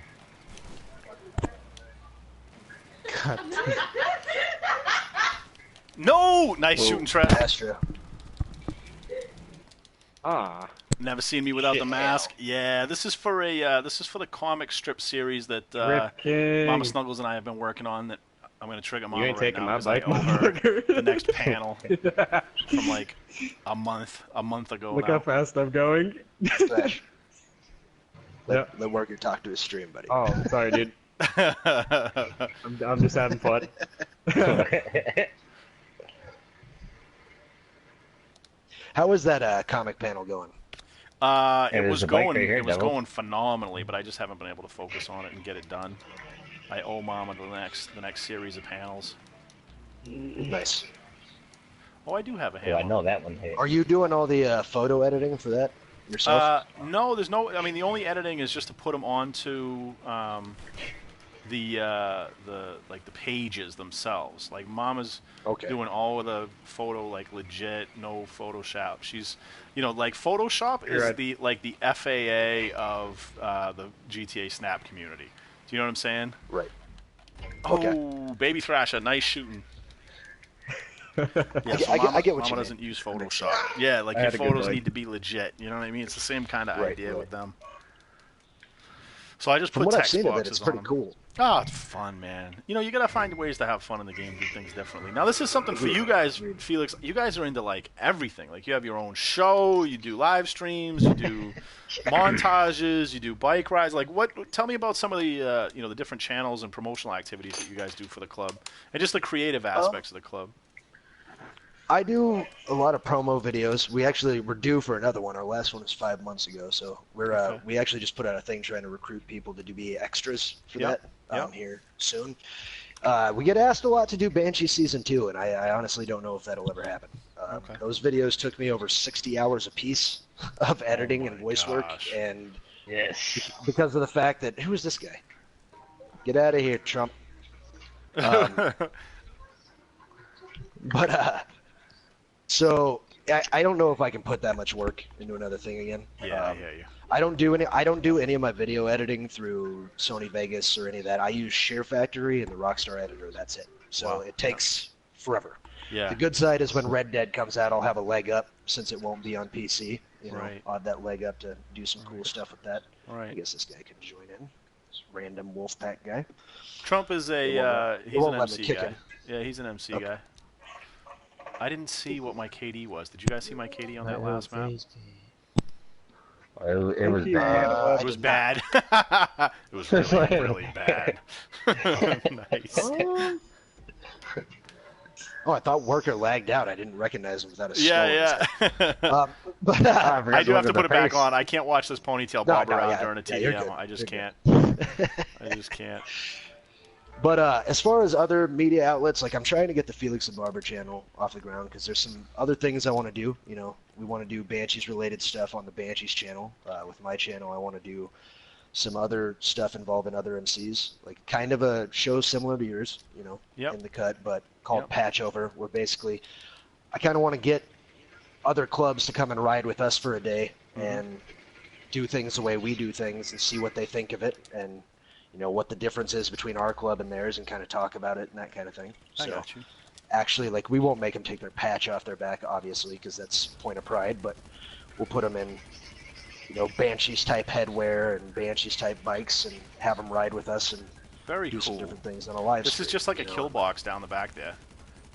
No! Nice shooting, Trev. Astro. Ah. Never seen me without Shit, the mask. Yeah, this is for the comic strip series that Drift King. Mama Snuggles and I have been working on. That I'm gonna trigger Mama You ain't right taking now my 'cause I bike, owe her motherfucker. the next panel from like a month ago. Look now. how fast I'm going. Thrash. Yep. Let Worker talk to his stream, buddy. Oh, sorry, dude. I'm just having fun. How is that comic panel going? It there's was a bike going. right here, It was Devil. going phenomenally, but I just haven't been able to focus on it and get it done. I owe Mama the next series of panels. Nice. Oh, I do have a Oh, hammer. I know that one hit. Are you doing all the photo editing for that yourself? No, there's no. I mean, the only editing is just to put them onto like the pages themselves. Like Mama's Okay. doing all of the photo like legit, no Photoshop. She's, like Photoshop is Right. the FAA of the GTA Snap community. Do you know what I'm saying? Right. Okay. Oh, Baby Thrasher, nice shooting. Yeah, so I Mama, get what Mama you doesn't mean. use Photoshop. Yeah, like I your had a good photos leg. need to be legit. You know what I mean? It's the same kind of Right, idea right. with them. So I just From put what I've text seen of it, boxes it's on pretty them. cool. Oh, it's fun, man. You gotta find ways to have fun in the game, do things differently. Now, this is something for you guys, Felix. You guys are into like everything. Like you have your own show, you do live streams, you do montages, you do bike rides. Like, tell me about some of the the different channels and promotional activities that you guys do for the club, and just the creative aspects of the club. I do a lot of promo videos. We're due for another one. Our last one was 5 months ago, so we actually just put out a thing trying to recruit people to be extras for that here soon. We get asked a lot to do Banshee Season 2, and I honestly don't know if that'll ever happen. Those videos took me over 60 hours a piece of editing and voice work, and Yes. because of the fact that, who is this guy? Get out of here, Trump. So I don't know if I can put that much work into another thing again. Yeah, I hear you. I don't do any of my video editing through Sony Vegas or any of that. I use Share Factory and the Rockstar Editor. That's it. So it takes forever. Yeah. The good side is when Red Dead comes out, I'll have a leg up since it won't be on PC. Right. I'll have that leg up to do some cool stuff with that. Right. I guess this guy can join in. This random Wolfpack guy. Trump is he's They an won't let me MC kick guy. him. Yeah, he's an MC Okay. guy. I didn't see what my KD was. Did you guys see my KD on that last map? It was bad. It was bad. It was really, really bad. Nice. Oh, I thought Worker lagged out. I didn't recognize him without a skull. Yeah. But I do have to put it back on. I can't watch this ponytail bob around during a you're TDM. good. I just You're can't. I just can't. But as far as other media outlets, like I'm trying to get the Felix the Barber channel off the ground because there's some other things I want to do. We want to do Banshees related stuff on the Banshees channel. With my channel, I want to do some other stuff involving other MCs, like kind of a show similar to yours, in the cut, but called Patch Over, where basically I kind of want to get other clubs to come and ride with us for a day and do things the way we do things and see what they think of it and what the difference is between our club and theirs and kind of talk about it and that kind of thing. I got you. Actually, like, we won't make them take their patch off their back, obviously, because that's point of pride, but we'll put them in, Banshees type headwear and Banshees type bikes and have them ride with us and Very do some cool. different things on a live This stream, is just like a kill box down the back there.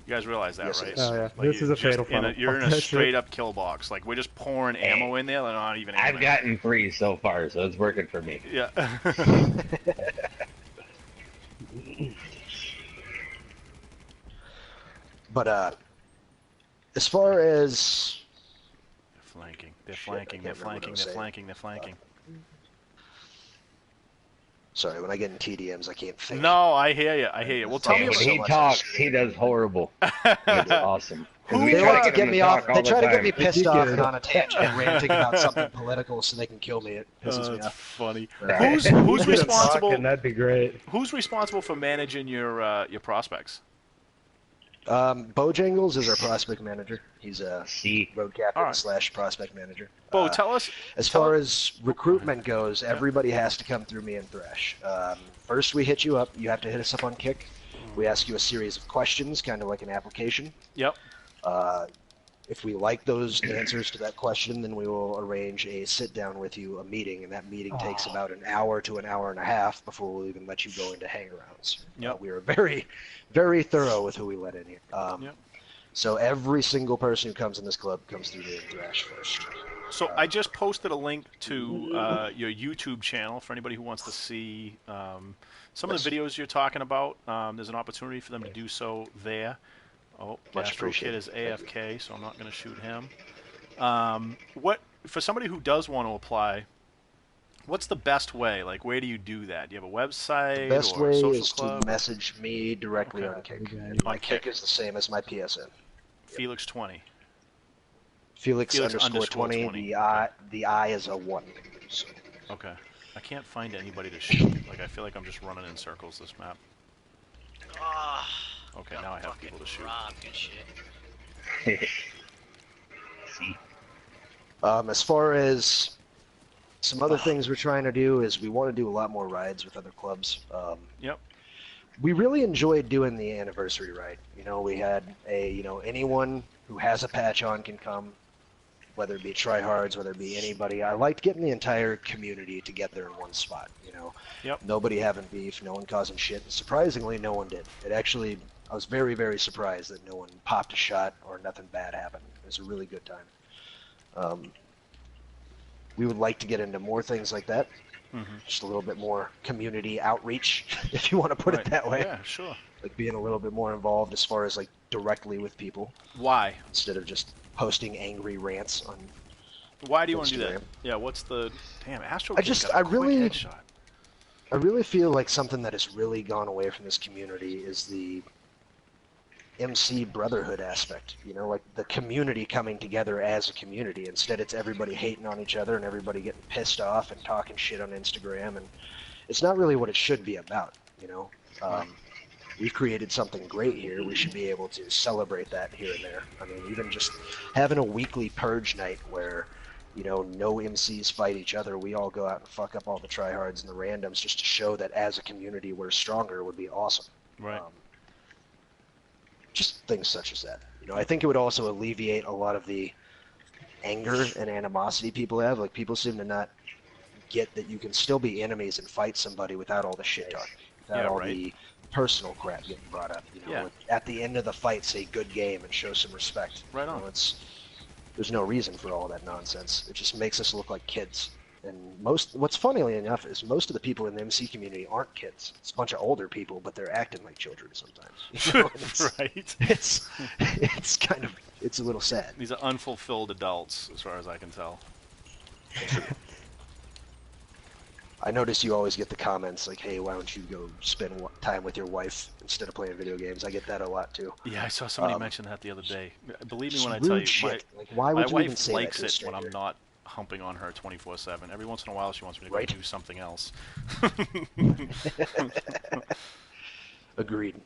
You guys realize that, Yes, it right? is. Oh, yeah. Like This is a fatal funnel. You're in a That's it. straight up kill box. Like we're just pouring ammo in there. They're not even. I've aiming. gotten 3 so far, so it's working for me. Yeah. But as far as They're Shit, I flanking. can't They're remember what I flanking. was They're saying. flanking. They're flanking. sorry, when I get in TDMs, I can't think. No, I hear you. I hear you. Well, tell me When about. he talks, he does horrible. It's awesome. 'Cause we They try like to him get me talk off. all They the try to get time. me pissed You off can. and on a tangent, ranting about something political so they can kill me. It pisses me That's off. funny. Right. Who's Get 'em responsible? talking, that'd be great. Who's responsible for managing your prospects? Bojangles is our prospect manager. He's a See, road captain Alright. / prospect manager. Bo, tell us. As far as recruitment goes, everybody has to come through me and Thresh. First, we hit you up. You have to hit us up on Kick. We ask you a series of questions, kind of like an application. Yep. If we like those answers to that question, then we will arrange a sit-down with you, a meeting, and that meeting takes about an hour to an hour and a half before we'll even let you go into hang-arounds. Yep. We are very, very thorough with who we let in here. Yep. So every single person who comes in this club comes through me and Thresh first. So I just posted a link to your YouTube channel for anybody who wants to see some of the videos you're talking about. There's an opportunity for them to do so there. Oh, Much Gastro Kid appreciated. is AFK, so I'm not going to shoot him. What for somebody who does want to apply? What's the best way? Like, where do you do that? Do you have a website Best or a way social is club? to message me directly Okay. on Kick. Okay. And my On Kick Kick. is the same as my PSN. Felix 20. Felix Felix underscore 20. 20. The I is a 1. So, Okay. I can't find anybody to shoot. Like, I feel like I'm just running in circles this map. Ah, Okay, now I have people to shoot. robbed and shit. See. As far as some other things we're trying to do is we want to do a lot more rides with other clubs. Yep. We really enjoyed doing the anniversary ride. You know, we had anyone who has a patch on can come, whether it be tryhards, whether it be anybody. I liked getting the entire community together in one spot, you know. Yep. Nobody having beef, no one causing shit. Surprisingly, no one did. I was very, very surprised that no one popped a shot or nothing bad happened. It was a really good time. We would like to get into more things like that. Mm-hmm. Just a little bit more community outreach, if you want to put it that way. Yeah, sure. Like being a little bit more involved as far as like directly with people Why? instead of just posting angry rants on. Why do you want to do that? Instagram. Yeah, what's the... Damn, Astro I Kid's just- got a I quick really- headshot. I really feel like something that has really gone away from this community is the MC brotherhood aspect. You know, like the community coming together as a community. Instead, it's everybody hating on each other and everybody getting pissed off and talking shit on Instagram. And it's not really what it should be about, you know. We've created something great here. We should be able to celebrate that here and there. I mean, even just having a weekly purge night where, you know, no MCs fight each other. We all go out and fuck up all the tryhards and the randoms just to show that as a community we're stronger would be awesome. Right. Just things such as that. You know, I think it would also alleviate a lot of the anger and animosity people have. Like, people seem to not get that you can still be enemies and fight somebody without all the shit talking, without Yeah, all right. the personal crap getting brought up. You know, Yeah. like, at the end of the fight, say good game and show some respect. Right on. You know, there's no reason for all that nonsense. It just makes us look like kids. And what's funnily enough is most of the people in the MC community aren't kids. It's a bunch of older people, but they're acting like children sometimes. You know, and Right. it's kind of, it's a little sad. These are unfulfilled adults, as far as I can tell. I notice you always get the comments like, hey, why don't you go spend time with your wife instead of playing video games? I get that a lot too. Yeah, I saw somebody mention that the other day. Believe me Just when I tell rude you, shit. Like, why would my you even wife say likes that to a it when I'm stranger? not humping on her 24/7. Every once in a while, she wants me to Right. go do something else. Agreed.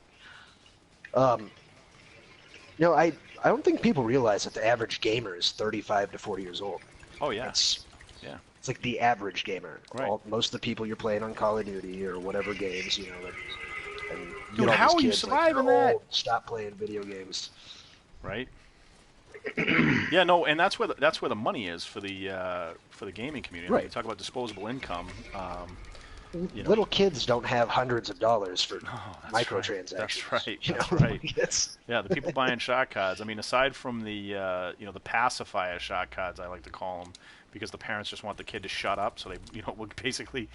No, I don't think people realize that the average gamer is 35 to 40 years old. Oh yeah, Yeah. It's like the average gamer. Right. Most of the people you're playing on Call of Duty or whatever games, you know, and you Dude, get all how these are you kids like, surviving "You're that?" old, stop playing video games. right. Yeah, no, and that's where the money is for the gaming community. Right. You talk about disposable income. You know. Little kids don't have hundreds of dollars for Oh, that's microtransactions. Right. That's right. You That's know? right. Yes. Yeah, the people buying shot cards. I mean, aside from the the pacifier shot cards, I like to call them, because the parents just want the kid to shut up, so they would basically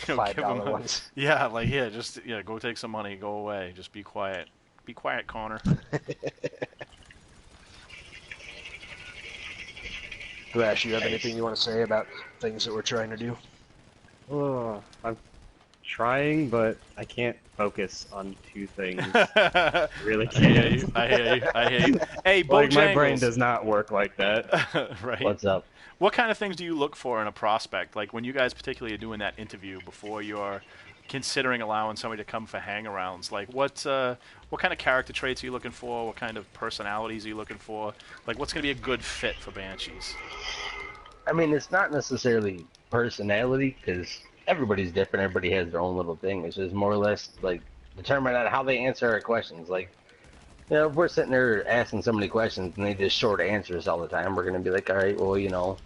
give $5 them ones. Yeah, like go take some money, go away, just be quiet. Be quiet, Connor. Rash, you have anything you want to say about things that we're trying to do? Oh, I'm trying, but I can't focus on two things. Really I hear can't. you. I hear you. I hear you. Hey, Like, my brain Bojangles. does not work like that. Right. What's up? What kind of things do you look for in a prospect? Like when you guys particularly are doing that interview before you're considering allowing somebody to come for hang-arounds, like what kind of character traits are you looking for? What kind of personalities are you looking for? Like what's going to be a good fit for Banshees? I mean, it's not necessarily personality, because everybody's different. Everybody has their own little thing. It's just more or less like determined on how they answer our questions. Like, you know, if we're sitting there asking so many questions and they just short answers all the time, we're gonna be like, all right, well, you know,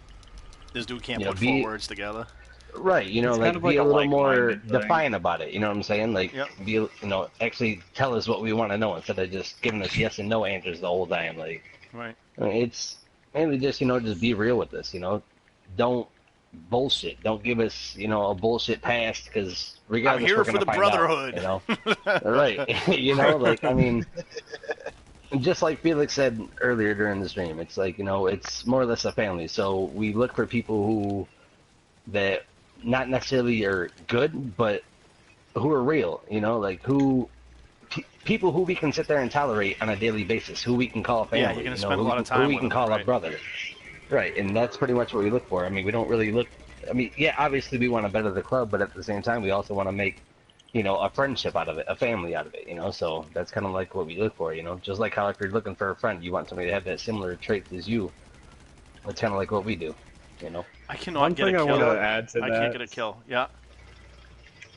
This dude can't You know, put be- four words together. right, you know, It's like kind of be like a a little more like-minded thing. defiant about it. You know what I'm saying? Like, Yep. be, you know, actually tell us what we want to know instead of just giving us yes and no answers the whole time. Like, Right. I mean, it's mainly just, you know, just be real with us, you know. Don't bullshit. Don't give us, you know, a bullshit past, because regardless, here we're for gonna the find brotherhood. Out, you know, right? You know, like, I mean, just like Felix said earlier during the stream, it's like, you know, it's more or less a family. So we look for people who that not necessarily are good, but who are real. You know, like people who we can sit there and tolerate on a daily basis, who we can call family. you're gonna you know, spend a who lot we of can- time who we with can them, call right. a brother. Right, and that's pretty much what we look for. I mean, we don't really look I mean, yeah, obviously we want to better the club, but at the same time, we also want to make, a friendship out of it, a family out of it, So that's kind of like what we look for, Just like how if you're looking for a friend, you want somebody to have that similar traits as you. That's kind of like what we do. I cannot One get thing a I kill. want to add to I that. can't get a kill. Yeah.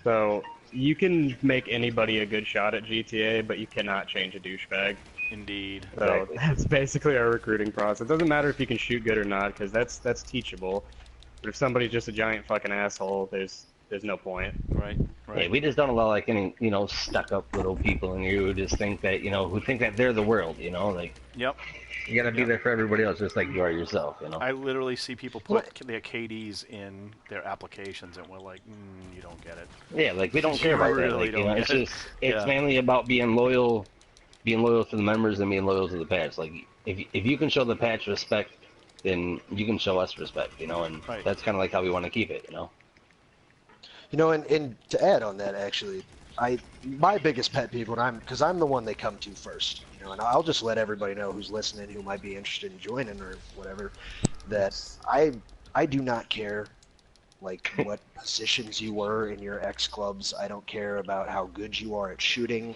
So you can make anybody a good shot at GTA, but you cannot change a douchebag. Indeed. So Exactly. that's basically our recruiting process. It doesn't matter if you can shoot good or not, because that's teachable. But if somebody's just a giant fucking asshole, there's no point. Right. Yeah, we just don't allow like any, stuck-up little people in here who just think that, who think that they're the world, like. Yep. You gotta be there for everybody else, just like you are yourself, I literally see people put their KDs in their applications, and we're like, you don't get it. Yeah, like we don't care You about really that. Like, don't it's get it. just it's Yeah. mainly about being loyal to the members and being loyal to the patch. Like if you can show the patch respect, then you can show us respect, and Right. that's kind of like how we want to keep it, And to add on that, actually, my biggest pet peeve because I'm the one they come to first, and I'll just let everybody know who's listening who might be interested in joining or whatever, that I do not care, like, what positions you were in your ex clubs. I don't care about how good you are at shooting.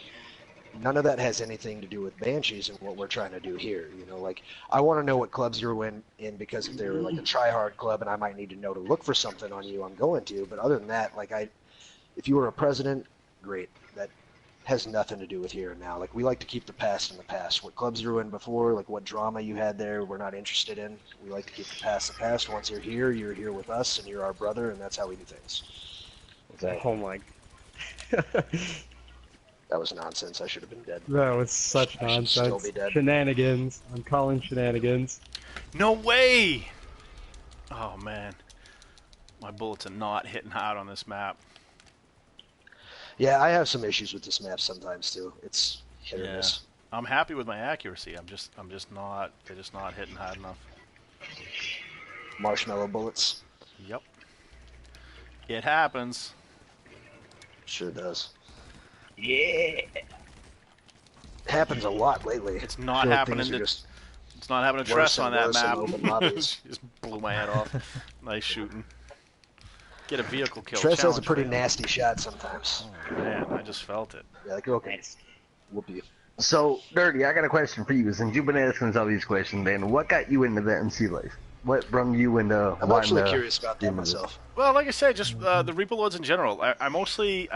None of that has anything to do with Banshees and what we're trying to do here. Like, I want to know what clubs you're in because if they're like a try-hard club and I might need to know to look for something on you, I'm going to. But other than that, like, if you were a president, great. That has nothing to do with here and now. Like, we like to keep the past in the past. What clubs you were in before, like what drama you had there, we're not interested in. We like to keep the past the past. Once you're here with us, and you're our brother, and that's how we do things. Exactly. Oh my. That was nonsense. I should have been dead. That was such I should still nonsense. be dead. Shenanigans. I'm calling shenanigans. No way! Oh, man. My bullets are not hitting hard on this map. Yeah, I have some issues with this map sometimes too. It's hit or Yeah. miss. I'm happy with my accuracy. They're just not hitting hard enough. Marshmallow bullets. Yep. It happens. Sure does. Yeah. Happens a lot lately. It's not Feel like happening things are to just It's not happening to worse Tress and on that worse in map. open lobbies. Just blew my head off. Nice shooting. Get a vehicle kill. Tress has a Challenge pretty failed. nasty shot sometimes. Oh, man, I just felt it. Yeah, the girl can whoop you. So, Dirty, I got a question for you. Since you've been asking all these questions, man, what got you into the MC life? What brung you into I'm wanting actually to curious about get that into this? myself. Well, like I said, just the Reaper Lords in general. I mostly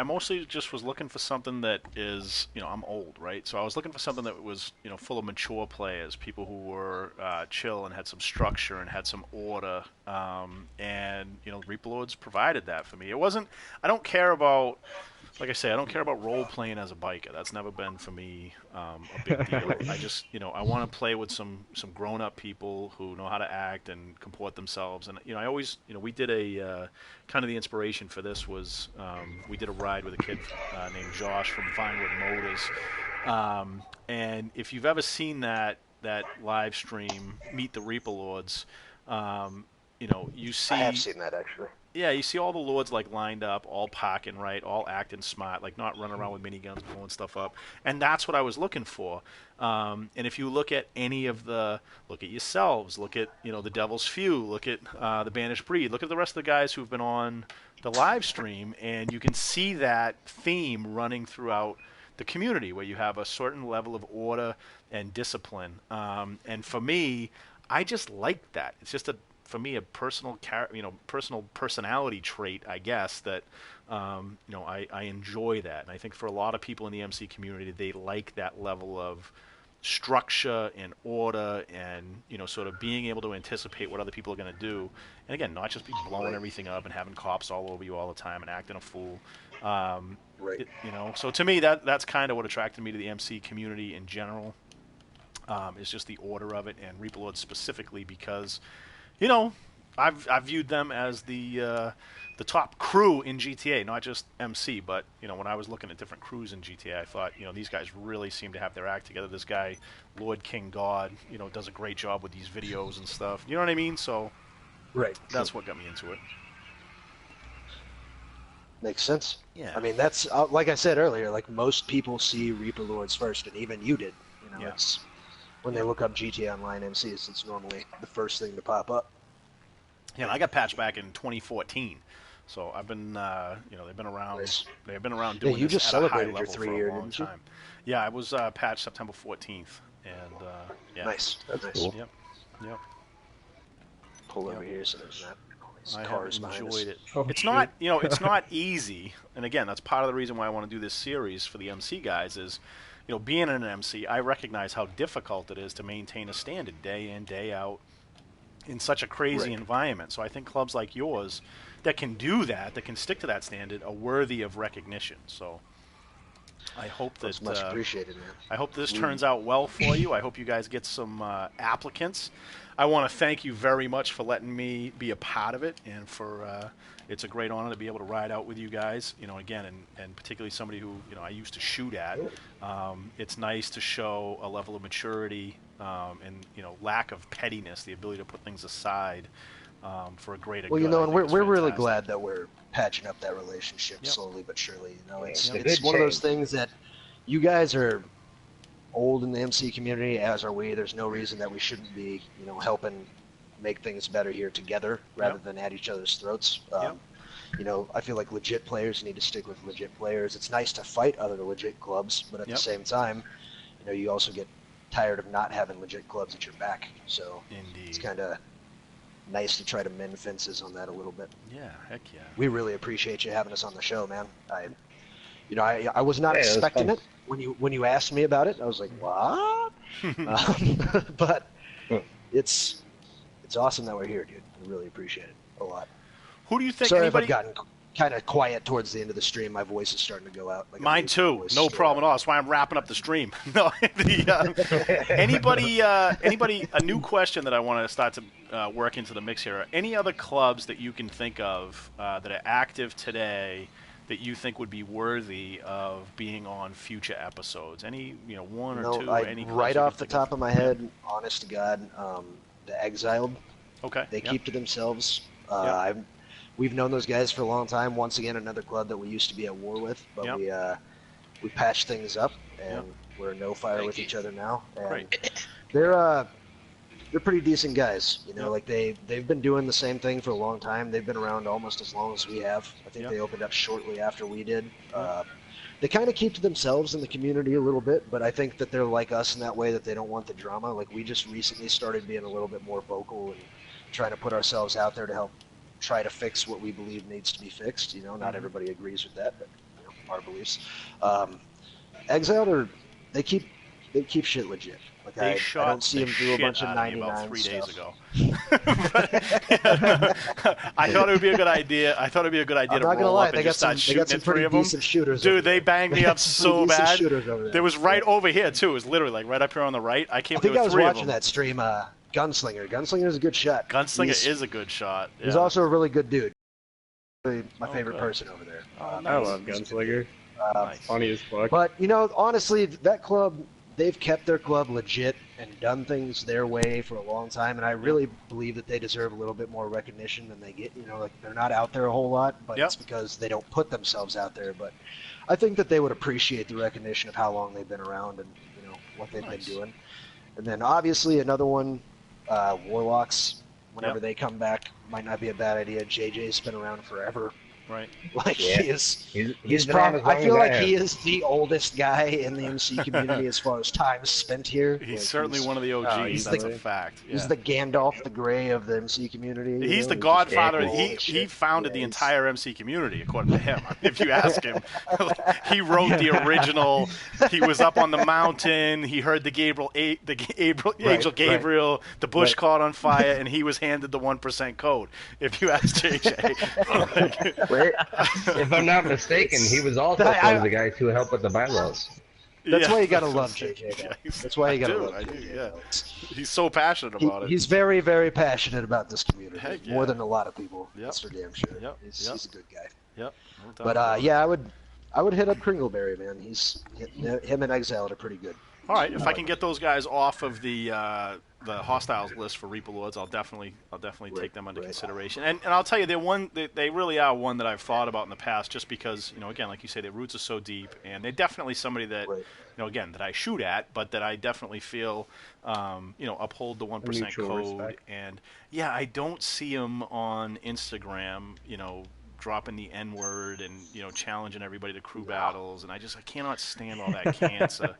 just was looking for something that is, I'm old, right? So I was looking for something that was, full of mature players, people who were chill and had some structure and had some order. And Reaper Lords provided that for me. It wasn't. I don't care about. Like I say, I don't care about role playing as a biker. That's never been for me a big deal. I just, I want to play with some grown up people who know how to act and comport themselves. And I always, we did a kind of the inspiration for this was we did a ride with a kid named Josh from Vinewood Motors. And if you've ever seen that live stream, Meet the Reaper Lords, you see. I have seen that actually. Yeah, you see all the lords like lined up, all parking right, all acting smart, like not running around with miniguns blowing stuff up, and that's what I was looking for. And if you look at look at yourselves, look at the Devil's Few, look at the Banished Breed, look at the rest of the guys who've been on the live stream, and you can see that theme running throughout the community, where you have a certain level of order and discipline. And for me, I just like that. It's just for me, a personal personality trait, I guess, that I enjoy that, and I think for a lot of people in the MC community, they like that level of structure and order, and sort of being able to anticipate what other people are going to do, and again, not just be blowing everything up and having cops all over you all the time and acting a fool. Right. So to me, that's kind of what attracted me to the MC community in general. Is just the order of it, and Reaper Lords specifically because. I've viewed them as the top crew in GTA, not just MC, but when I was looking at different crews in GTA, I thought these guys really seem to have their act together. This guy, Lord King God, does a great job with these videos and stuff. You know what I mean? So, right, that's what got me into it. Makes sense. Yeah. I mean, that's like I said earlier. Like most people see Reaper Lords first, and even you did. Yeah. It's when they look up GTA Online MCs, it's normally the first thing to pop up. Yeah, and I got patched back in 2014. So I've been, they've been around. Nice. They've been around doing you this just at a high celebrated your level for 3-year, a long didn't you? time. Yeah, I was patched September 14th, and yeah. Nice. That's nice. cool. Yep. Pull Yep. over here so there's not all these I cars have behind enjoyed us. it. Oh, It's shoot. not, it's not easy. And again, that's part of the reason why I want to do this series for the MC guys is, being an MC, I recognize how difficult it is to maintain a standard day in, day out in such a crazy Right. environment. So I think clubs like yours that can do that, that can stick to that standard, are worthy of recognition. So I hope that That's much appreciated, man. I hope this turns out well for you. I hope you guys get some applicants. I want to thank you very much for letting me be a part of it, and for it's a great honor to be able to ride out with you guys. Again, and particularly somebody who I used to shoot at. It's nice to show a level of maturity and lack of pettiness, the ability to put things aside for a greater Well, good. I and think we're is really fantastic. glad that we're patching up that relationship Yep. slowly but surely. It's It's a it's good one of those change. things that you guys are old in the MC community, as are we. There's no reason that we shouldn't be, helping make things better here together rather Yep. than at each other's throats. Yep. I feel like legit players need to stick with legit players. It's nice to fight other legit clubs, but at Yep. the same time, you also get tired of not having legit clubs at your back. So Indeed. it's kind of nice to try to mend fences on that a little bit. Yeah, heck yeah. We really appreciate you having us on the show, man. I was not Yeah, it was expecting fun. it when you asked me about it. I was like, what? But it's awesome that we're here, dude. I really appreciate it a lot. Who do you think? Sorry anybody? if I've gotten kind of quiet towards the end of the stream. My voice is starting to go out. Like Mine too. No problem at all. That's why I'm wrapping up the stream. No, anybody? A new question that I want to start to work into the mix here. Any other clubs that you can think of that are active today that you think would be worthy of being on future episodes? Any, one or two? Any clubs right you off can the think top of my head, honest to God, the Exiled. Okay. They Yep. keep to themselves. Yep. We've known those guys for a long time. Once again, another club that we used to be at war with, but Yep. we patched things up, and Yep. we're no fire Thank with you. each other now. And Great. they're pretty decent guys. Yep. Like they've been doing the same thing for a long time. They've been around almost as long as we have. I think Yep. they opened up shortly after we did. They kind of keep to themselves in the community a little bit, but I think that they're like us in that way, that they don't want the drama. Like, we just recently started being a little bit more vocal and trying to put ourselves out there to help try to fix what we believe needs to be fixed. Not everybody agrees with that, but our beliefs. Exiled they keep shit legit. Like, They I shot don't see the them do a shit bunch of out of me 99 about 3 days stuff. ago. I thought it would be a good idea. I'm to not gonna roll lie, up they and got just some start shooting at pretty three of them. decent shooters. over Dude, they there. banged me up so Pretty decent bad. shooters over there. There was right over here too. It was literally like right up here on the right. I came I think there I with was three of watching them. that stream. Gunslinger. Gunslinger's a good shot. Gunslinger is a good shot. He's Yeah. also a really good dude. Really my Oh, favorite good. person over there. Oh, I nice. love Gunslinger. Nice. Funny as fuck. But honestly, that club, they've kept their club legit and done things their way for a long time, and I really believe that they deserve a little bit more recognition than they get. Like, they're not out there a whole lot, but Yep. it's because they don't put themselves out there. But I think that they would appreciate the recognition of how long they've been around and what they've Nice. been doing. And then obviously another one, Warlocks. Whenever Yep. they come back, might not be a bad idea. JJ's been around forever. Right. Like, Yeah. he is. He's been on as long I feel as like have. he is the oldest guy in the MC community as far as time spent here. He's Like, certainly one of the OGs. he's That's the- a fact. He's Yeah. the Gandalf the Grey of the MC community. He's the just godfather. old He as shit. founded the Yeah, entire MC community, according to him. If you ask him, he wrote the original. He was up on the mountain. He heard the angel Gabriel. The bush Right. caught on fire, and he was handed the 1% code. If you ask JJ, If I'm not mistaken, he was also one of the guys who helped with the bylaws. That's Yeah. why you gotta love JJ. Yeah, man. he's- That's why you gotta I do, love I do, JJ. yeah. He's so passionate about it. He's very, very passionate about this community. Heck yeah. More than a lot of people. Yep. That's for damn sure. Yep, He's yep. a good guy. Yep. No doubt But about it. yeah, I would hit up Kringleberry, man. Him and Exiled are pretty good. All right, if I can get those guys off of the the hostiles list for Reaper Lords. I'll definitely take them under consideration. And I'll tell you, they really are one that I've thought about in the past, just because, again, like you say, their roots are so deep, and they're definitely somebody that, again, that I shoot at, but that I definitely feel, uphold the 1% code. Respect. And yeah, I don't see them on Instagram, dropping the N-word and challenging everybody to crew battles, and I cannot stand all that cancer.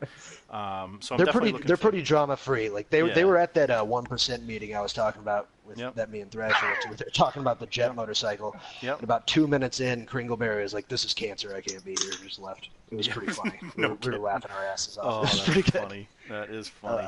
So I'm they're pretty drama free. Like they were at that 1% meeting I was talking about with that me and Thrasher went to. They're talking about the jet motorcycle. Yep. And about 2 minutes in, Kringleberry was like, "This is cancer. I can't be here." And just left. It was pretty funny. we were laughing our asses off. Oh, that's pretty good. funny. That is funny.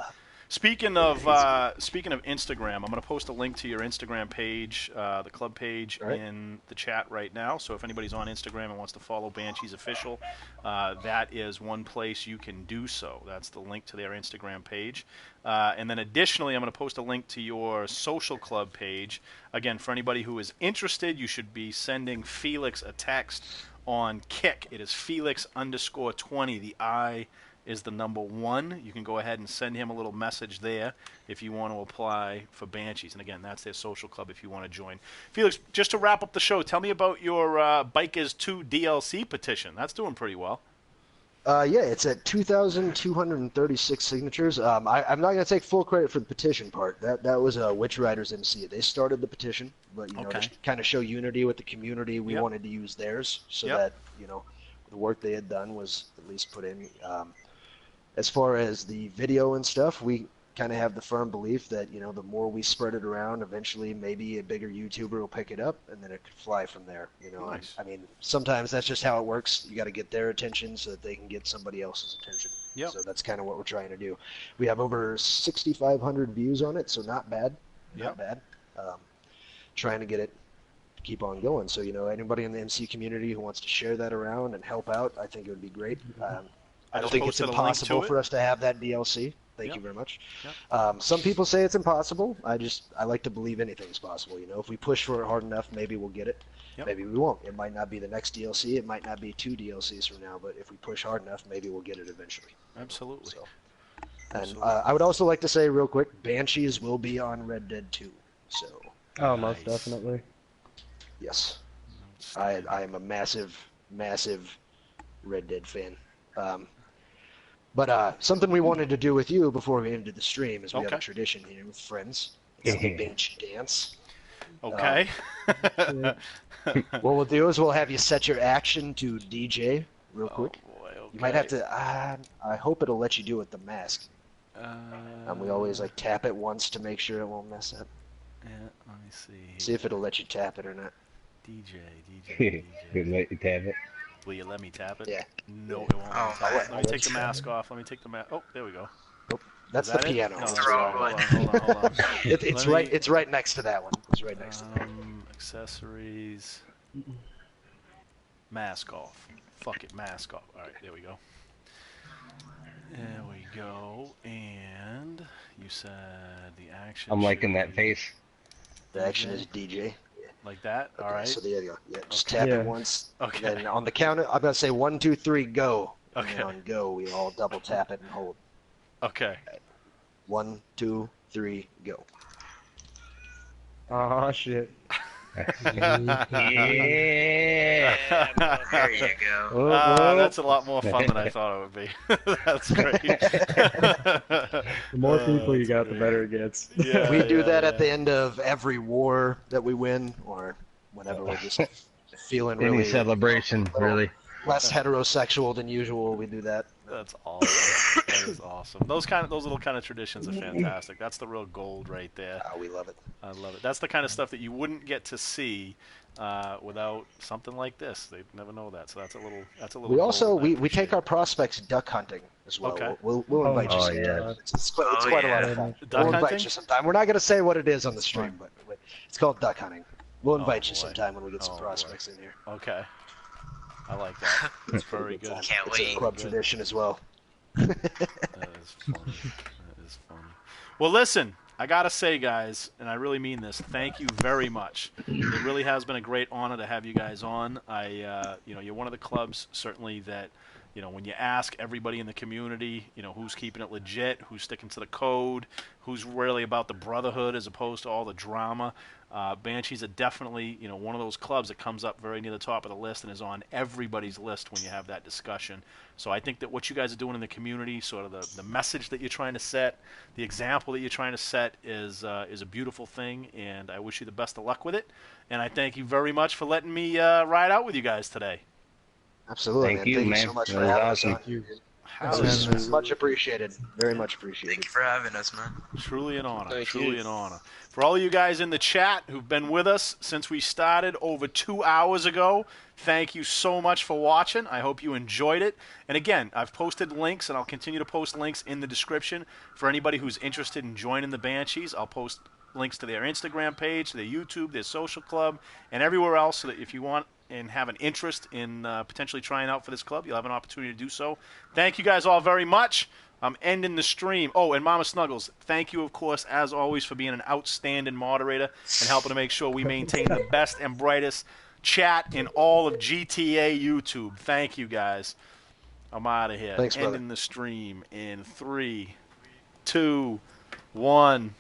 Speaking of Instagram, I'm going to post a link to your Instagram page, the club page, in the chat right now. So if anybody's on Instagram and wants to follow Banshees Official, that is one place you can do so. That's the link to their Instagram page. And then additionally, I'm going to post a link to your social club page. Again, for anybody who is interested, you should be sending Felix a text on Kick. It is Felix_20. The I is the number 1. You can go ahead and send him a little message there if you want to apply for Banshees. And again, that's their social club if you want to join. Felix, just to wrap up the show, tell me about your Bikers 2 DLC petition. That's doing pretty well. It's at 2,236 signatures. I'm not going to take full credit for the petition part. That was Witch Riders MC. They started the petition, but to kind of show unity with the community, we wanted to use theirs so that the work they had done was at least put in. As far as the video and stuff, we kind of have the firm belief that the more we spread it around, eventually maybe a bigger YouTuber will pick it up, and then it could fly from there. Nice. I mean, sometimes that's just how it works. You got to get their attention so that they can get somebody else's attention. Yep. So that's kind of what we're trying to do. We have over 6,500 views on it, so not bad. Not bad. Trying to get it keep on going. So anybody in the MC community who wants to share that around and help out, I think it would be great. I don't think it's impossible for us to have that DLC. Thank you very much. Yep. Some people say it's impossible. I like to believe anything's possible. If we push for it hard enough, maybe we'll get it. Yep. Maybe we won't. It might not be the next DLC. It might not be 2 DLCs from now. But if we push hard enough, maybe we'll get it eventually. Absolutely. So. And I would also like to say real quick, Banshees will be on Red Dead 2. So. Oh, most definitely. Yes. I am a massive Red Dead fan. But something we wanted to do with you before we ended the stream is we have a tradition here with friends. It's the Banshee dance. Okay. What we'll do is we'll have you set your action to DJ real quick. Boy, okay. You might have to. I hope it'll let you do it with the mask. And we always tap it once to make sure it won't mess up. Yeah, let me see. See if it'll let you tap it or not. DJ. Let you tap it. Will you let me tap it? Yeah. No, it won't. Let me take the mask off. Oh, there we go. Oh, that's the piano. No, Hold on. It's right next to that one. It's right next to that. Accessories. Mask off. Fuck it, mask off. All right, there we go. There we go. And you said the action. I'm liking that face. The action is DJ. Like that? Okay, all right. So there you go. Yeah, just tap it once. Okay. Then on the count, I'm going to say 1, 2, 3, go. Okay. And on go, we all double tap it and hold. Okay. 1, 2, 3, go. Oh, shit. Yeah. There you go. That's a lot more fun than I thought it would be. That's great. The more people you got, the better it gets. Yeah, we do that at the end of every war that we win, or whenever we're just feeling really Any celebration, really. less heterosexual than usual. We do that. That's awesome. That is awesome. Those little kind of traditions are fantastic. That's the real gold right there. Oh, we love it. I love it. That's the kind of stuff that you wouldn't get to see without something like this. They'd never know that. So that's a little. We also we take our prospects duck hunting as well. Okay. We'll invite you sometime. Yeah. It's quite a lot of fun. Duck We'll invite hunting? you sometime. We're not going to say what it is on the stream, but it's called duck hunting. We'll invite you sometime when we get some prospects in here. Okay. I like that. That's very good. Can't It's wait. a club tradition as well. That is funny. That is funny. Well, listen, I gotta say, guys, and I really mean this. Thank you very much. It really has been a great honor to have you guys on. You're one of the clubs certainly that, when you ask everybody in the community, who's keeping it legit, who's sticking to the code, who's really about the brotherhood as opposed to all the drama, Banshees are definitely, one of those clubs that comes up very near the top of the list and is on everybody's list when you have that discussion. So I think that what you guys are doing in the community, sort of the message that you're trying to set, the example that you're trying to set is a beautiful thing, and I wish you the best of luck with it. And I thank you very much for letting me ride out with you guys today. Absolutely, Thank you, Thank man. you so much That for was having awesome. us on. Thank you. Hell This yeah. is much appreciated. Very much appreciated. Thank you for having us, man. Truly an honor. Thank Truly you. an honor. For all of you guys in the chat who've been with us since we started over 2 hours ago, thank you so much for watching. I hope you enjoyed it. And again, I've posted links, and I'll continue to post links in the description for anybody who's interested in joining the Banshees. I'll post links to their Instagram page, their YouTube, their social club, and everywhere else, so that if you want and have an interest in potentially trying out for this club, you'll have an opportunity to do so. Thank you guys all very much. I'm ending the stream. Oh, and Mama Snuggles, thank you, of course, as always, for being an outstanding moderator and helping to make sure we maintain the best and brightest chat in all of GTA YouTube. Thank you, guys. I'm out of here. Thanks, brother. Ending the stream in 3, 2, 1.